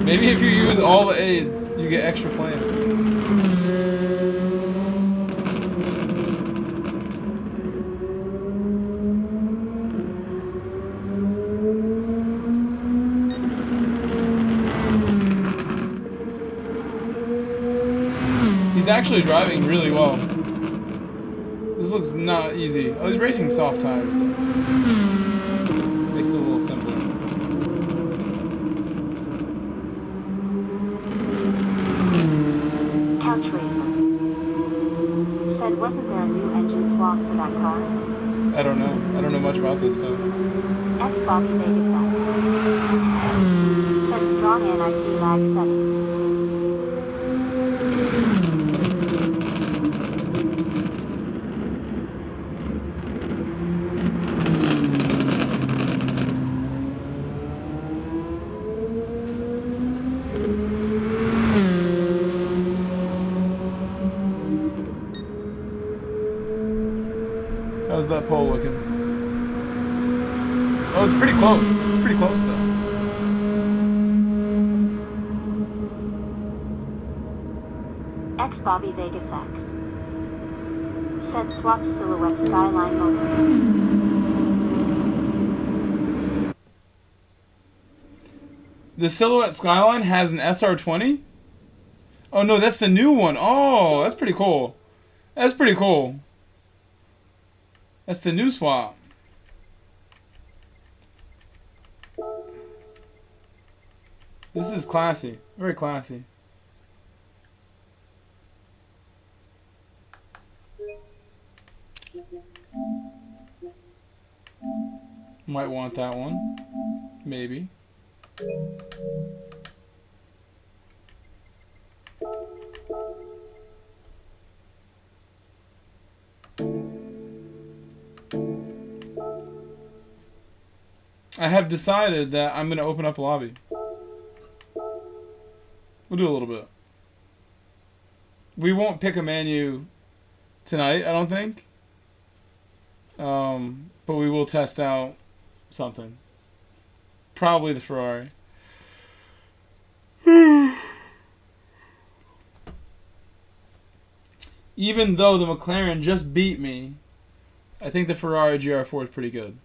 Maybe if you use all the aids, you get extra flame. He's actually driving really well. This looks not easy. Oh, he's racing soft tires though. Makes it a little simpler. Couch racer. Said wasn't there a new engine swap for that car? I don't know. I don't know much about this though. X Bobby Vegas X. Said strong NIT lag setting. How's that pole looking? Oh, it's pretty close. It's pretty close though. X Bobby Vegas X. Said swap silhouette skyline motor. The Silhouette Skyline has an SR20? Oh no, that's the new one. Oh, that's pretty cool. That's pretty cool. That's the new swap. This is classy. Very classy. Might want that one. Maybe. I have decided that I'm going to open up a lobby. We'll do a little bit. We won't pick a menu tonight, I don't think. But we will test out something. Probably the Ferrari. Even though the McLaren just beat me, I think the Ferrari GR4 is pretty good.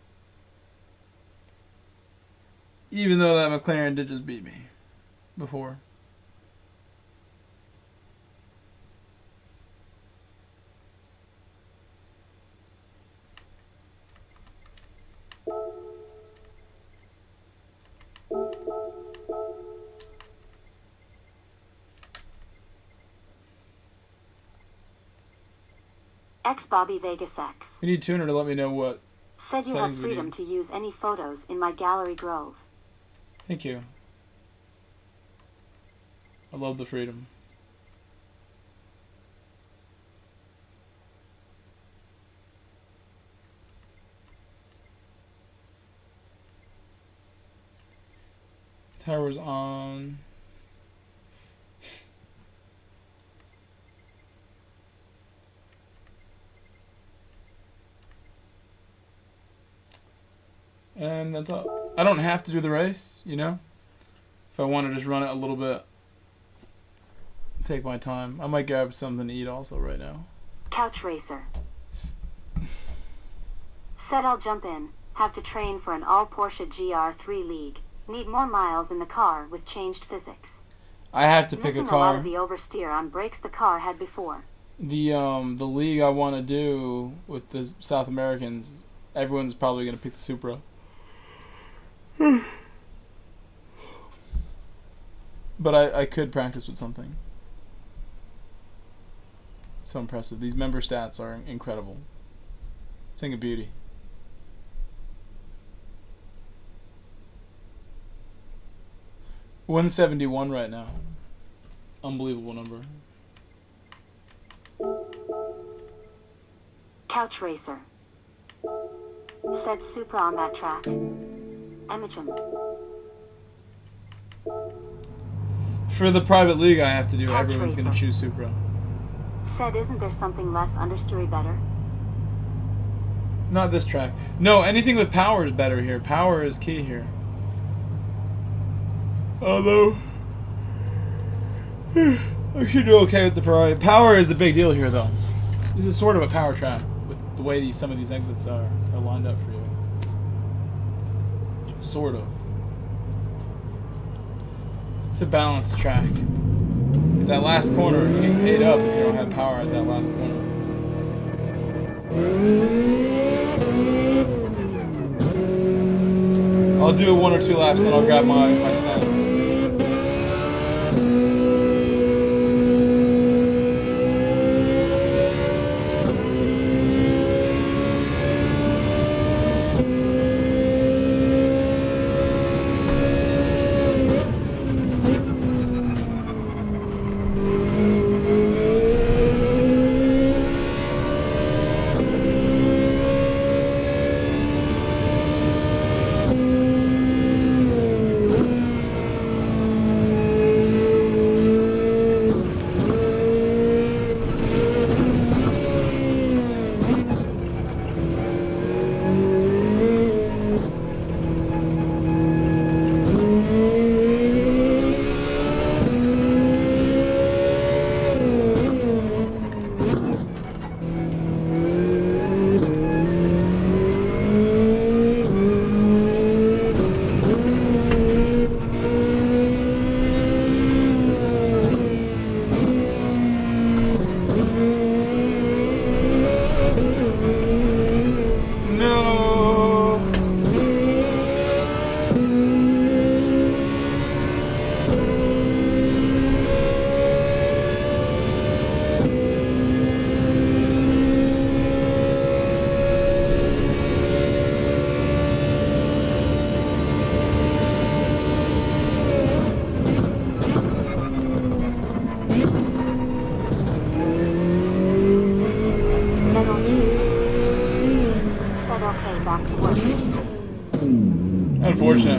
Even though that McLaren did just beat me before. X Bobby Vegas X. We need Tuner to let me know what Said you have settings we freedom need. to use any photos in my gallery grove. Thank you. I love the freedom. Tower's on. And that's all. I don't have to do the race, you know? If I want to just run it a little bit. Take my time. I might grab something to eat also right now. Couch Racer. Said I'll jump in. Have to train for an all Porsche GR3 league. Need more miles in the car with changed physics. I have to pick Missing a car. a lot of the oversteer on brakes the car had before. The league I want to do with the South Americans, everyone's probably going to pick the Supra. But I could practice with something. It's so impressive. These member stats are incredible. Thing of beauty. $171 right now. Unbelievable number. Couch Racer. Said Supra on that track. Imogen. For the private league I have to do, Couch everyone's going to Racer. choose Supra. Said isn't there something less understory better? Not this track. No, anything with power is better here. Power is key here. Although, I should do okay with the Ferrari. Power is a big deal here, though. This is sort of a power track with the way some of these exits are lined up for you. Sort of. It's a balanced track. That last corner, you get ate up if you don't have power at that last corner. I'll do 1 or 2 laps, then I'll grab my stand.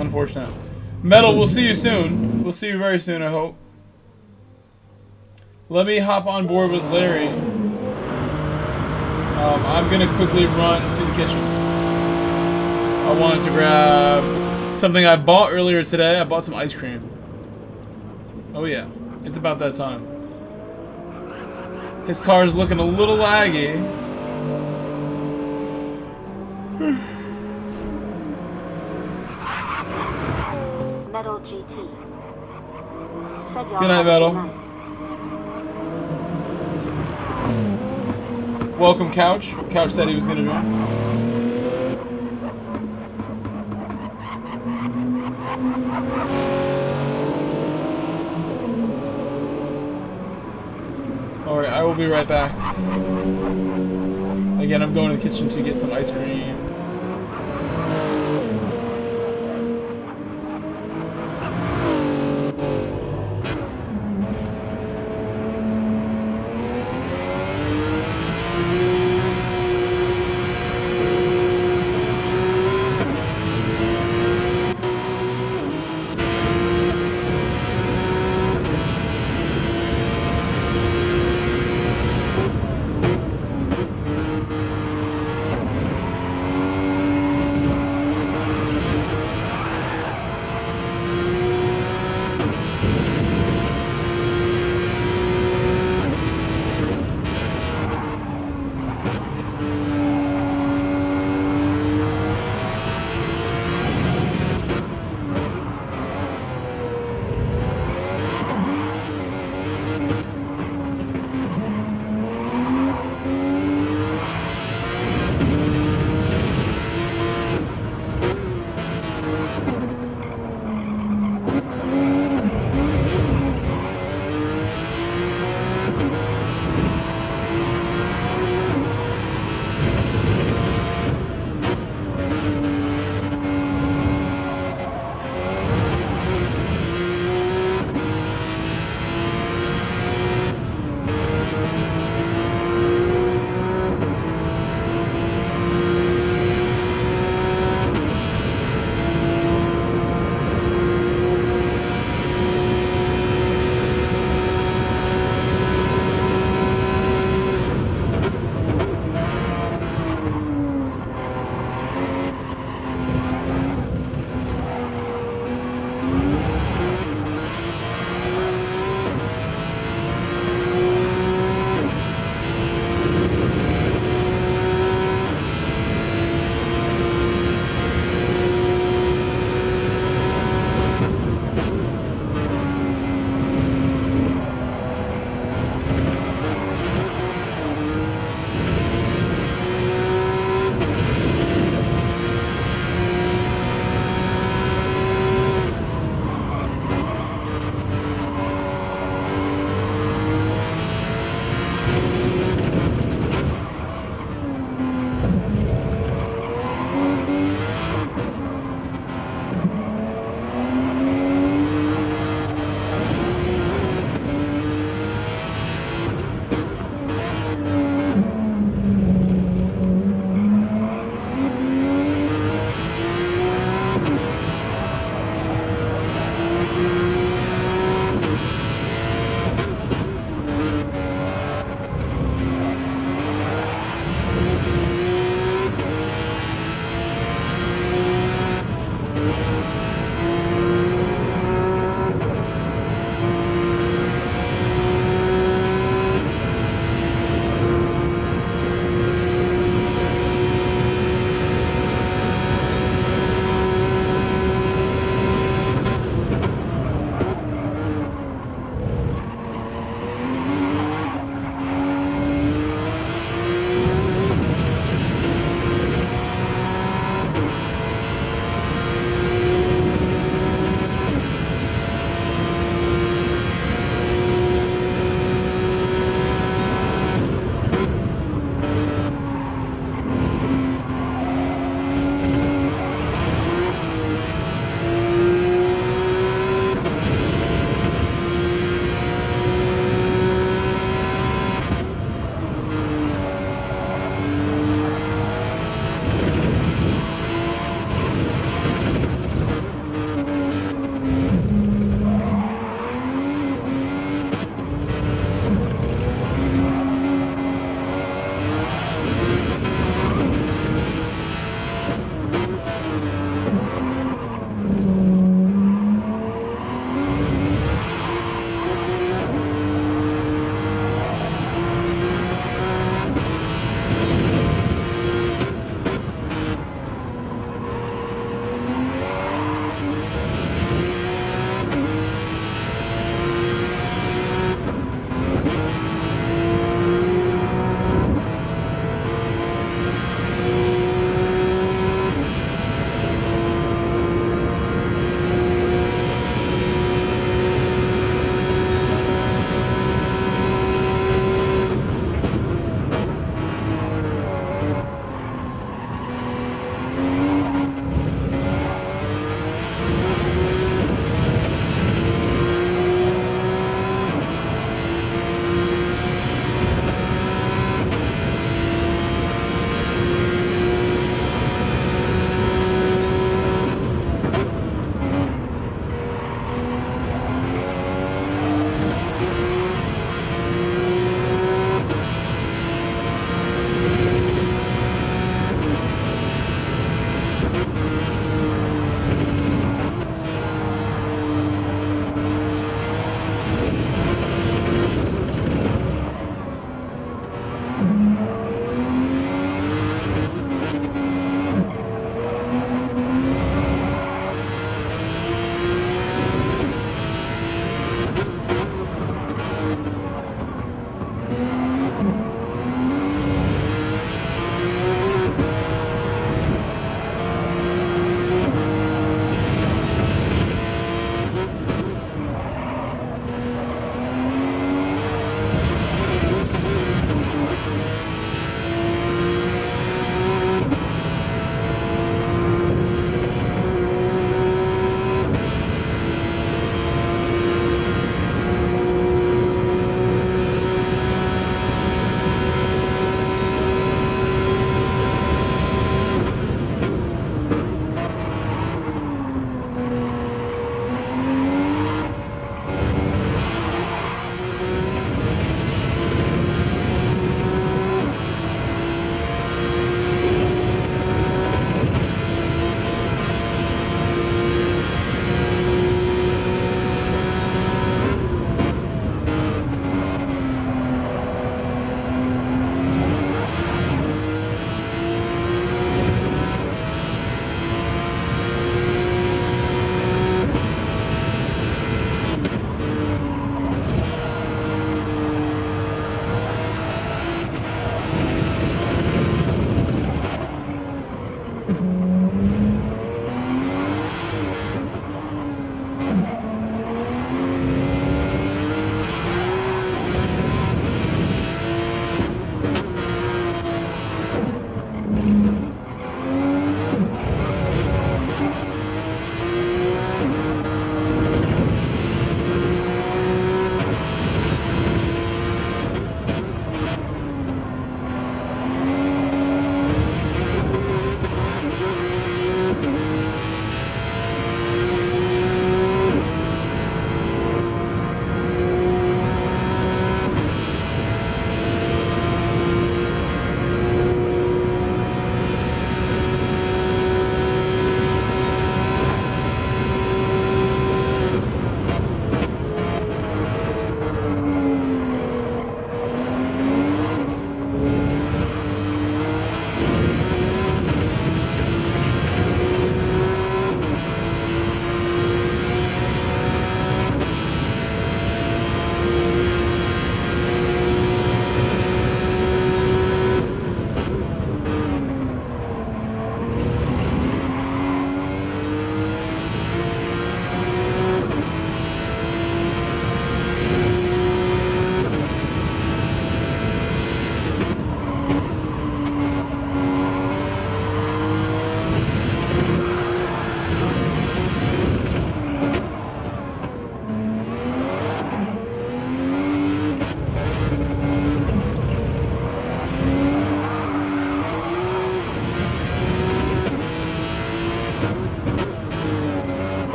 Unfortunate. Metal, we'll see you soon. We'll see you very soon, I hope. Let me hop on board with Larry. I'm gonna quickly run to the kitchen. I wanted to grab something I bought earlier today. I bought some ice cream. Oh yeah, it's about that time. His car's looking a little laggy. Metal GT. Said y'all Good night, have a Metal. good night. Welcome, Couch. Couch said he was gonna join. Alright, I will be right back. Again, I'm going to the kitchen to get some ice cream.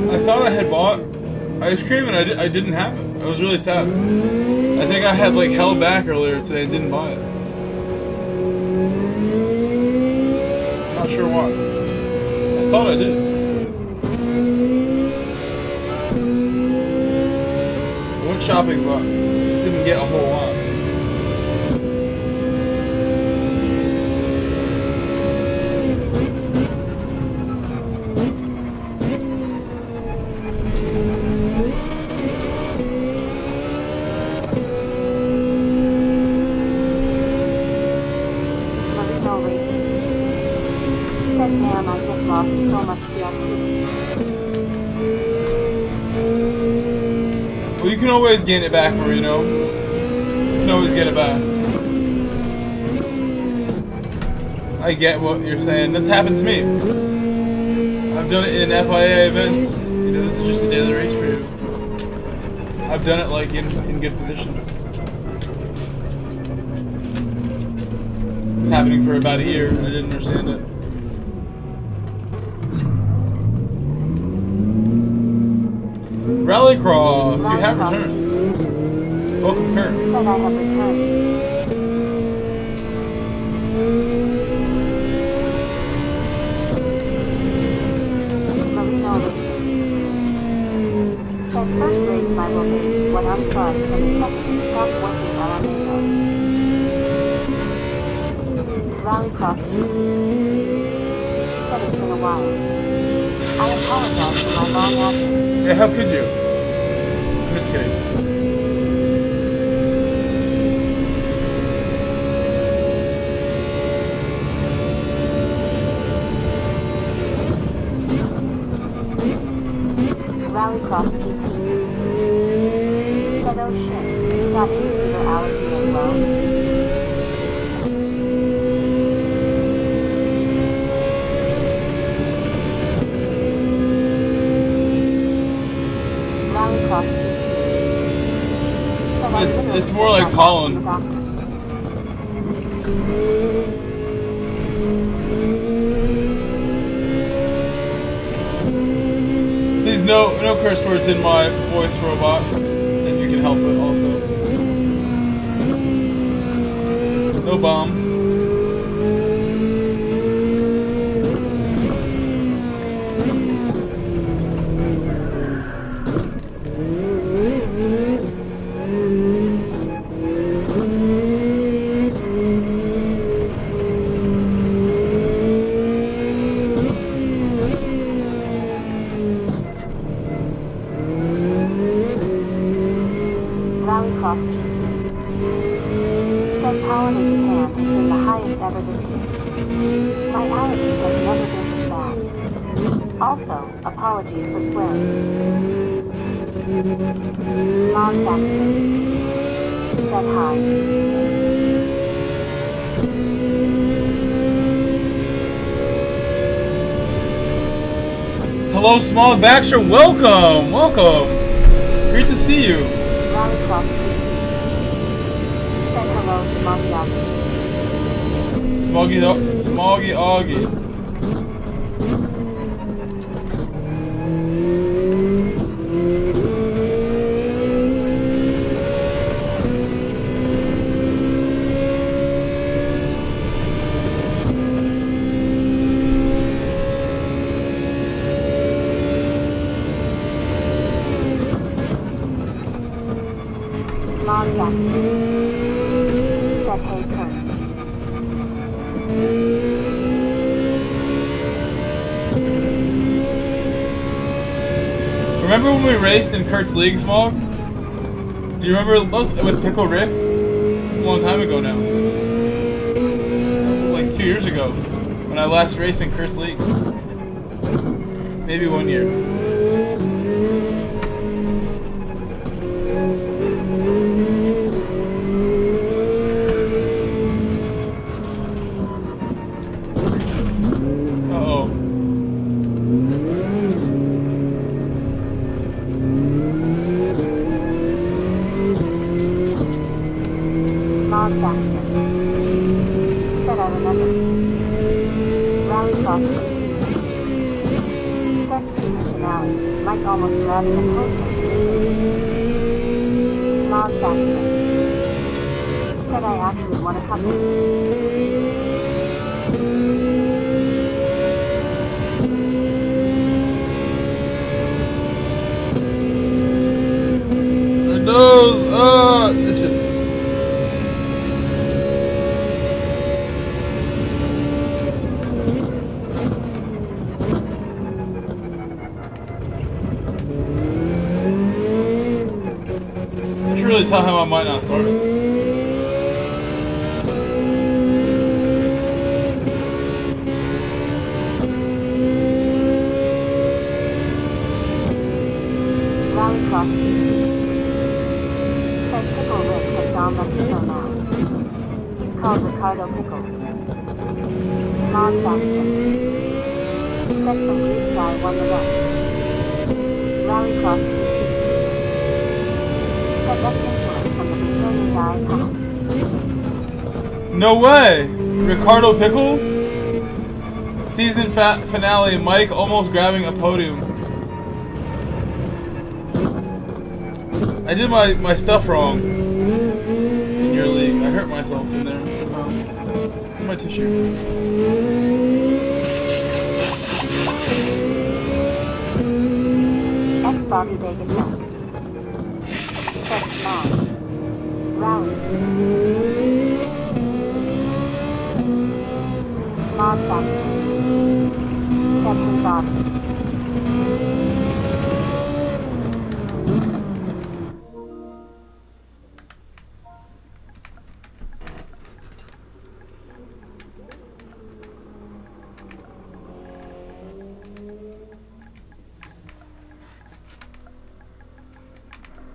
I thought I had bought ice cream and I didn't have it. I was really sad. I think I had like held back earlier today and didn't buy it. Not sure why. I thought I did. I went shopping, but didn't get a whole lot. Damn, I just lost so much DL2. Well, you can always gain it back, Marino. You can always get it back. I get what you're saying. That's happened to me. I've done it in FIA events. You know, this is just a daily race for you. I've done it like in good positions. It's happening for about a year. I didn't understand it. Rallycross, you have returned. Welcome, Kurt. Said I have returned. Marino Racing. Said first race my will base went unplugged and the second it stopped working while I'm in. Rallycross GT. Said it's been a while. I apologize for my long absence. Yeah, how could you? I'm just kidding. Rallycross GT. Said oh shit, you got hay fever allergy as well? Rallycross GT. Said I It's more like pollen. Please no curse words in my voice robot, if you can help it also. No bombs. Rallycross GT. Said pollen in Japan has been the highest ever this year. My allergy has never been this bad. Also, apologies for swearing. Smog Baxter. Said hi. Hello, Smog Baxter. Welcome, welcome. Great to see you. Rallycross GT. Said hello, Smoggy Augie. Smoggy Augie. Smog Baxter. Said hey Kurt. Remember when we raced in Kurt's League, Smog? Do you remember with Pickle Rick? It's a long time ago now. Like 2 years ago. When I last raced in Kurt's League. Maybe 1 year. Smog Baxter. Said I remembered. Rallycross GT. finale, Mike almost grabbing a podium in this Smog Baxter said I actually won a couple. My nose! Itches. I should really tell him I might not start it. Rallycross GT said Pickle Rick has gone Latino now. He's called Ricardo Pickles. Smog Baxter said some Greek guy won the rest. Rallycross GT said that's influence from the Brazilian guys, huh? No way! Ricardo Pickles? Season finale, Mike almost grabbing a podium. I did my stuff wrong in your league. I hurt myself in there somehow. My tissue. Ex Bobby Vegas X said Smog Rally Smog Baxter said hey Bobby.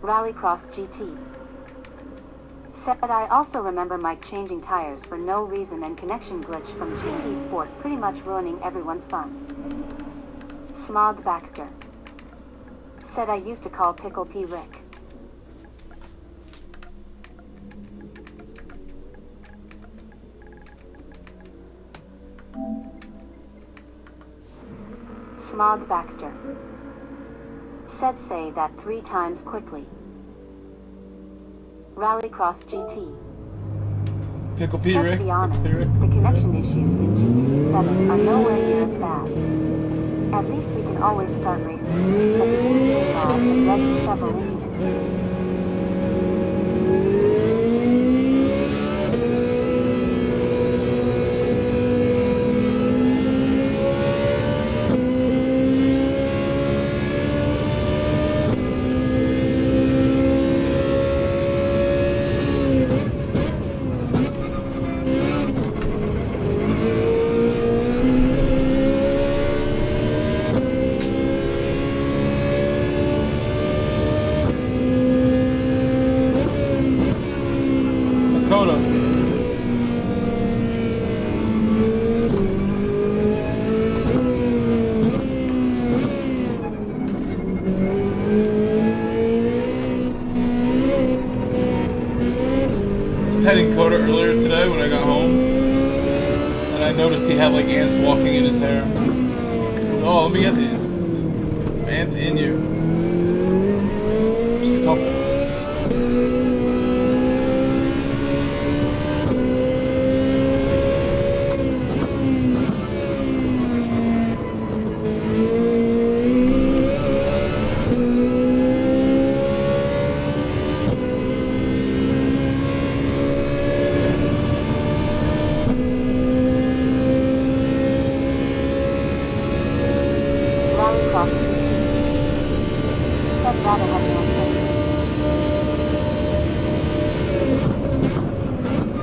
Rallycross GT said I also remember Mike changing tires for no reason and connection glitch from GT Sport pretty much ruining everyone's fun. Smog Baxter said I used to call Pickle P Rick. Smog Baxter said say that 3 times quickly. Rallycross GT Pickle P said Rick. to be honest, the connection issues in GT7 are nowhere near as bad. At least we can always start races, but the in-game lag has led to several incidents. Petting Coda earlier today when I got home, and I noticed he had like ants walking in his hair. So, oh, let me get these. Some ants in you. Just a couple. Rallycross GT said rather have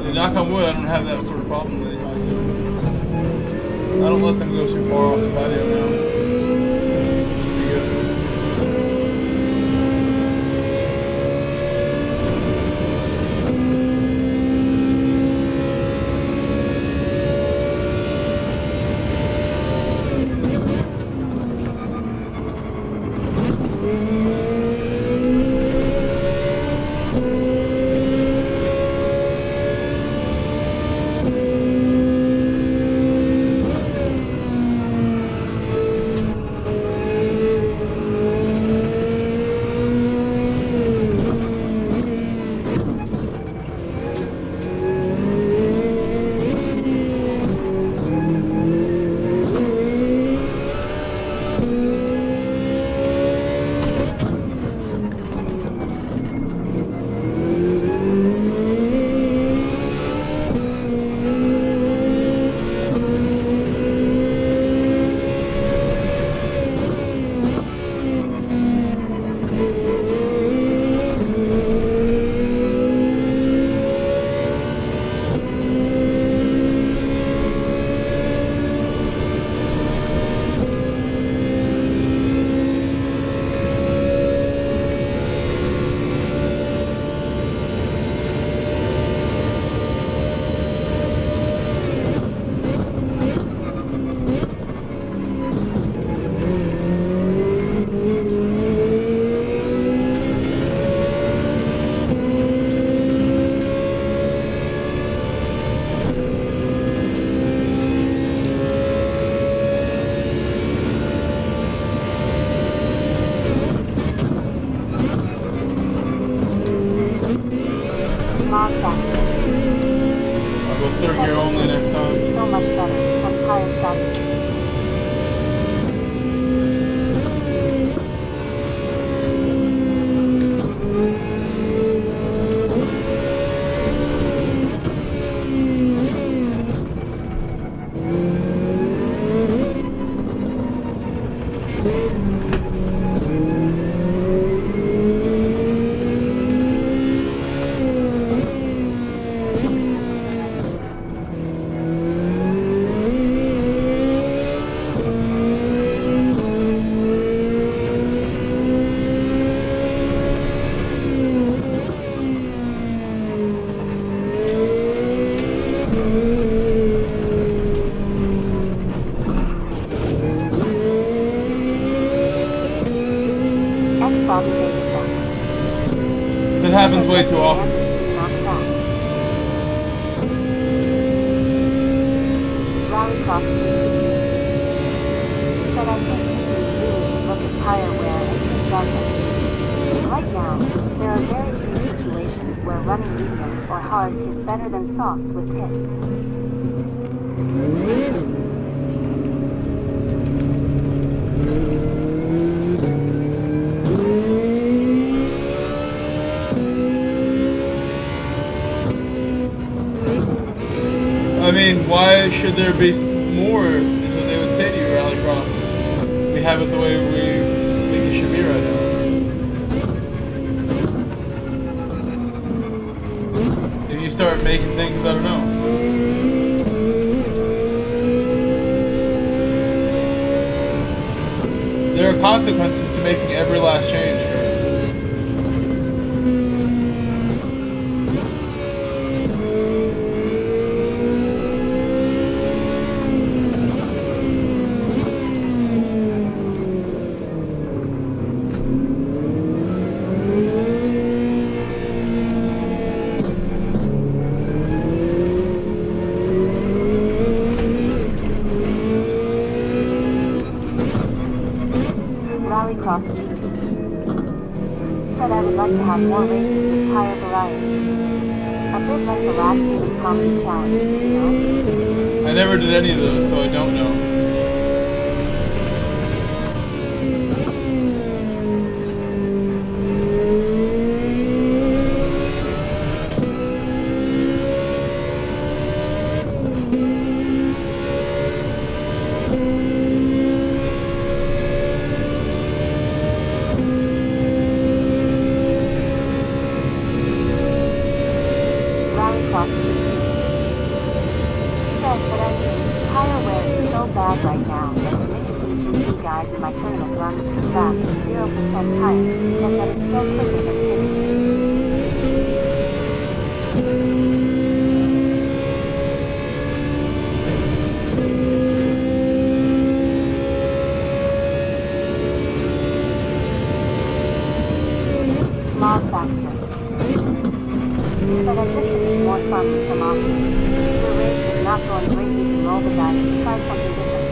And knock on wood, I don't have that sort of problem anytime soon. I don't let them go too far off the patio now. Should be good. strategy. Bobby Baby Sex. That happens way too often. Rallycross GT. Said I think we really should look at tire wear and pit delta. Right now, there are very few situations where running mediums or hards is better than softs with pits. I mean, why should there be more, is what they would say to you, Rallycross. We have it the way we think it should be right now. If you start making things, I don't know. There are consequences to making every last change. Rallycross GT. Said I would like to have more races with tire variety. A bit like the last Human Comedy Challenge, you know? I never did any of those, so I don't know. Rallycross GT. Said, but I mean, tire wear is so bad right now that the mini GT guys in my tournament run 2 laps with 0% tires because that is still quicker than pitting. Smog Baxter. But I just think it's more fun with some options. If your race is not going great, you can roll the dice and try something different.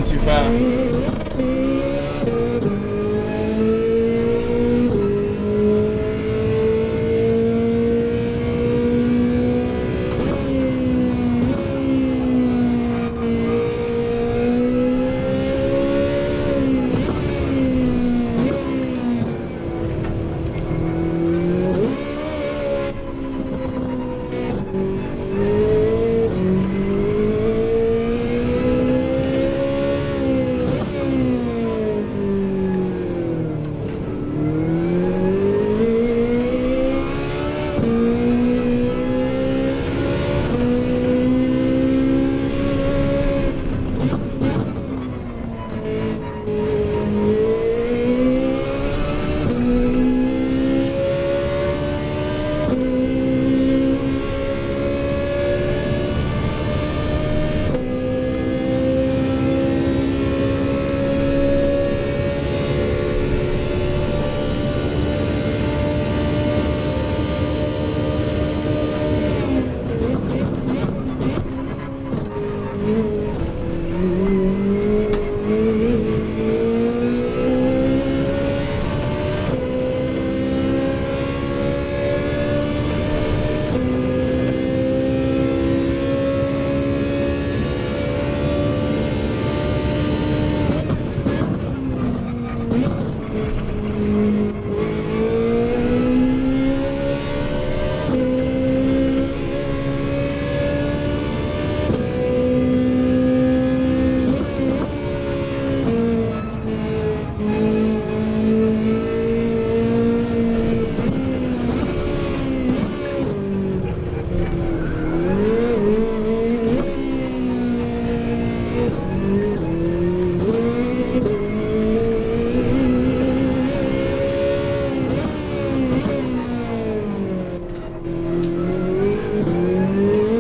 too fast.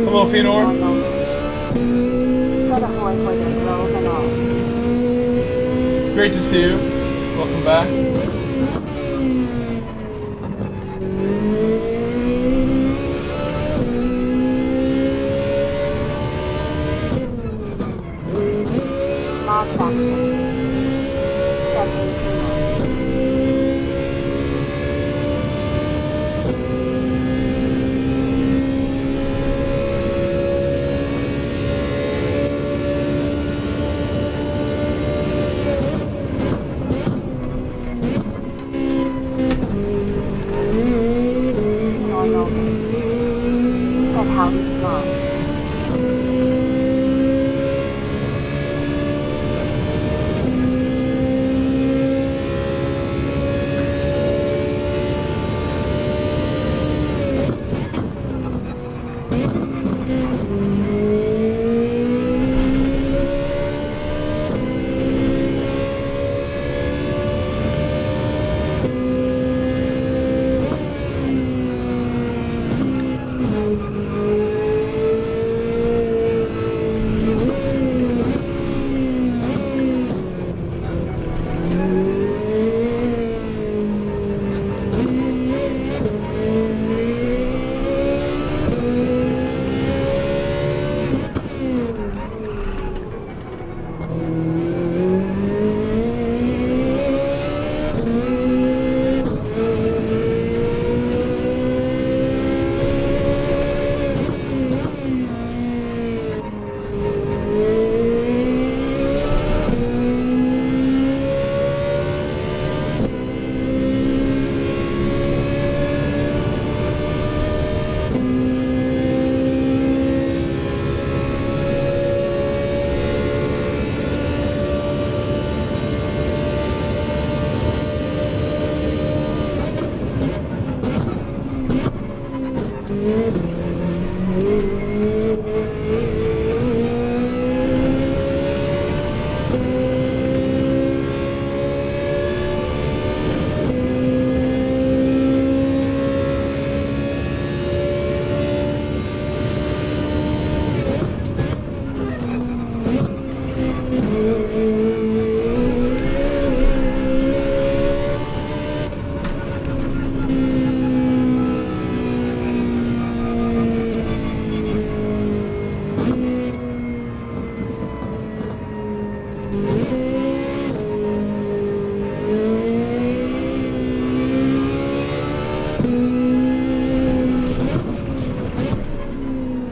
Hello, Fedor. Said ahoy hoy there, grove and all. Great to see you. Welcome back. Smog Baxter. Said hey, said howdy smog.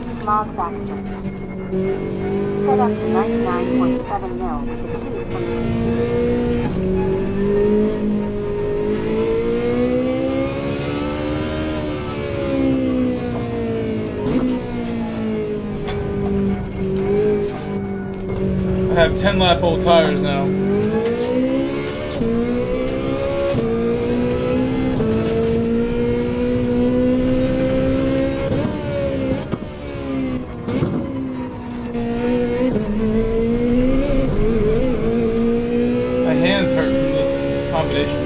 Smog Baxter. Set up to 99.7 mil with the 2 from the GT. I have 10 lap old tires now. My hands hurt from this combination.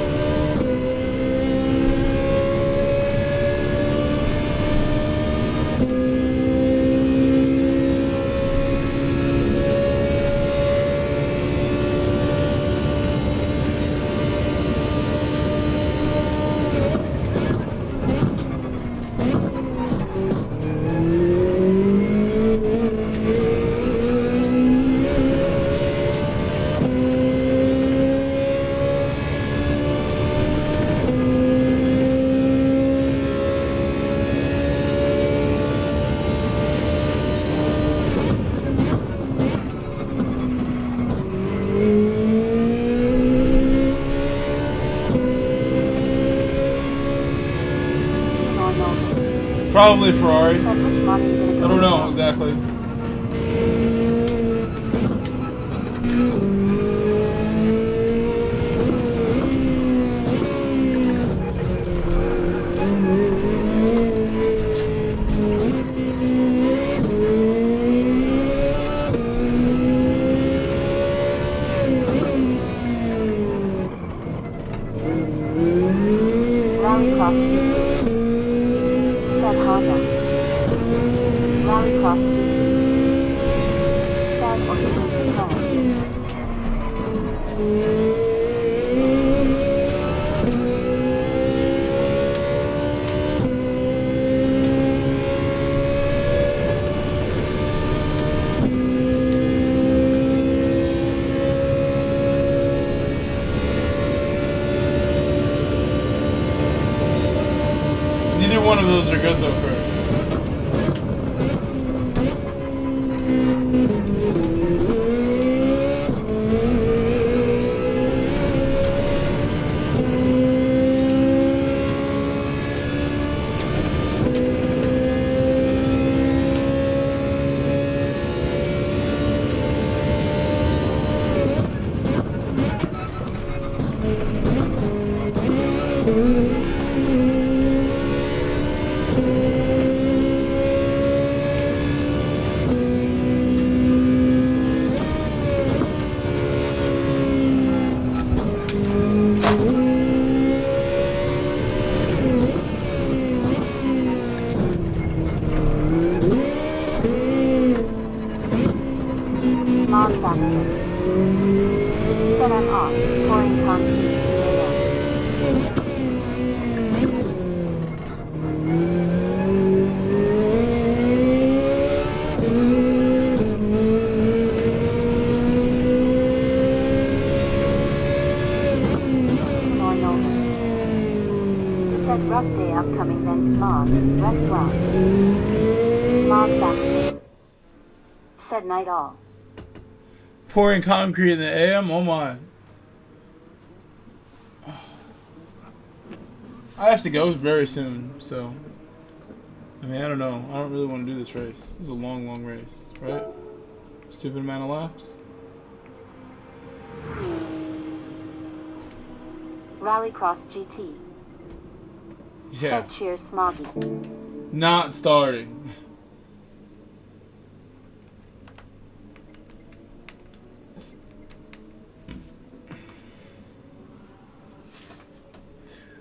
Probably Ferrari. Said which mod are you gonna go I don't know with? exactly. Rallycross GT. Said Honda. Rallycross GT. Said or even Citroen. Neither one of those are good though, Kurt. Smog Baxter. Set up off. Pouring concrete in the air. Seymour Nolan. Said rough day upcoming then smog. Rest well. Smog Baxter. Said night all. Pouring concrete in the AM? Oh my. I have to go very soon, so. I mean, I don't know. I don't really want to do this race. This is a long, long race, right? Stupid amount of laps. Rallycross GT. Yeah. Said cheers Smoggy. Not starting.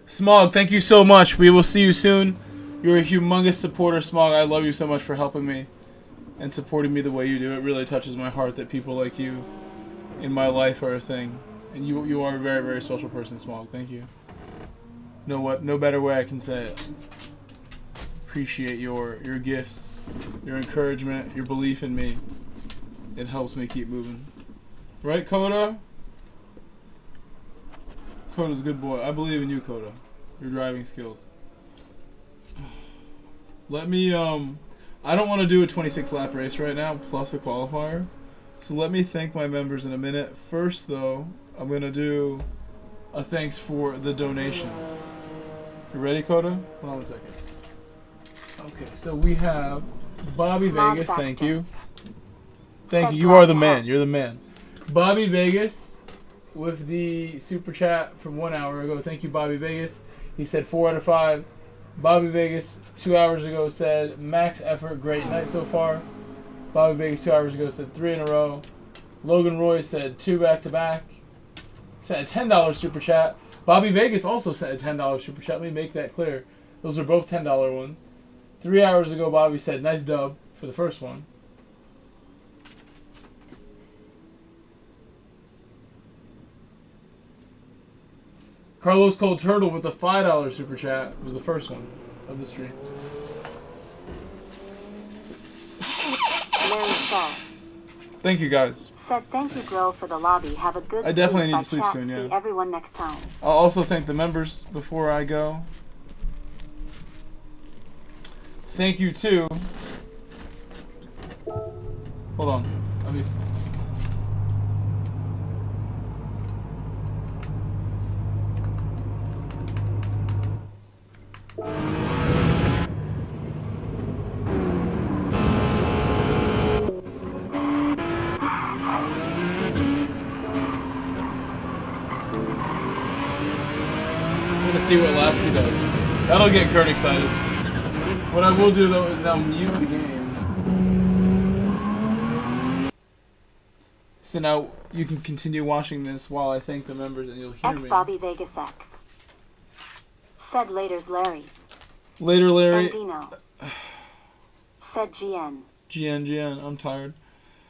Smog, thank you so much. We will see you soon. You're a humongous supporter, Smog. I love you so much for helping me and supporting me the way you do. It really touches my heart that people like you in my life are a thing. And you are a very, very special person, Smog. Thank you. No better way I can say it. Appreciate your gifts, your encouragement, your belief in me. It helps me keep moving. Right, Coda? Coda's a good boy. I believe in you, Coda. Your driving skills. Let me, I don't want to do a 26 lap race right now, plus a qualifier. So let me thank my members in a minute. First, though, I'm going to do a thanks for the donations. You ready, Coda? Hold on one second. Okay, so we have Bobby Smog Vegas, Baxter. thank you. Thank Said you. You glad are the to man. help. You're the man. Bobby Vegas with the super chat from 1 hour ago. Thank you, Bobby Vegas. He said 4 out of 5. Bobby Vegas 2 hours ago said max effort, great night so far. Bobby Vegas 2 hours ago said 3 in a row. Logan Roy said 2 back to back. Sent a $10 super chat. Bobby Vegas also sent a $10 super chat. Let me make that clear. Those are both $10 ones. 3 hours ago, Bobby said nice dub for the first one. Carlos Cold Turtle with the $5 super chat was the first one of the stream. Larry Shaw Thank you, guys. said thank you, Grill, for the lobby. Have a good I definitely sleep need by to sleep chat. soon, yeah. See everyone next time. I'll also thank the members before I go. Thank you too. Hold on. Let me. I'm gonna see what laps he does. That'll get Kurt excited. What I will do though is now mute the game. So now you can continue watching this while I thank the members and you'll hear X me. Bobby Vegas X said later's Larry. Later, Larry. Bandino said GN. GN, I'm tired.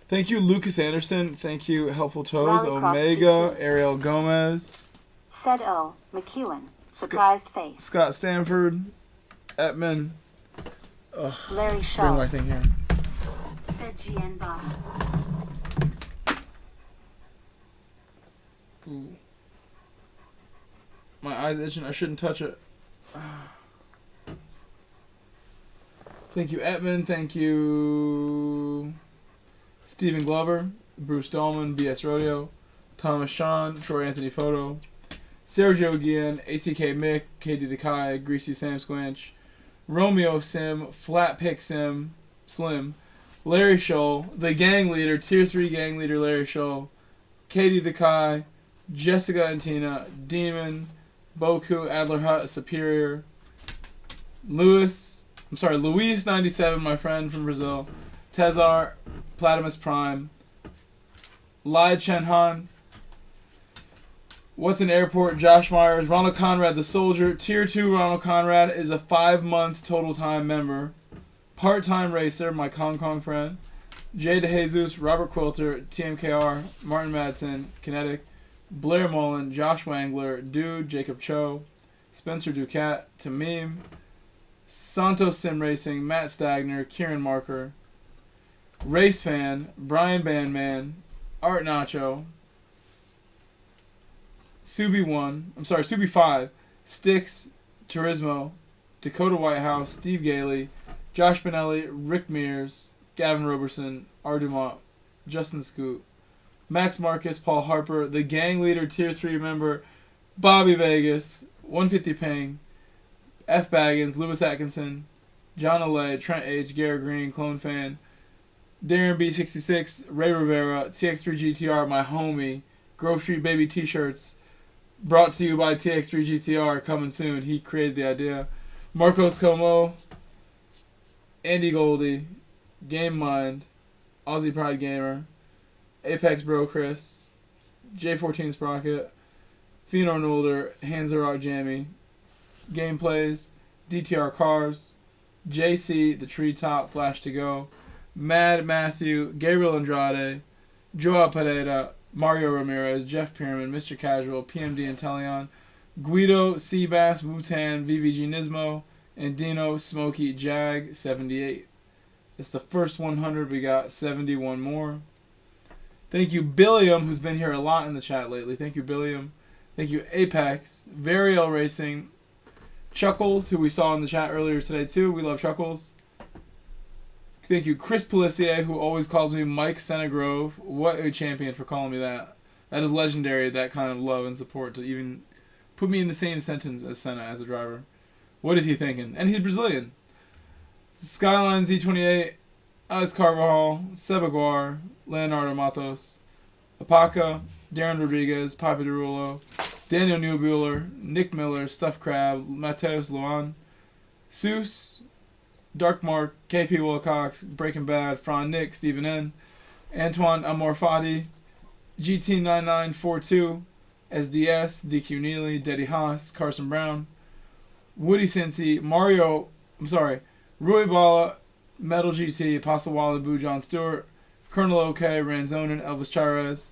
Thank you, Lucas Anderson. Thank you, Helpful Toes, Rallycross Omega, G2. Ariel Gomez, Said O. McEwen. Surprised face. Scott Stanford, Etman. Ugh, Larry bring Shaw my thing here. said GN Bobby. Ooh. My eye's itching. I shouldn't touch it. Thank you, Etman. Thank you, Stephen Glover, Bruce Dahlman, BS Rodeo, Thomas Sean, Troy Anthony Photo, Sergio Guillen, ATK Mick, KD the Kai, Greasy Sam Squanch, Romeo Sim, Flat Pick Sim, Slim, Larry Scholl, the gang leader, Tier 3 gang leader Larry Scholl, Katie the Kai, Jessica and Tina, Demon, Boku, Adler Hut, Superior, Luis 97, my friend from Brazil, Tezar, Platimus Prime, Lai Chen Han, What's an Airport, Josh Myers, Ronald Conrad the Soldier, Tier 2 Ronald Conrad is a 5-month total time member, part-time racer, my Kong Kong friend, Jay DeJesus, Robert Quilter, TMKR, Martin Madsen, Kinetic, Blair Mullen, Josh Wangler, Dude, Jacob Cho, Spencer Ducat, Tamim, Santos Sim Racing, Matt Stagner, Kieran Marker, Race Fan, Brian Bandman, Art Nacho, Subi 5, Styx, Turismo, Dakota Whitehouse, Steve Gailey, Josh Benelli, Rick Mears, Gavin Roberson, R. Dumont, Justin Scoot, Max Marcus, Paul Harper, the gang leader, Tier 3 member, Bobby Vegas, 150 Ping, F. Baggins, Lewis Atkinson, John Alay, Trent H., Garrett Green, Clone Fan, Darren B66, Ray Rivera, TX3 GTR, my homie, Grove Street Baby T-shirts, brought to you by TX3 GTR, coming soon. He created the idea. Marcos Como, Andy Goldie, Game Mind, Aussie Pride Gamer, Apex Bro Chris, J14 Sprocket, Fenor Nolder, Hands of Rock Jammy, Gameplays, DTR Cars, JC, The Treetop, Flash to Go, Mad Matthew, Gabriel Andrade, Joao Pereira, Mario Ramirez, Jeff Pierman, Mr. Casual, PMD Intellion, Guido, Seabass, Wutan, VVG Nismo, and Dino, Smokey, Jag, 78. It's the first 100. We got 71 more. Thank you, Billiam, who's been here a lot in the chat lately. Thank you, Billiam. Thank you, Apex, Variel Racing, Chuckles, who we saw in the chat earlier today too. We love Chuckles. Thank you, Chris Pelissier, who always calls me Mike Senegrove. What a champion for calling me that. That is legendary, that kind of love and support to even put me in the same sentence as Senna as a driver. What is he thinking? And he's Brazilian. Skyline Z28, Alex Carvajal, Sebaguar, Leonardo Matos, Apaka, Darren Rodriguez, Papi Derulo, Daniel Newbuehler, Nick Miller, Stuff Crab, Mateus Luan, Seuss, Dark Mark, KP Wilcox, Breaking Bad, Fran Nick, Stephen N, Antoine Amorfati, GT9942, SDS, DQ Neely, Deddy Haas, Carson Brown, Woody Cincy, Rui Bala, Metal GT, Apostle Wally Boo, John Stewart, Colonel OK, Ranzonen, Elvis Charez,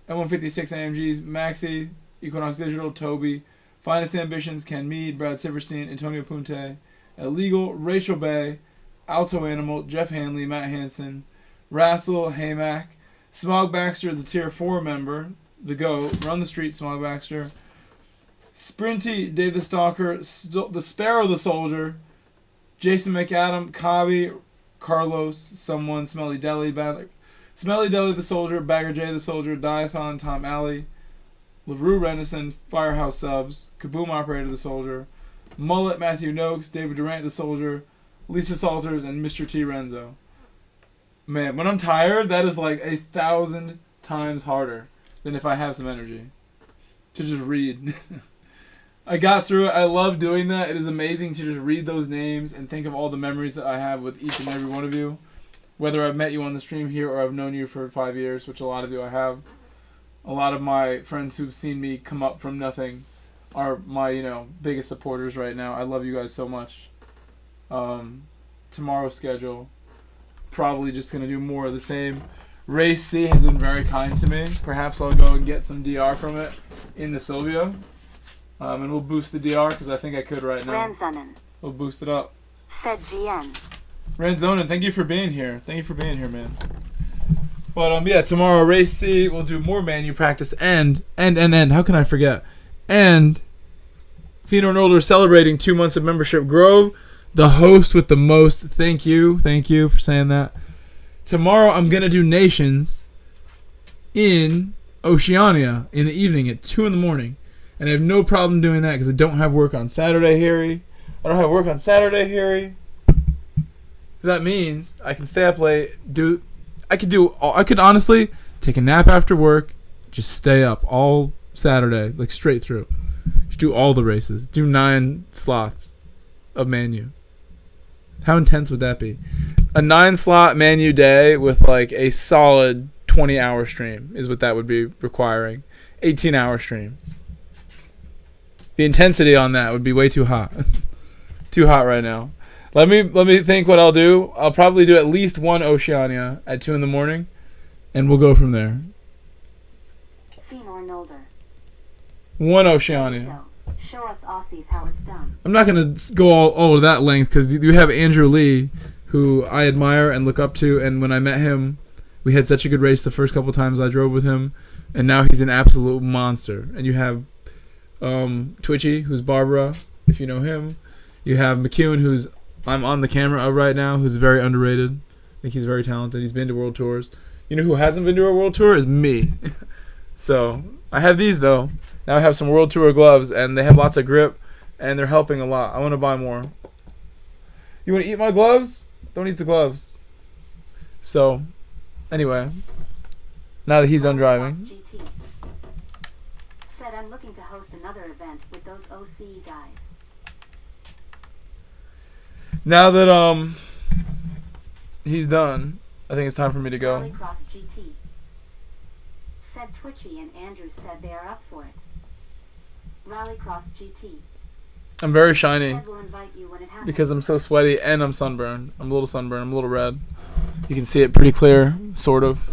L156 AMGs, Maxi, Equinox Digital, Toby, Finest Ambitions, Ken Mead, Brad Silverstein, Antonio Punte, Illegal, Rachel Bay, Alto Animal, Jeff Hanley, Matt Hansen, Rassel, Haymack, Smog Baxter, the Tier 4 member, the GOAT, Run the Street, Smog Baxter, Sprinty, Dave the Stalker, the Sparrow the Soldier, Jason McAdam, Cobby, Carlos, someone, Smelly Deli, Smelly Deli the Soldier, Bagger J the Soldier, Diathon, Tom Alley, LaRue Renison, Firehouse Subs, Kaboom Operator the Soldier, Mullet, Matthew Noakes, David Durant the Soldier, Lisa Salters, and Mr. T. Renzo. Man, when I'm tired, that is like 1,000 times harder than if I have some energy to just read. I got through it. I love doing that. It is amazing to just read those names and think of all the memories that I have with each and every one of you. Whether I've met you on the stream here or I've known you for 5 years, which a lot of you I have. A lot of my friends who've seen me come up from nothing are my, biggest supporters right now. I love you guys so much. Tomorrow's schedule, probably just going to do more of the same. Race C has been very kind to me. Perhaps I'll go and get some DR from it in the Silvio. And we'll boost the DR because I think I could right now. Ranzonen. We'll boost it up. Said GN. Ranzonen, thank you for being here. Thank you for being here, man. But yeah, tomorrow race C, we'll do more manu practice and how can I forget? And Fino and Older celebrating 2 months of membership. Grove, the host with the most. Thank you for saying that. Tomorrow I'm gonna do Nations in Oceania in the evening at 2 in the morning. And I have no problem doing that because I don't have work on Saturday, Harry. That means I can stay up late, I could honestly take a nap after work, just stay up all Saturday, like straight through. Just do all the races. Do 9 slots of Manu. How intense would that be? A 9-slot Manu day with like a solid 20-hour stream is what that would be requiring. 18-hour stream. The intensity on that would be way too hot. Too hot right now. Let me think what I'll do. I'll probably do at least one Oceania at 2 in the morning, and we'll go from there. One Oceania. Show us Aussies how it's done. I'm not going to go all to that length because you have Andrew Lee, who I admire and look up to, and when I met him, we had such a good race the first couple times I drove with him, and now he's an absolute monster. And you have Twitchy, who's Barbara, if you know him. You have McEwen, who's I'm on the camera of right now, who's very underrated. I think he's very talented. He's been to world tours. You know who hasn't been to a world tour is me. So I have these though. Now I have some world tour gloves, and they have lots of grip, and they're helping a lot. I want to buy more. You want to eat my gloves? Don't eat the gloves. So, anyway, now that he's done driving. Said I'm looking to host another event with those OC guys. Now that he's done, I think it's time for me to go. Rallycross GT. Said Twitchy and Andrew said they are up for it. Rallycross GT. I'm very shiny Said we'll invite you when it happens. because I'm so sweaty and I'm sunburned. I'm a little sunburned. I'm a little red. You can see it pretty clear, sort of.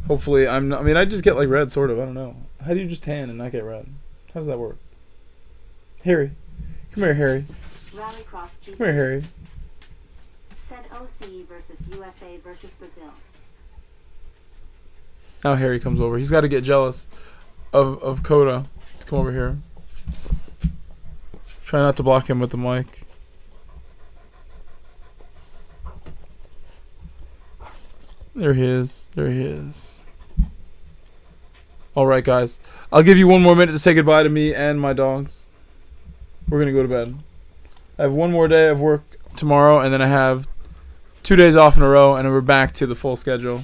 Hopefully, I just get like red, sort of. I don't know. How do you just tan and not get red? How does that work? Harry. Come here, Harry. Rallycross GT. Come here, Harry. Said OC versus USA versus Brazil. Now Harry comes over. He's got to get jealous of Coda to come over here. Try not to block him with the mic. There he is. There he is. Alright, guys. I'll give you one more minute to say goodbye to me and my dogs. We're going to go to bed. I have one more day of work tomorrow, and then I have 2 days off in a row, and we're back to the full schedule.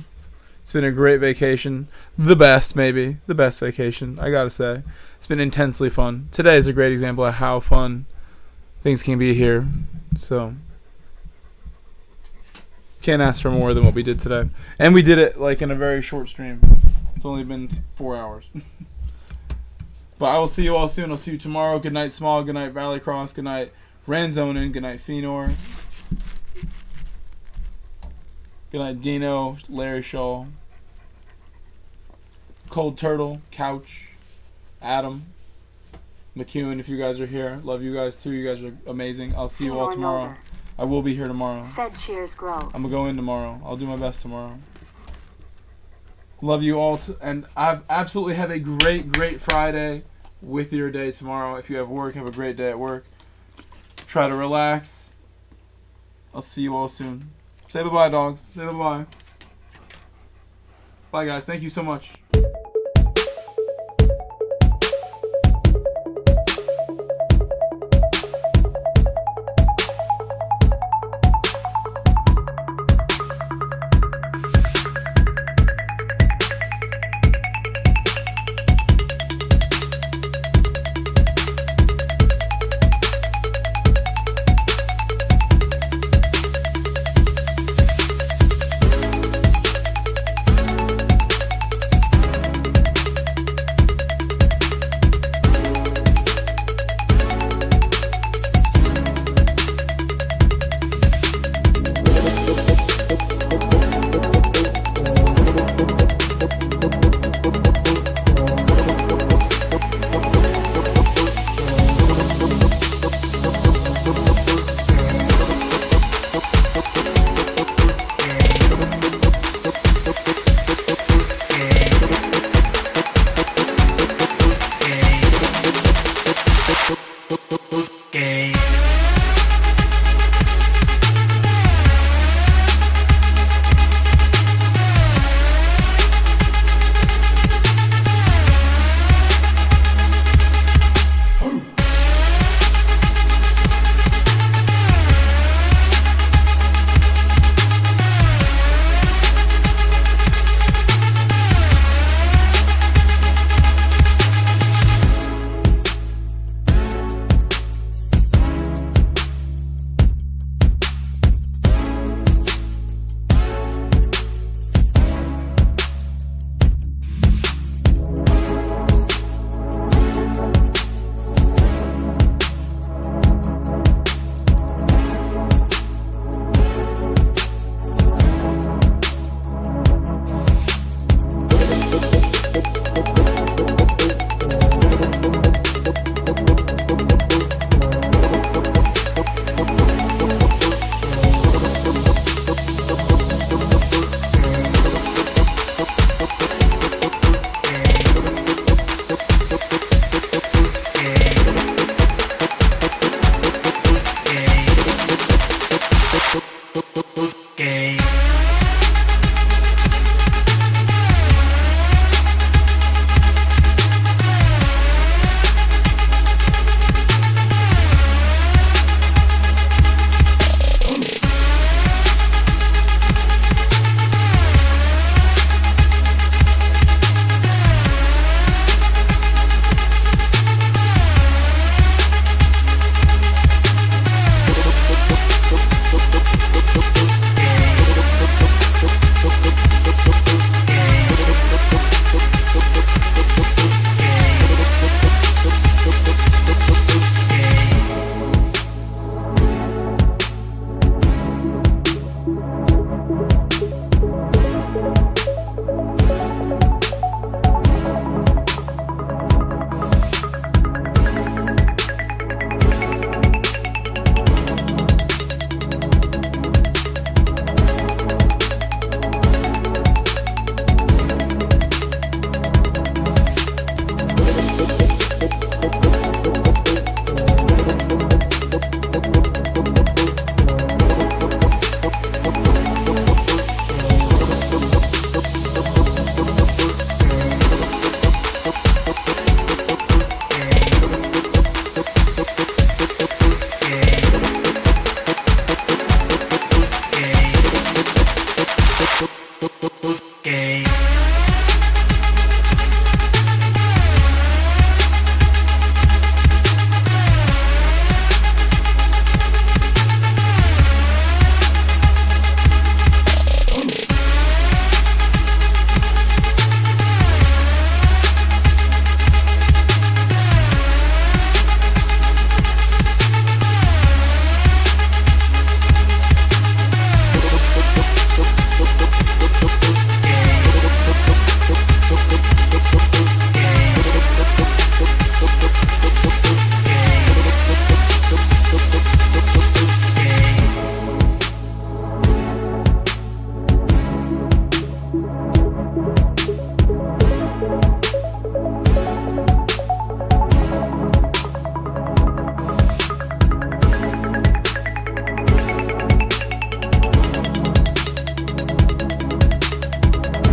It's been a great vacation. The best, maybe. The best vacation, I gotta say. It's been intensely fun. Today is a great example of how fun things can be here. So, can't ask for more than what we did today. And we did it like in a very short stream. It's only been 4 hours. But I will see you all soon. I'll see you tomorrow. Good night, Small. Good night, Valleycross. Good night, Ranzonin. Good night, Fenor. Good night, Dino, Larry Shaw, Cold Turtle, Couch, Adam, McEwen, if you guys are here. Love you guys too. You guys are amazing. I'll see you all tomorrow. I will be here tomorrow. Said Cheers Grove. I'm going to go in tomorrow. I'll do my best tomorrow. Love you all. And absolutely have a great, great Friday with your day tomorrow. If you have work, have a great day at work. Try to relax. I'll see you all soon. Say bye-bye, dogs. Say bye-bye. Bye, guys. Thank you so much.